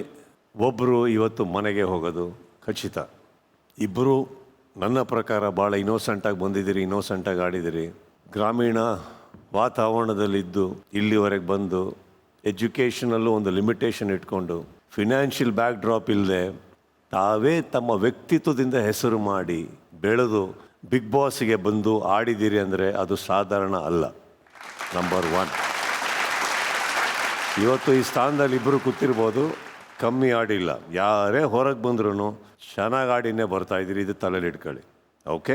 ಒಬ್ಬರು ಇವತ್ತು ಮನೆಗೆ ಹೋಗೋದು ಖಚಿತ. ಇಬ್ಬರು ನನ್ನ ಪ್ರಕಾರ ಭಾಳ ಇನ್ನೋಸೆಂಟಾಗಿ ಬಂದಿದ್ದೀರಿ, ಇನ್ನೋಸೆಂಟಾಗಿ ಆಡಿದ್ದೀರಿ. ಗ್ರಾಮೀಣ ವಾತಾವರಣದಲ್ಲಿದ್ದು ಇಲ್ಲಿವರೆಗೆ ಬಂದು ಎಜುಕೇಷನಲ್ಲೂ ಒಂದು ಲಿಮಿಟೇಷನ್ ಇಟ್ಕೊಂಡು ಫಿನಾನ್ಷಿಯಲ್ ಬ್ಯಾಕ್ ಡ್ರಾಪ್ ಇಲ್ಲದೆ ತಾವೇ ತಮ್ಮ ವ್ಯಕ್ತಿತ್ವದಿಂದ ಹೆಸರು ಮಾಡಿ ಬೆಳೆದು ಬಿಗ್ ಬಾಸ್ಗೆ ಬಂದು ಆಡಿದ್ದೀರಿ ಅಂದರೆ ಅದು ಸಾಧಾರಣ ಅಲ್ಲ. ನಂಬರ್ 1. ಇವತ್ತು ಈ ಸ್ಥಾನದಲ್ಲಿ ಇಬ್ಬರು ಕೂತಿರ್ಬೋದು, ಕಮ್ಮಿ ಆಡಿಲ್ಲ. ಯಾರೇ ಹೊರಗೆ ಬಂದ್ರೂ ಚೆನ್ನಾಗಿ ಆಡಿನೇ ಬರ್ತಾಯಿದ್ದೀರಿ, ಇದು ತಲೆಯಲ್ಲಿ ಇಟ್ಕೊಳ್ಳಿ. ಓಕೆ,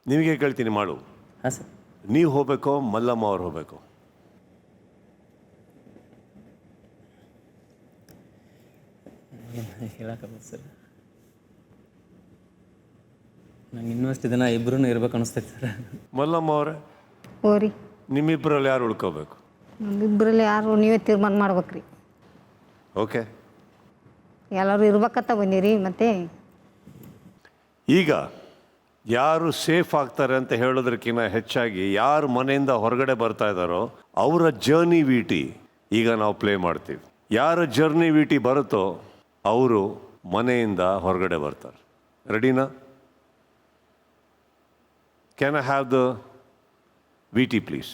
ನಿಮಗೆ ಕೇಳ್ತೀನಿ ಮಾಡು. ಹಾಂ ಸರ್. ನೀವು ಹೋಗ್ಬೇಕೋ ಮಲ್ಲಮ್ಮ ಅವ್ರು ಹೋಗ್ಬೇಕು? ಹೇಳಕ್ಕಾಗಲ್ಲ ಸರ್. ನಂಗೆ ಇನ್ನೂ ಅಷ್ಟು ದಿನ ಇಬ್ಬರೂ ಇರ್ಬೇಕು ಅನಿಸ್ತೈತೆ ಸರ್. ಮಲ್ಲಮ್ಮ ಅವರೇ, ಓರಿ ನಿಮ್ಮಿಬ್ಬರಲ್ಲಿ ಯಾರು ಉಳ್ಕೋಬೇಕು? ನಮ್ಮಿಬ್ಬರಲ್ಲಿ ಯಾರು ನೀವೇ ತೀರ್ಮಾನ ಮಾಡ್ಬೇಕ್ರಿ. ಓಕೆ, ಎಲ್ಲರೂ ಇರ್ಬೇಕಂತ ಬಂದಿರಿ. ಮತ್ತೆ ಈಗ ಯಾರು ಸೇಫ್ ಆಗ್ತಾರೆ ಅಂತ ಹೇಳೋದಕ್ಕಿಂತ ಹೆಚ್ಚಾಗಿ ಯಾರು ಮನೆಯಿಂದ ಹೊರಗಡೆ ಬರ್ತಾ ಇದ್ದಾರೋ ಅವರ ಜರ್ನಿ ವಿಟಿ ಈಗ ನಾವು ಪ್ಲೇ ಮಾಡ್ತೀವಿ. ಯಾರ ಜರ್ನಿ ವಿಟಿ ಬರುತ್ತೋ ಅವರು ಮನೆಯಿಂದ ಹೊರಗಡೆ ಬರ್ತಾರೆ. ರೆಡಿನಾ? Can I have the VT, please?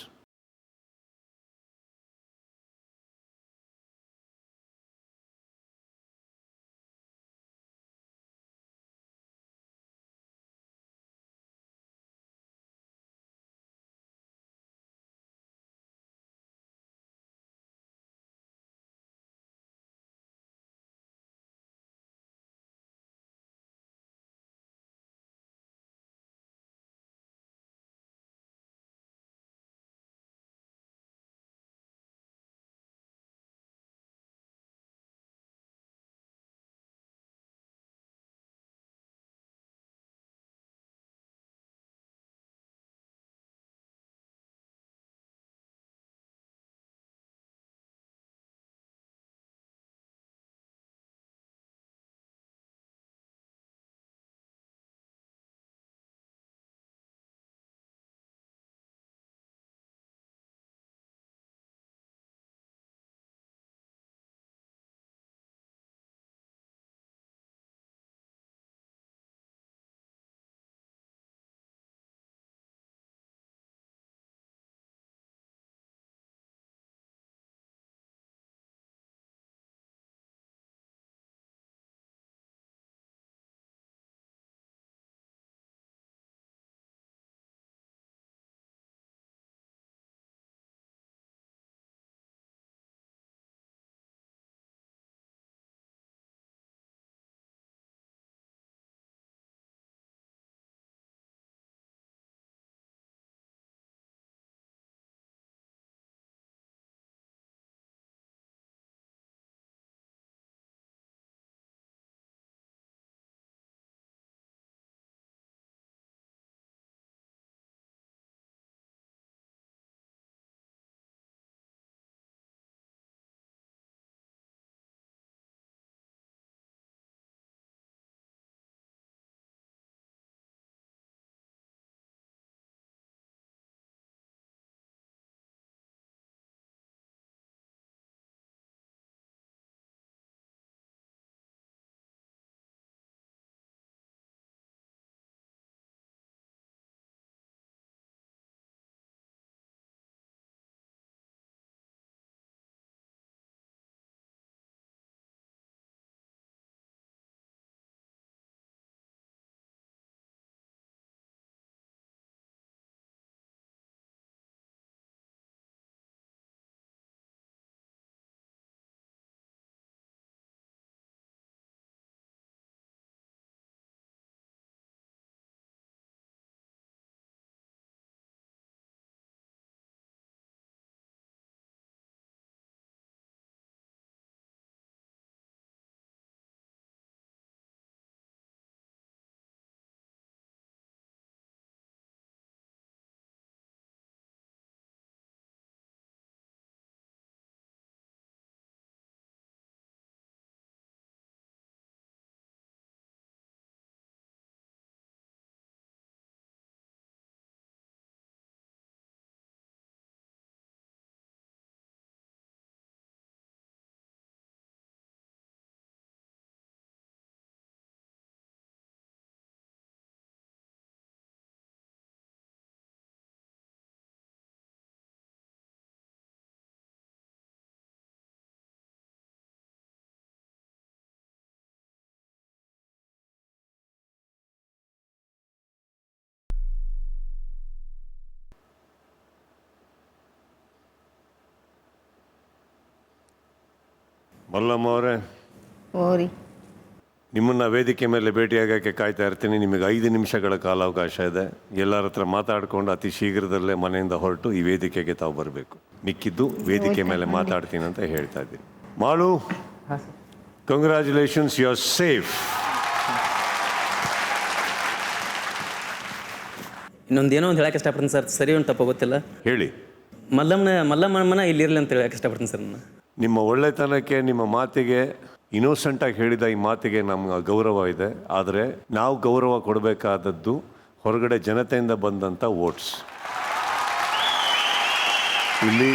Mallamma ಅವರೇ, ಓರಿ ನಿಮ್ಮನ್ನು ವೇದಿಕೆ ಮೇಲೆ ಭೇಟಿಯಾಗೋಕ್ಕೆ ಕಾಯ್ತಾ ಇರ್ತೀನಿ. ನಿಮಗೆ 5 ನಿಮಿಷಗಳ ಕಾಲಾವಕಾಶ ಇದೆ. ಎಲ್ಲರ ಹತ್ರ ಮಾತಾಡಿಕೊಂಡು ಅತಿ ಶೀಘ್ರದಲ್ಲೇ ಮನೆಯಿಂದ ಹೊರಟು ಈ ವೇದಿಕೆಗೆ ತಾವು ಬರಬೇಕು. ಮಿಕ್ಕಿದ್ದು ವೇದಿಕೆ ಮೇಲೆ ಮಾತಾಡ್ತೀನಿ ಅಂತ ಹೇಳ್ತಾ ಇದ್ದೀನಿ. Malu, congratulations, you are safe. ಇನ್ನೊಂದೇನೋ ಒಂದು ಹೇಳಕ್ಕೆ ಇಷ್ಟಪಡ್ತೀನಿ ಸರ್. ಸರಿ ಒಂದು ತಪ್ಪು ಗೊತ್ತಿಲ್ಲ, ಹೇಳಿ. ಮಲ್ಲಮ್ಮನ ಇಲ್ಲಿ ಇರಲಿ ಅಂತ ಹೇಳಕ್ಕೆ ಇಷ್ಟಪಡ್ತೀನಿ ಸರ್. ನಿಮ್ಮ ಒಳ್ಳೆತನಕ್ಕೆ, ನಿಮ್ಮ ಮಾತಿಗೆ, ಇನ್ನೋಸೆಂಟಾಗಿ ಹೇಳಿದ ಈ ಮಾತಿಗೆ ನಮ್ಗೆ ಗೌರವ ಇದೆ. ಆದರೆ ನಾವು ಗೌರವ ಕೊಡಬೇಕಾದದ್ದು ಹೊರಗಡೆ ಜನತೆಯಿಂದ ಬಂದಂಥ ವೋಟ್ಸ್. ಇಲ್ಲಿ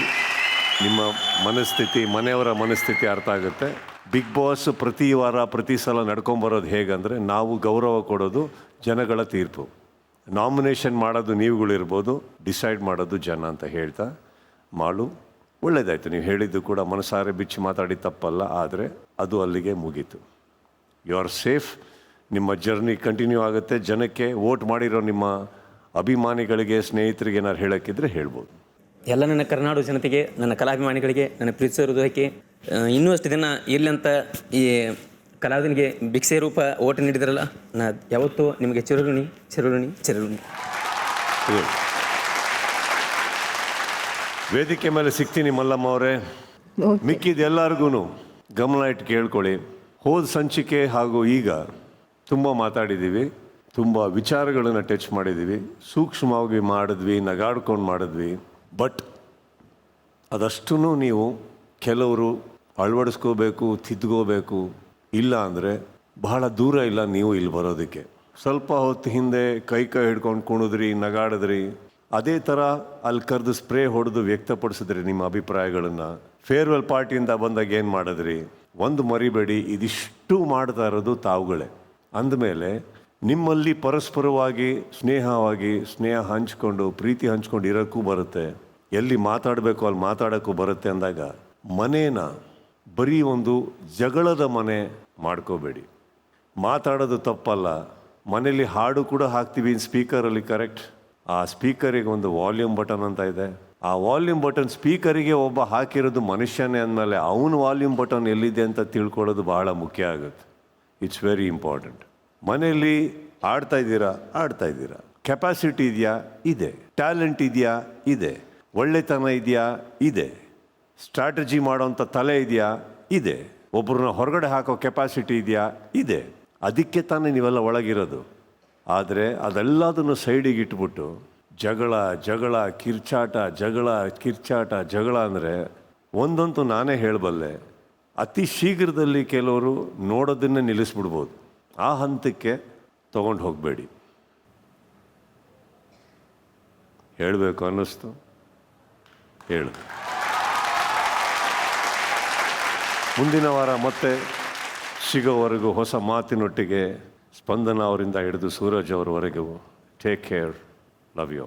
ನಿಮ್ಮ ಮನಸ್ಥಿತಿ, ಮನೆಯವರ ಮನಸ್ಥಿತಿ ಅರ್ಥ ಆಗುತ್ತೆ. ಬಿಗ್ ಬಾಸ್ ಪ್ರತಿ ವಾರ ಪ್ರತಿ ಸಲ ನಡ್ಕೊಂಬರೋದು ಹೇಗಂದರೆ, ನಾವು ಗೌರವ ಕೊಡೋದು ಜನಗಳ ತೀರ್ಪು. ನಾಮಿನೇಷನ್ ಮಾಡೋದು ನೀವುಗಳಿರ್ಬೋದು, ಡಿಸೈಡ್ ಮಾಡೋದು ಜನ ಅಂತ ಹೇಳ್ತಾ ಮಾಳು, ಒಳ್ಳೆಯದಾಯಿತು. ನೀವು ಹೇಳಿದ್ದು ಕೂಡ ಮನಸಾರೆ ಬಿಚ್ಚಿ ಮಾತಾಡಿ ತಪ್ಪಲ್ಲ, ಆದರೆ ಅದು ಅಲ್ಲಿಗೆ ಮುಗೀತು. You are safe. ನಿಮ್ಮ ಜರ್ನಿ ಕಂಟಿನ್ಯೂ ಆಗುತ್ತೆ. ಜನಕ್ಕೆ ವೋಟ್ ಮಾಡಿರೋ ನಿಮ್ಮ ಅಭಿಮಾನಿಗಳಿಗೆ, ಸ್ನೇಹಿತರಿಗೆ ಏನಾರು ಹೇಳೋಕ್ಕಿದ್ರೆ ಹೇಳ್ಬೋದು. ಎಲ್ಲ ನನ್ನ ಕರ್ನಾಟಕ ಜನತೆಗೆ, ನನ್ನ ಕಲಾಭಿಮಾನಿಗಳಿಗೆ, ನನ್ನ ಪ್ರೀತಿಸೋ ಹೃದಯಕ್ಕೆ ಇನ್ನೂ ಅಷ್ಟು ದಿನ ಇರಲಿ ಅಂತ ಈ ಕಲಾವಿದನಿಗೆ ಭಿಕ್ಷೆ ರೂಪ ಓಟ್ ನೀಡಿದ್ರಲ್ಲ, ನಾ ಯಾವತ್ತೂ ನಿಮಗೆ ಚಿರುಣಿ ಚಿರುಣಿ ಚಿರುಣಿ. ವೇದಿಕೆ ಮೇಲೆ ಸಿಗ್ತೀನಿ ಮಲ್ಲಮ್ಮ ಅವರೇ. ಮಿಕ್ಕಿದ ಎಲ್ಲರಿಗೂ ಗಮನ ಇಟ್ಟು ಕೇಳ್ಕೊಳ್ಳಿ. ಹೋದ ಸಂಚಿಕೆ ಹಾಗೂ ಈಗ ತುಂಬ ಮಾತಾಡಿದ್ದೀವಿ, ತುಂಬ ವಿಚಾರಗಳನ್ನು ಟಚ್ ಮಾಡಿದ್ದೀವಿ, ಸೂಕ್ಷ್ಮವಾಗಿ ಮಾಡಿದ್ವಿ, ನಗಾಡ್ಕೊಂಡು ಮಾಡಿದ್ವಿ. ಬಟ್ ಅದಷ್ಟೂ ನೀವು ಕೆಲವರು ಅಳವಡಿಸ್ಕೋಬೇಕು, ತಿದ್ಕೋಬೇಕು. ಇಲ್ಲ ಅಂದರೆ ಬಹಳ ದೂರ ಇಲ್ಲ ನೀವು ಇಲ್ಲಿ ಬರೋದಕ್ಕೆ. ಸ್ವಲ್ಪ ಹೊತ್ತು ಹಿಂದೆ ಕೈ ಹಿಡ್ಕೊಂಡು ಕುಣಿದ್ರಿ, ನಗಾಡಿದ್ರಿ, ಅದೇ ಥರ ಅಲ್ಲಿ ಕರೆದು ಸ್ಪ್ರೇ ಹೊಡೆದು ವ್ಯಕ್ತಪಡಿಸಿದ್ರಿ ನಿಮ್ಮ ಅಭಿಪ್ರಾಯಗಳನ್ನು. ಫೇರ್ವೆಲ್ ಪಾರ್ಟಿಯಿಂದ ಬಂದಾಗ ಏನು ಮಾಡಿದ್ರಿ? ಒಂದು ಮರಿಬೇಡಿ, ಇದಿಷ್ಟು ಮಾಡ್ತಾ ಇರೋದು ತಾವುಗಳೇ. ಅಂದಮೇಲೆ ನಿಮ್ಮಲ್ಲಿ ಪರಸ್ಪರವಾಗಿ ಸ್ನೇಹ ಹಂಚ್ಕೊಂಡು, ಪ್ರೀತಿ ಹಂಚ್ಕೊಂಡು ಇರೋಕ್ಕೂ ಬರುತ್ತೆ, ಎಲ್ಲಿ ಮಾತಾಡಬೇಕು ಅಲ್ಲಿ ಮಾತಾಡೋಕ್ಕೂ ಬರುತ್ತೆ. ಅಂದಾಗ ಮನೇನ ಬರೀ ಒಂದು ಜಗಳದ ಮನೆ ಮಾಡ್ಕೋಬೇಡಿ. ಮಾತಾಡೋದು ತಪ್ಪಲ್ಲ, ಮನೇಲಿ ಹಾಡು ಕೂಡ ಹಾಕ್ತೀವಿ ಸ್ಪೀಕರಲ್ಲಿ, ಕರೆಕ್ಟ್. ಆ ಸ್ಪೀಕರಿಗೆ ಒಂದು ವಾಲ್ಯೂಮ್ ಬಟನ್ ಅಂತ ಇದೆ. ಆ ವಾಲ್ಯೂಮ್ ಬಟನ್ ಸ್ಪೀಕರಿಗೆ ಒಬ್ಬ ಹಾಕಿರೋದು ಮನುಷ್ಯನೇ ಅಂದಮೇಲೆ ಅವನ ವಾಲ್ಯೂಮ್ ಬಟನ್ ಎಲ್ಲಿದೆ ಅಂತ ತಿಳ್ಕೊಳ್ಳೋದು ಬಹಳ ಮುಖ್ಯ ಆಗುತ್ತೆ. It's very important. ಮನೆಯಲ್ಲಿ ಆಡ್ತಾ ಇದ್ದೀರಾ, ಕೆಪಾಸಿಟಿ ಇದೆಯಾ? ಇದೆ. ಟ್ಯಾಲೆಂಟ್ ಇದೆಯಾ? ಇದೆ. ಒಳ್ಳೆತನ ಇದೆಯಾ? ಇದೆ. ಸ್ಟ್ರಾಟಜಿ ಮಾಡೋಂಥ ತಲೆ ಇದೆಯಾ? ಇದೆ. ಒಬ್ಬರನ್ನ ಹೊರಗಡೆ ಹಾಕೋ ಕೆಪಾಸಿಟಿ ಇದೆಯಾ? ಇದೆ. ಅದಕ್ಕೆ ತಾನೇ ನೀವೆಲ್ಲ ಒಳಗಿರೋದು. ಆದರೆ ಅದೆಲ್ಲದನ್ನು ಸೈಡಿಗೆ ಇಟ್ಬಿಟ್ಟು ಜಗಳ ಕಿರ್ಚಾಟ ಅಂದರೆ ಒಂದಂತೂ ನಾನೇ ಹೇಳಬಲ್ಲೆ, ಅತಿ ಶೀಘ್ರದಲ್ಲಿ ಕೆಲವರು ನೋಡೋದನ್ನೇ ನಿಲ್ಲಿಸ್ಬಿಡ್ಬೋದು. ಆ ಹಂತಕ್ಕೆ ತೊಗೊಂಡು ಹೋಗಬೇಡಿ. ಹೇಳಬೇಕು ಅನ್ನಿಸ್ತು, ಹೇಳು. ಮುಂದಿನ ವಾರ ಮತ್ತೆ ಸಿಗೋವರೆಗೂ ಹೊಸ ಮಾತಿನೊಟ್ಟಿಗೆ ಸ್ಪಂದನ ಅವರಿಂದ ಹಿಡಿದು ಸೂರಜ್ ಅವರವರೆಗೂ ಟೇಕ್ ಕೇರ್. Love you.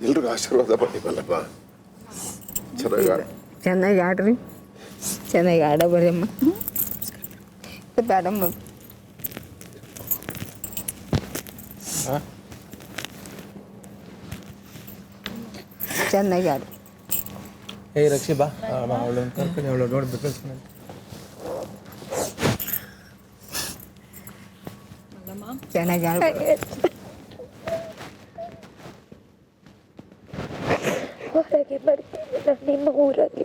ಎಲ್ರಿಗೂ ಆಶೀರ್ವಾದ ಮಾಡಿವಲ್ಲಪ್ಪ. ಚೆನ್ನಾಗಿ ಆಡ್ರಿ, ಚೆನ್ನಾಗಿ ಆಡ ಬರಮ್ಮ, ಬೇಡಮ್ಮ. ಚೆನ್ನಾಗಿ ಆಡು. ರಕ್ಷಿ ಬಾ, ಅವಳನ್ನು ಕರ್ಕೊಂಡು ಅವಳು ನೋಡ್ಬೇಕು. ಚೆನ್ನಾಗಿ ಆಡು. ಹೊರಗೆ ಬರ್ತೀನಿ ನಿಮ್ಮ ಊರಲ್ಲಿ.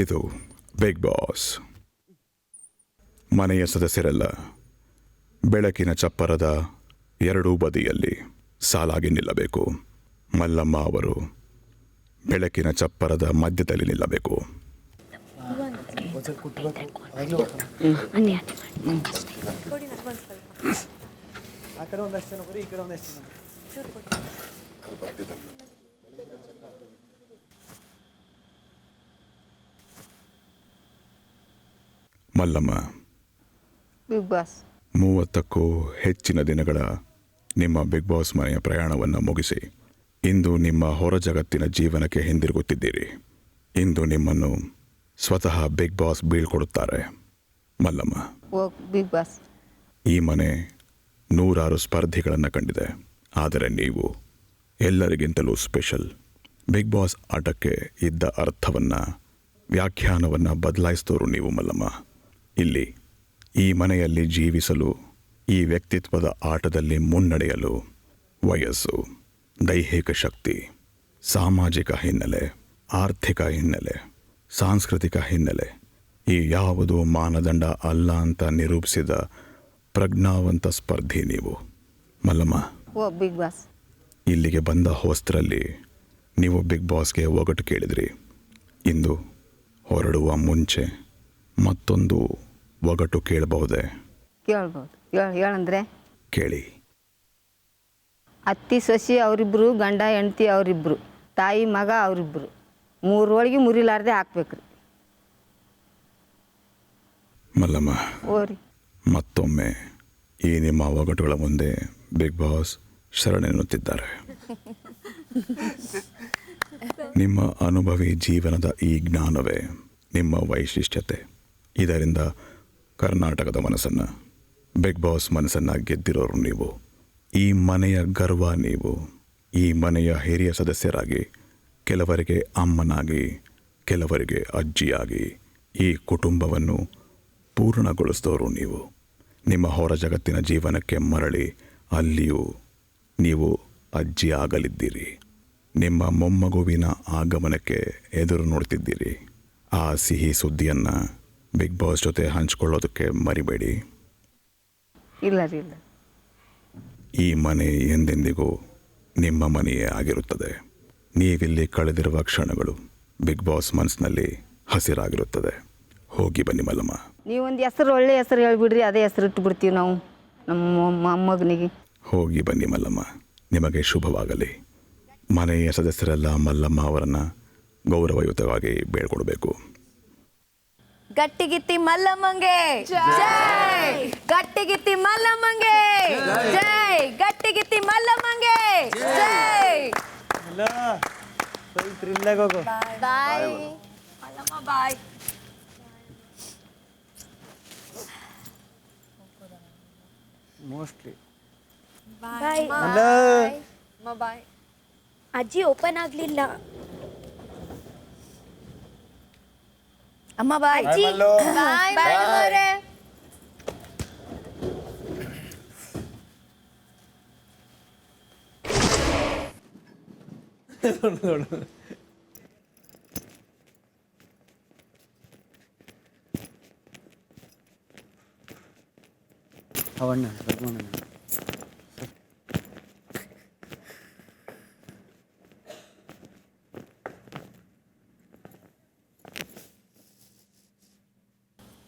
ಇದು ಬಿಗ್ ಬಾಸ್. ಮನೆಯ ಸದಸ್ಯರೆಲ್ಲ ಬೆಳಕಿನ ಚಪ್ಪರದ ಎರಡೂ ಬದಿಯಲ್ಲಿ ಸಾಲಾಗಿ ನಿಲ್ಲಬೇಕು. ಮಲ್ಲಮ್ಮ ಅವರು ಬೆಳಕಿನ ಚಪ್ಪರದ ಮಧ್ಯದಲ್ಲಿ ನಿಲ್ಲಬೇಕು. ಮಲ್ಲಮ್ಮ, ಬಿಗ್ ಬಾಸ್ 30ಕ್ಕೂ ಹೆಚ್ಚಿನ ದಿನಗಳ ನಿಮ್ಮ ಬಿಗ್ ಬಾಸ್ ಮನೆಯ ಪ್ರಯಾಣವನ್ನು ಮುಗಿಸಿ ಇಂದು ನಿಮ್ಮ ಹೊರ ಜಗತ್ತಿನ ಜೀವನಕ್ಕೆ ಹಿಂದಿರುಗುತ್ತಿದ್ದೀರಿ. ಇಂದು ನಿಮ್ಮನ್ನು ಸ್ವತಃ ಬಿಗ್ ಬಾಸ್ ಬೀಳ್ಕೊಡುತ್ತಾರೆ. ಮಲ್ಲಮ್ಮ, ಬಿಗ್ ಬಾಸ್ ಈ ಮನೆ 100 ಸ್ಪರ್ಧಿಗಳನ್ನು ಕಂಡಿದೆ, ಆದರೆ ನೀವು ಎಲ್ಲರಿಗಿಂತಲೂ ಸ್ಪೆಷಲ್. ಬಿಗ್ ಬಾಸ್ ಆಟಕ್ಕೆ ಇದ್ದ ಅರ್ಥವನ್ನು, ವ್ಯಾಖ್ಯಾನವನ್ನು ಬದಲಾಯಿಸಿದವರು ನೀವು ಮಲ್ಲಮ್ಮ. ಇಲ್ಲಿ ಈ ಮನೆಯಲ್ಲಿ ಜೀವಿಸಲು, ಈ ವ್ಯಕ್ತಿತ್ವದ ಆಟದಲ್ಲಿ ಮುನ್ನಡೆಯಲು ವಯಸ್ಸು, ದೈಹಿಕ ಶಕ್ತಿ, ಸಾಮಾಜಿಕ ಹಿನ್ನೆಲೆ, ಆರ್ಥಿಕ ಹಿನ್ನೆಲೆ, ಸಾಂಸ್ಕೃತಿಕ ಹಿನ್ನೆಲೆ ಈ ಯಾವುದೂ ಮಾನದಂಡ ಅಲ್ಲ ಅಂತ ನಿರೂಪಿಸಿದ ಪ್ರಜ್ಞಾವಂತ ಸ್ಪರ್ಧಿ ನೀವು ಮಲ್ಲಮ್ಮ. ಬಿಗ್ ಬಾಸ್ ಇಲ್ಲಿಗೆ ಬಂದ ಹೊಸ್ತರಲ್ಲಿ ನೀವು ಬಿಗ್ ಬಾಸ್ಗೆ ಒಗಟು ಕೇಳಿದ್ರಿ. ಇಂದು ಹೊರಡುವ ಮುಂಚೆ ಮತ್ತೊಂದು ಒಗಟು ಕೇಳಬಹುದೇ? ಕೇಳ್ಬೋದು. ಹೇಳಂದ್ರೆ ಕೇಳಿ. ಅತ್ತಿ ಸೊಸಿ ಅವರಿಬ್ರು, ಗಂಡ ಹೆಂಡ್ತಿ ಅವರಿಬ್ರು, ತಾಯಿ ಮಗ ಅವರಿಬ್ರು, 3 ಹೋಳಿಗೆ ಮುರಿಲಾರ್ದೆ ಹಾಕ್ಬೇಕ್ರಿ. ಮಲ್ಲಮ್ಮ, ಓರಿ ಮತ್ತೊಮ್ಮೆ ಈ ನಿಮ್ಮ ಒಗಟುಗಳ ಮುಂದೆ ಬಿಗ್ ಬಾಸ್ ಶರಣೆನ್ನುತ್ತಿದ್ದಾರೆ. ನಿಮ್ಮ ಅನುಭವಿ ಜೀವನದ ಈ ಜ್ಞಾನವೇ ನಿಮ್ಮ ವೈಶಿಷ್ಟ್ಯತೆ. ಇದರಿಂದ ಕರ್ನಾಟಕದ ಮನಸ್ಸನ್ನು, ಬಿಗ್ ಬಾಸ್ ಮನಸ್ಸನ್ನು ಗೆದ್ದಿರೋರು ನೀವು. ಈ ಮನೆಯ ಗರ್ವ ನೀವು. ಈ ಮನೆಯ ಹಿರಿಯ ಸದಸ್ಯರಾಗಿ, ಕೆಲವರಿಗೆ ಅಮ್ಮನಾಗಿ, ಕೆಲವರಿಗೆ ಅಜ್ಜಿಯಾಗಿ ಈ ಕುಟುಂಬವನ್ನು ಪೂರ್ಣಗೊಳಿಸಿದವರು ನೀವು. ನಿಮ್ಮ ಹೊರ ಜಗತ್ತಿನ ಜೀವನಕ್ಕೆ ಮರಳಿ ಅಲ್ಲಿಯೂ ನೀವು ಅಜ್ಜಿ ಆಗಲಿದ್ದೀರಿ. ನಿಮ್ಮ ಮೊಮ್ಮಗುವಿನ ಆಗಮನಕ್ಕೆ ಎದುರು ನೋಡ್ತಿದ್ದೀರಿ. ಆ ಸಿಹಿ ಸುದ್ದಿಯನ್ನು ಬಿಗ್ ಬಾಸ್ ಜೊತೆ ಹಂಚಿಕೊಳ್ಳೋದಕ್ಕೆ ಮರಿಬೇಡಿ. ಇಲ್ಲ ರೀ, ಇಲ್ಲ. ಈ ಮನೆ ಎಂದೆಂದಿಗೂ ನಿಮ್ಮ ಮನೆಯೇ ಆಗಿರುತ್ತದೆ. ನೀವಿಲ್ಲಿ ಕಳೆದಿರುವ ಕ್ಷಣಗಳು ಬಿಗ್ ಬಾಸ್ ಮನಸ್ಸಿನಲ್ಲಿ ಹಸಿರಾಗಿರುತ್ತದೆ. ಹೋಗಿ ಬನ್ನಿ ಮಲ್ಲಮ್ಮ. ನೀವೊಂದು ಹೆಸರು, ಒಳ್ಳೆ ಹೆಸರು ಹೇಳ್ಬಿಡ್ರಿ, ಅದೇ ಹೆಸರು ಇಟ್ಟು ಬಿಡ್ತೀವಿ ನಾವು ನಮ್ಮ ಮೊಮ್ಮಗನಿಗೆ. ಹೋಗಿ ಬನ್ನಿ ಮಲ್ಲಮ್ಮ, ನಿಮಗೆ ಶುಭವಾಗಲಿ. ಮನೆಯ ಸದಸ್ಯರೆಲ್ಲ ಮಲ್ಲಮ್ಮ ಅವರನ್ನು ಗೌರವಯುತವಾಗಿ ಬೇಡ್ಕೊಡ್ಬೇಕು. ಗಟ್ಟಿಗಿತ್ತಿ ಮಲ್ಲಮ್ಮಂಗೆ ಜೈ, ಗಟ್ಟಿಗಿತ್ತಿ ಮಲ್ಲಮ್ಮಂಗೆ ಜೈ, ಗಟ್ಟಿಗಿತ್ತಿ ಮಲ್ಲಮ್ಮಂಗೆ ಜೈ. ಬಾಯ್ ಮಲ್ಲಮ್ಮ, ಬಾಯ್. ಮೋಸ್ಟ್ಲಿ ಬಾಯ್ ಬಾಯ್. ಅಜ್ಜಿ ಓಪನ್ ಆಗ್ಲಿಲ್ಲ. ಅಮ್ಮ ಬಾಯ್. ಬಾಯ್ ಬಾಯ್ ಅವರೇ. ಅವಣ್ಣ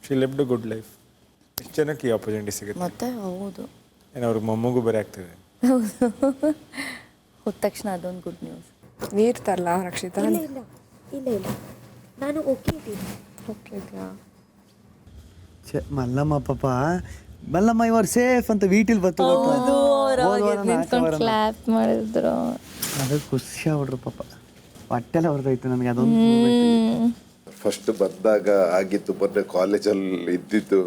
she lived a good life. ಎಷ್ಟು ಜನಕ್ಕೆ ಈ ಆಪರ್ಚುನಿಟಿ ಸಿಗುತ್ತೆ? ಮತ್ತೆ ಹೌದು, ಏನೋ ಅವ್ರಿಗೆ ಮೊಮ್ಮಗು ಬೇರೆ ಆಗ್ತಿದೆ. ಹೋದ ತಕ್ಷಣ ಅದೊಂದು ಗುಡ್ ನ್ಯೂಸ್. ನೀರು ತರಲ್ಲ ರಕ್ಷಿತಾ? ಇಲ್ಲ ಇಲ್ಲ ಇಲ್ಲ ಇಲ್ಲ, ನಾನು ಓಕೆ ಇದ್ದೀನಿ. ಓಕೆ ಇದೆಯಾ? ಮಲ್ಲಮ್ಮ ಪಾಪ, ಮಲ್ಲಮ್ಮ ಇವರು ಸೇಫ್ ಅಂತ ವೀಟಿಲ್ ಬತ್ತು. ಕ್ಲಾಪ್ ಮಾಡಿದ್ರು, ಅದು ಖುಷಿ ಆಗ್ಬಿಡ್ರು ಪಾಪ. ಹೊಟ್ಟೆಲ್ಲ ಹೊರದೈತು ನನಗೆ ಅದೊಂದು. ಫಸ್ಟ್ ಬಂದಾಗ ಆಗಿತ್ತು, ಮೊನ್ನೆ ಕಾಲೇಜಲ್ಲಿ ಇದ್ದಿದ್ದು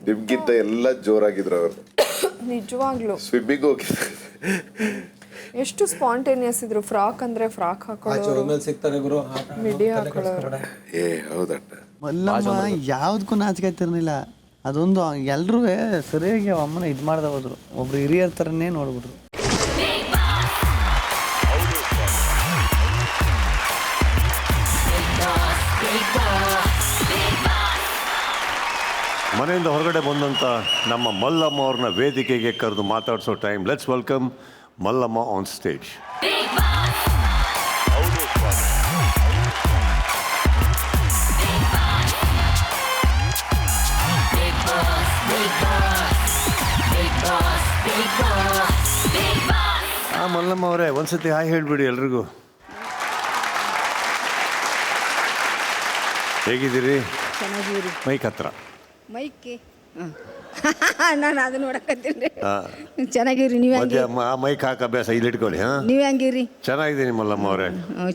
ನಿಮ್ಗಿಂತ ಎಲ್ಲ ಜೋರಾಗಿದ್ರು ಅವರು. ನಿಜವಾಗ್ಲು ಸ್ವಿಮ್ಮಿಂಗ್ ಹೋಗಿದ್ರು. ಎಷ್ಟು ಸ್ಪಾಂಟೇನಿಯಸ್ ಇದ್ರು. ಫ್ರಾಕ್ ಅಂದ್ರೆ ಫ್ರಾಕ್ ಹಾಕೊಳ್ಳೋರು, ಮಿಡಿ ಹಾಕೊಳ್ಳೋರು. ಏ ಹೌದಣ್ಣ, ಮಲ್ಲಮ್ಮ ಯಾವ್ದಕ್ಕೂ ನಾಚಿಕೆ ಆಯ್ತಿರ್ಲಿಲ್ಲ. ಅದೊಂದು ಎಲ್ರೂ ಸರಿಯಾಗಿ ಅಮ್ಮನ ಇದು ಮಾಡ್ದ ಹೋದ್ರು. ಒಬ್ರು ಹಿರಿಯರ ಥರನೇ ನೋಡ್ಬಿಟ್ರು. ಮನೆಯಿಂದ ಹೊರಗಡೆ ಬಂದಂಥ ನಮ್ಮ ಮಲ್ಲಮ್ಮ ಅವ್ರನ್ನ ವೇದಿಕೆಗೆ ಕರೆದು ಮಾತಾಡಿಸೋ time. Let's welcome Mallamma on stage. Mallamma ಅವರೇ, ಒಂದ್ಸತಿ ಹಾಯ್ ಹೇಳ್ಬಿಡಿ ಎಲ್ರಿಗೂ. ಹೇಗಿದ್ದೀರಿ? ಮೈಕ್ ಹತ್ರ ಮೈಕೆ ನಾನು ಅದು ನೋಡಕತ್ತೀನಿ. ಚೆನ್ನಾಗಿರಿ ನೀವು. ಮೈಕ್ ಹಾಕ ಅಭ್ಯಾಸ ಇಲ್ಲಿ ಇಟ್ಕೊಳ್ಳಿ. ನೀವು ಹೆಂಗಿರಿ? ಚೆನ್ನಾಗಿದ್ದೀನಿ ಮಲ್ಲಮ್ಮ ಅವರೇ.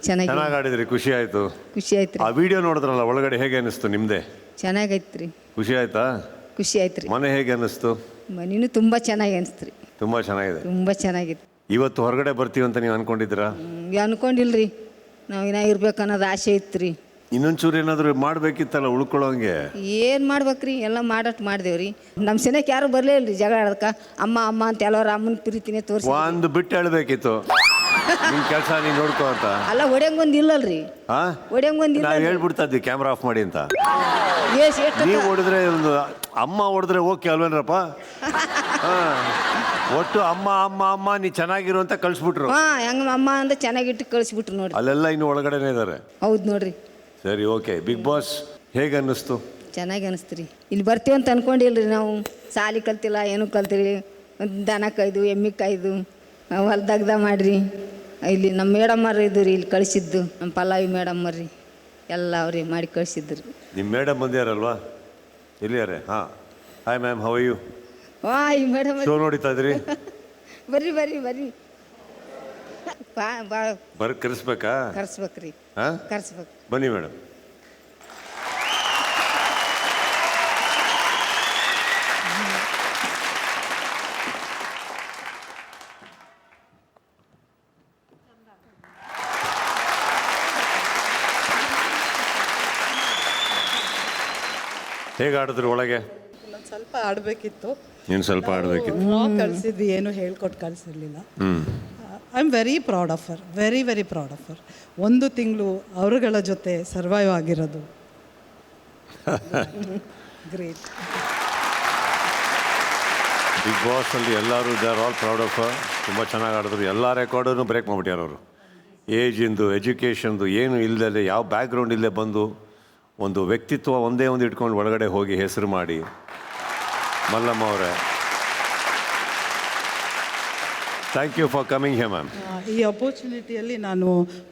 ಚೆನ್ನಾಗಿ ಆಡಿದ್ರಿ, ಖುಷಿ ಆಯ್ತು. ಖುಷಿ ಆಯ್ತು. ಆ ವಿಡಿಯೋ ನೋಡಿದ್ರಲ್ಲ ಒಳಗಡೆ, ಹೇಗೆ ಅನಿಸ್ತು ನಿಮ್ದೆ? ಚೆನ್ನಾಗೈತ್ರಿ. ಖುಷಿ ಆಯ್ತಾ? ಖುಷಿ ಆಯ್ತ್ರಿ. ಮನೆ ಹೇಗೆ ಅನಿಸ್ತು? ಮನೇನು ತುಂಬಾ ಚೆನ್ನಾಗಿ ಅನಿಸ್ತ್ರಿ. ತುಂಬಾ ಚೆನ್ನಾಗಿದೆ. ತುಂಬಾ ಚೆನ್ನಾಗಿತ್ತು. ಇವತ್ತು ಹೊರಗಡೆ ಬರ್ತೀವಿ ಅಂತ ನೀವು ಅನ್ಕೊಂಡಿದ್ದೀರಾ? ಅನ್ಕೊಂಡಿಲ್ರಿ, ನಾವು ಇನ್ನ ಇರ್ಬೇಕು ಅನ್ನೋದು ಆಸೆ ಇತ್ರಿ. ಇನ್ನೊಂಚೂರು ಏನಾದ್ರು ಮಾಡ್ಬೇಕಿತ್ತಲ್ಲ ಉಳ್ಕೊಳ್ಳೋಂಗೆ. ಏನ್ ಮಾಡ್ಬೇಕ್ರಿ, ಎಲ್ಲ ಮಾಡಟ್ ಮಾಡ್ದೇವ್ರಿ. ನಮ್ಮ ಸೆನೆಕ್ ಯಾರು ಬರ್ಲೇ ಇಲ್ರಿ ಜಗಳ ಆಡಕ. ಅಮ್ಮ ಅಮ್ಮ ಅಂತ ಎಲ್ಲಾರು ಅಮ್ಮನ ಪ್ರೀತಿನೇ ತೋರಿಸಿ ಒಂದು ಬಿಟ್ಟು ಹೇಳ್ಬೇಕಿತ್ತು. ನಿನ್ ಕೆಲಸ ನೀನ್ ನೋಡ್ಕೋ ಅಂತ. ಅಲ್ಲ ಹೊಡೆಯಂಗೊಂದು ಇಲ್ಲಲ್ರಿ. ಹೊಡೆಯಂಗೊಂದು ಇಲ್ಲ. ನಾವು ಹೇಳ್ಬಿಡ್ತಾ ಇದ್ವಿ ಕ್ಯಾಮ್ರಾ ಆಫ್ ಮಾಡಿ ಅಂತ. ನೀವು ಹೊಡೆದ್ರೆ ಒಂದು ಅಮ್ಮ ಹೊಡೆದ್ರೆ ಓಕೆ ಅಲ್ವೇನ್ರಪ್ಪ? ಒಟ್ಟು ಅಮ್ಮ ಅಮ್ಮ ಅಮ್ಮ ನೀ ಚೆನ್ನಾಗಿರು ಅಂತ ಕಳ್ಸ್ಬಿಟ್ರು. ಹೆಂಗ ಅಮ್ಮ ಅಂತ ಚೆನ್ನಾಗಿಟ್ಟು ಕಳಿಸ್ಬಿಟ್ರು ನೋಡ್ರಿ. ಅಲ್ಲೆಲ್ಲ ಇನ್ನು ಒಳಗಡೆನೇ ಇದಾರೆ. ಹೌದು ನೋಡ್ರಿ. ಸರಿ, ಓಕೆ. ಬಿಗ್ ಬಾಸ್ ಹೇಗೆ ಅನ್ನಿಸ್ತು? ಚೆನ್ನಾಗಿ ಅನಿಸ್ತು ರೀ. ಇಲ್ಲಿ ಬರ್ತೀವಿ ಅಂತ ಅನ್ಕೊಂಡಿಲ್ಲ ರೀ ನಾವು. ಸಾಲಿ ಕಲ್ತಿಲ್ಲ, ಏನೂ ಕಲ್ತಿರಿ. ದನ ಕಾಯ್ದು, ಎಮ್ಮೆ ಕಾಯ್ದು, ಹೊಲ್ದಾಗ್ದ ಮಾಡ್ರಿ. ಇಲ್ಲಿ ನಮ್ಮ ಮೇಡಮ್ಮರು ಇದು ರೀ ಇಲ್ಲಿ ಕಳಿಸಿದ್ದು, ನಮ್ಮ ಪಲ್ಲವಿ ಮೇಡಮ್ಮರ್ರಿ ಎಲ್ಲ ಅವ್ರಿಗೆ ಮಾಡಿ ಕಳಿಸಿದ್ರು. ನಿಮ್ಮ ಮೇಡಮ್ ಬಂದ್ಯಾರಲ್ವಾ? ಎಲ್ಲಿಯಾರೆ? ಹಾಂ, ಹಾಯ್ ಮ್ಯಾಮ್, ಹೌ ಯು? ಈ ಮೇಡಮ್ ಶೋ ನೋಡಿತಾ ಇದ್ರಿ? ಬರ್ರಿ ಬರ್ರಿ ಬರ್ರಿ. ಕರೆಸ್ಬೇಕಾ? ಕರ್ಸ್ಬೇಕ್ರಿ. ಹಾಂ, ಕರ್ಸ್ಬೇಕು. ಬನ್ನಿ ಮೇಡಮ್. ಹೇಗೆ ಆಡಿದ್ರು ಒಳಗೆ? ಸ್ವಲ್ಪ ಆಡಬೇಕಿತ್ತು. ನೀನು ಸ್ವಲ್ಪ ಆಡಬೇಕಿತ್ತು. ಕಳಿಸಿದ್ವಿ, ಏನು ಹೇಳ್ಕೊಟ್ಟು ಕಳಿಸಿರ್ಲಿಲ್ಲ. I am very proud of her, very very proud of her. 1 ತಿಂಗಳು ಅವರುಗಳ ಜೊತೆ ಸರ್ವೈವ್ ಆಗಿರೋದು ಗ್ರೇಟ್. ಬಿಗ್ ಬಾಸ್ ಅಲ್ಲಿ ಎಲ್ಲರೂ they are all proud of ಹರ್. ತುಂಬ ಚೆನ್ನಾಗಿ ಆಡಿದ್ರು. ಎಲ್ಲ ರೆಕಾರ್ಡನ್ನು ಬ್ರೇಕ್ ಮಾಡಿಬಿಟ್ಟಾರ ಅವರು. ಏಜಿಂದು, ಎಜುಕೇಷನ್ದು ಏನು ಇಲ್ಲದೆ, ಯಾವ ಬ್ಯಾಕ್ಗ್ರೌಂಡ್ ಇಲ್ಲದೆ ಬಂದು ಒಂದು ವ್ಯಕ್ತಿತ್ವ ಒಂದೇ ಒಂದು ಇಟ್ಕೊಂಡು ಒಳಗಡೆ ಹೋಗಿ ಹೆಸರು ಮಾಡಿ. ಮಲ್ಲಮ್ಮ ಅವರೇ, thank you for coming here ma'am. ಈ ಅಪರ್ಚುನಿಟಿಯಲ್ಲಿ ನಾನು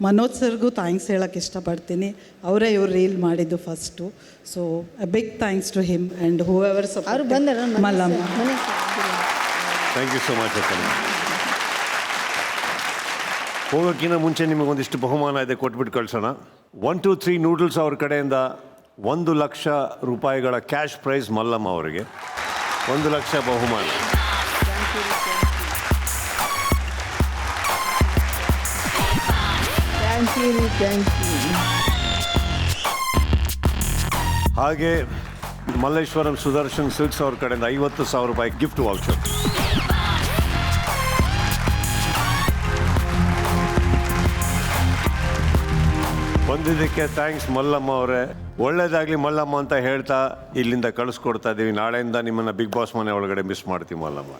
ಮನೋಜ್ ಸರ್ಗೂ ಥ್ಯಾಂಕ್ಸ್ ಹೇಳೋಕ್ಕೆ ಇಷ್ಟಪಡ್ತೀನಿ. ಅವರೇ ಇವ್ರು ರೀಲ್ ಮಾಡಿದ್ದು first. So a big thanks to him and whoever ಅವ್ರು ಬಂದಾರ Mallamma. Thank you so much ಅಕ್ಕ. ಹೋಗೋಕ್ಕಿಂತ ಮುಂಚೆ ನಿಮಗೊಂದಿಷ್ಟು ಬಹುಮಾನ ಇದೆ, ಕೊಟ್ಬಿಟ್ಟು ಕಳ್ಸೋಣ. 1 2 3 ನೂಡಲ್ಸ್ ಅವ್ರ ಕಡೆಯಿಂದ 1 ಲಕ್ಷ ರೂಪಾಯಿಗಳ ಕ್ಯಾಶ್ ಪ್ರೈಸ್ ಮಲ್ಲಮ್ಮ ಅವರಿಗೆ. 1 ಲಕ್ಷ ಬಹುಮಾನ. ಹಾಗೆ ಮಲ್ಲೇಶ್ವರಂ ಸುದರ್ಶನ್ ಸಿಲ್ಕ್ಸ್ ಅವ್ರ ಕಡೆಯಿಂದ 50,000 ರೂಪಾಯಿ ಗಿಫ್ಟ್ ವೌಚರ್. ಬಂದಿದ್ದಕ್ಕೆ ಥ್ಯಾಂಕ್ಸ್ ಮಲ್ಲಮ್ಮ ಅವರೇ. ಒಳ್ಳೇದಾಗಲಿ ಮಲ್ಲಮ್ಮ ಅಂತ ಹೇಳ್ತಾ ಇಲ್ಲಿಂದ ಕಳಿಸ್ಕೊಡ್ತಾ ಇದ್ದೀವಿ. ನಾಳೆಯಿಂದ ನಿಮ್ಮನ್ನು ಬಿಗ್ ಬಾಸ್ ಮನೆ ಒಳಗಡೆ ಮಿಸ್ ಮಾಡ್ತೀವಿ ಮಲ್ಲಮ್ಮ.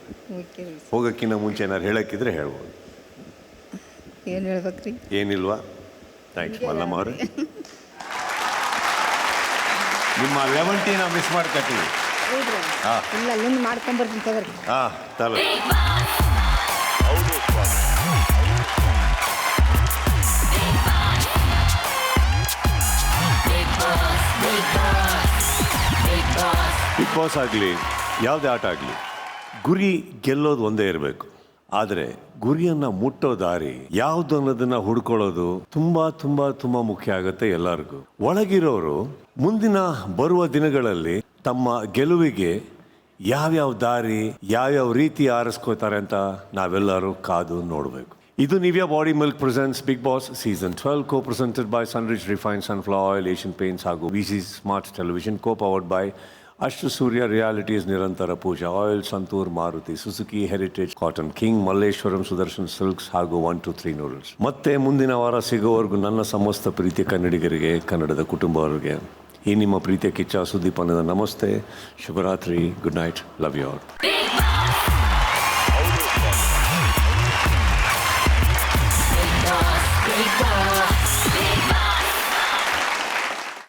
ಹೋಗೋಕ್ಕಿಂತ ಮುಂಚೆ ಏನಾರು ಹೇಳೋಕ್ಕಿದ್ರೆ ಹೇಳ್ಬೋದು. ಏನು ಹೇಳ್ಬೇಕ್ರಿ? ಏನಿಲ್ವಾ? ಥ್ಯಾಂಕ್ಸ್ ಮಲ್ಲಮ್ಮ ಅವರೇ. ನಿಮ್ಮ 11 ನಾವು ಮಿಸ್ ಮಾಡ್ಕೊತೀವಿ. ಇಲ್ಲ, ಅಲ್ಲಿಂದ ಮಾಡ್ಕೊಂಬರ್ತೀನಿ ತಗೋರಿ. ಹಾಂ, ತಲೆ ಬಿಗ್ ಬಾಸ್ ಆಗಲಿ, ಯಾವುದೇ ಆಟ ಆಗಲಿ, ಗುರಿ ಗೆಲ್ಲೋದು ಒಂದೇ ಇರಬೇಕು. ಆದರೆ ಗುರಿಯನ್ನು ಮುಟ್ಟೋ ದಾರಿ ಯಾವುದು ಅನ್ನೋದನ್ನ ಹುಡ್ಕೊಳ್ಳೋದು ತುಂಬ ತುಂಬ ತುಂಬ ಮುಖ್ಯ ಆಗುತ್ತೆ ಎಲ್ಲರಿಗೂ. ಒಳಗಿರೋರು ಮುಂದಿನ ಬರುವ ದಿನಗಳಲ್ಲಿ ತಮ್ಮ ಗೆಲುವಿಗೆ ಯಾವ್ಯಾವ ದಾರಿ, ಯಾವ್ಯಾವ ರೀತಿ ಆರಿಸ್ಕೋತಾರೆ ಅಂತ ನಾವೆಲ್ಲರೂ ಕಾದು ನೋಡಬೇಕು. ಇದು Nivea body milk presents big boss season 12, co presented by Sunrich refined sunflower oil, Asian paints ಹಾಗೂ ವಿಸಿ smart television, co powered by Ashwasurya realities, Nirantara Pooja oil, Santoor Maruti, Suzuki Heritage Cotton, King, Malleshwaram Sudarshan Silks ಹಾಗೂ 1 2 3 ನೂಡಲ್ಸ್. ಮತ್ತೆ ಮುಂದಿನ ವಾರ ಸಿಗೋವರೆಗೂ ನನ್ನ ಸಮಸ್ತ ಪ್ರೀತಿಯ ಕನ್ನಡಿಗರಿಗೆ, ಕನ್ನಡದ ಕುಟುಂಬವರಿಗೆ ಈ ನಿಮ್ಮ ಪ್ರೀತಿಯ ಕಿಚ್ಚ ಸುದೀಪ್ ಅನ್ನದ ನಮಸ್ತೆ, ಶುಭರಾತ್ರಿ, good night, love you all.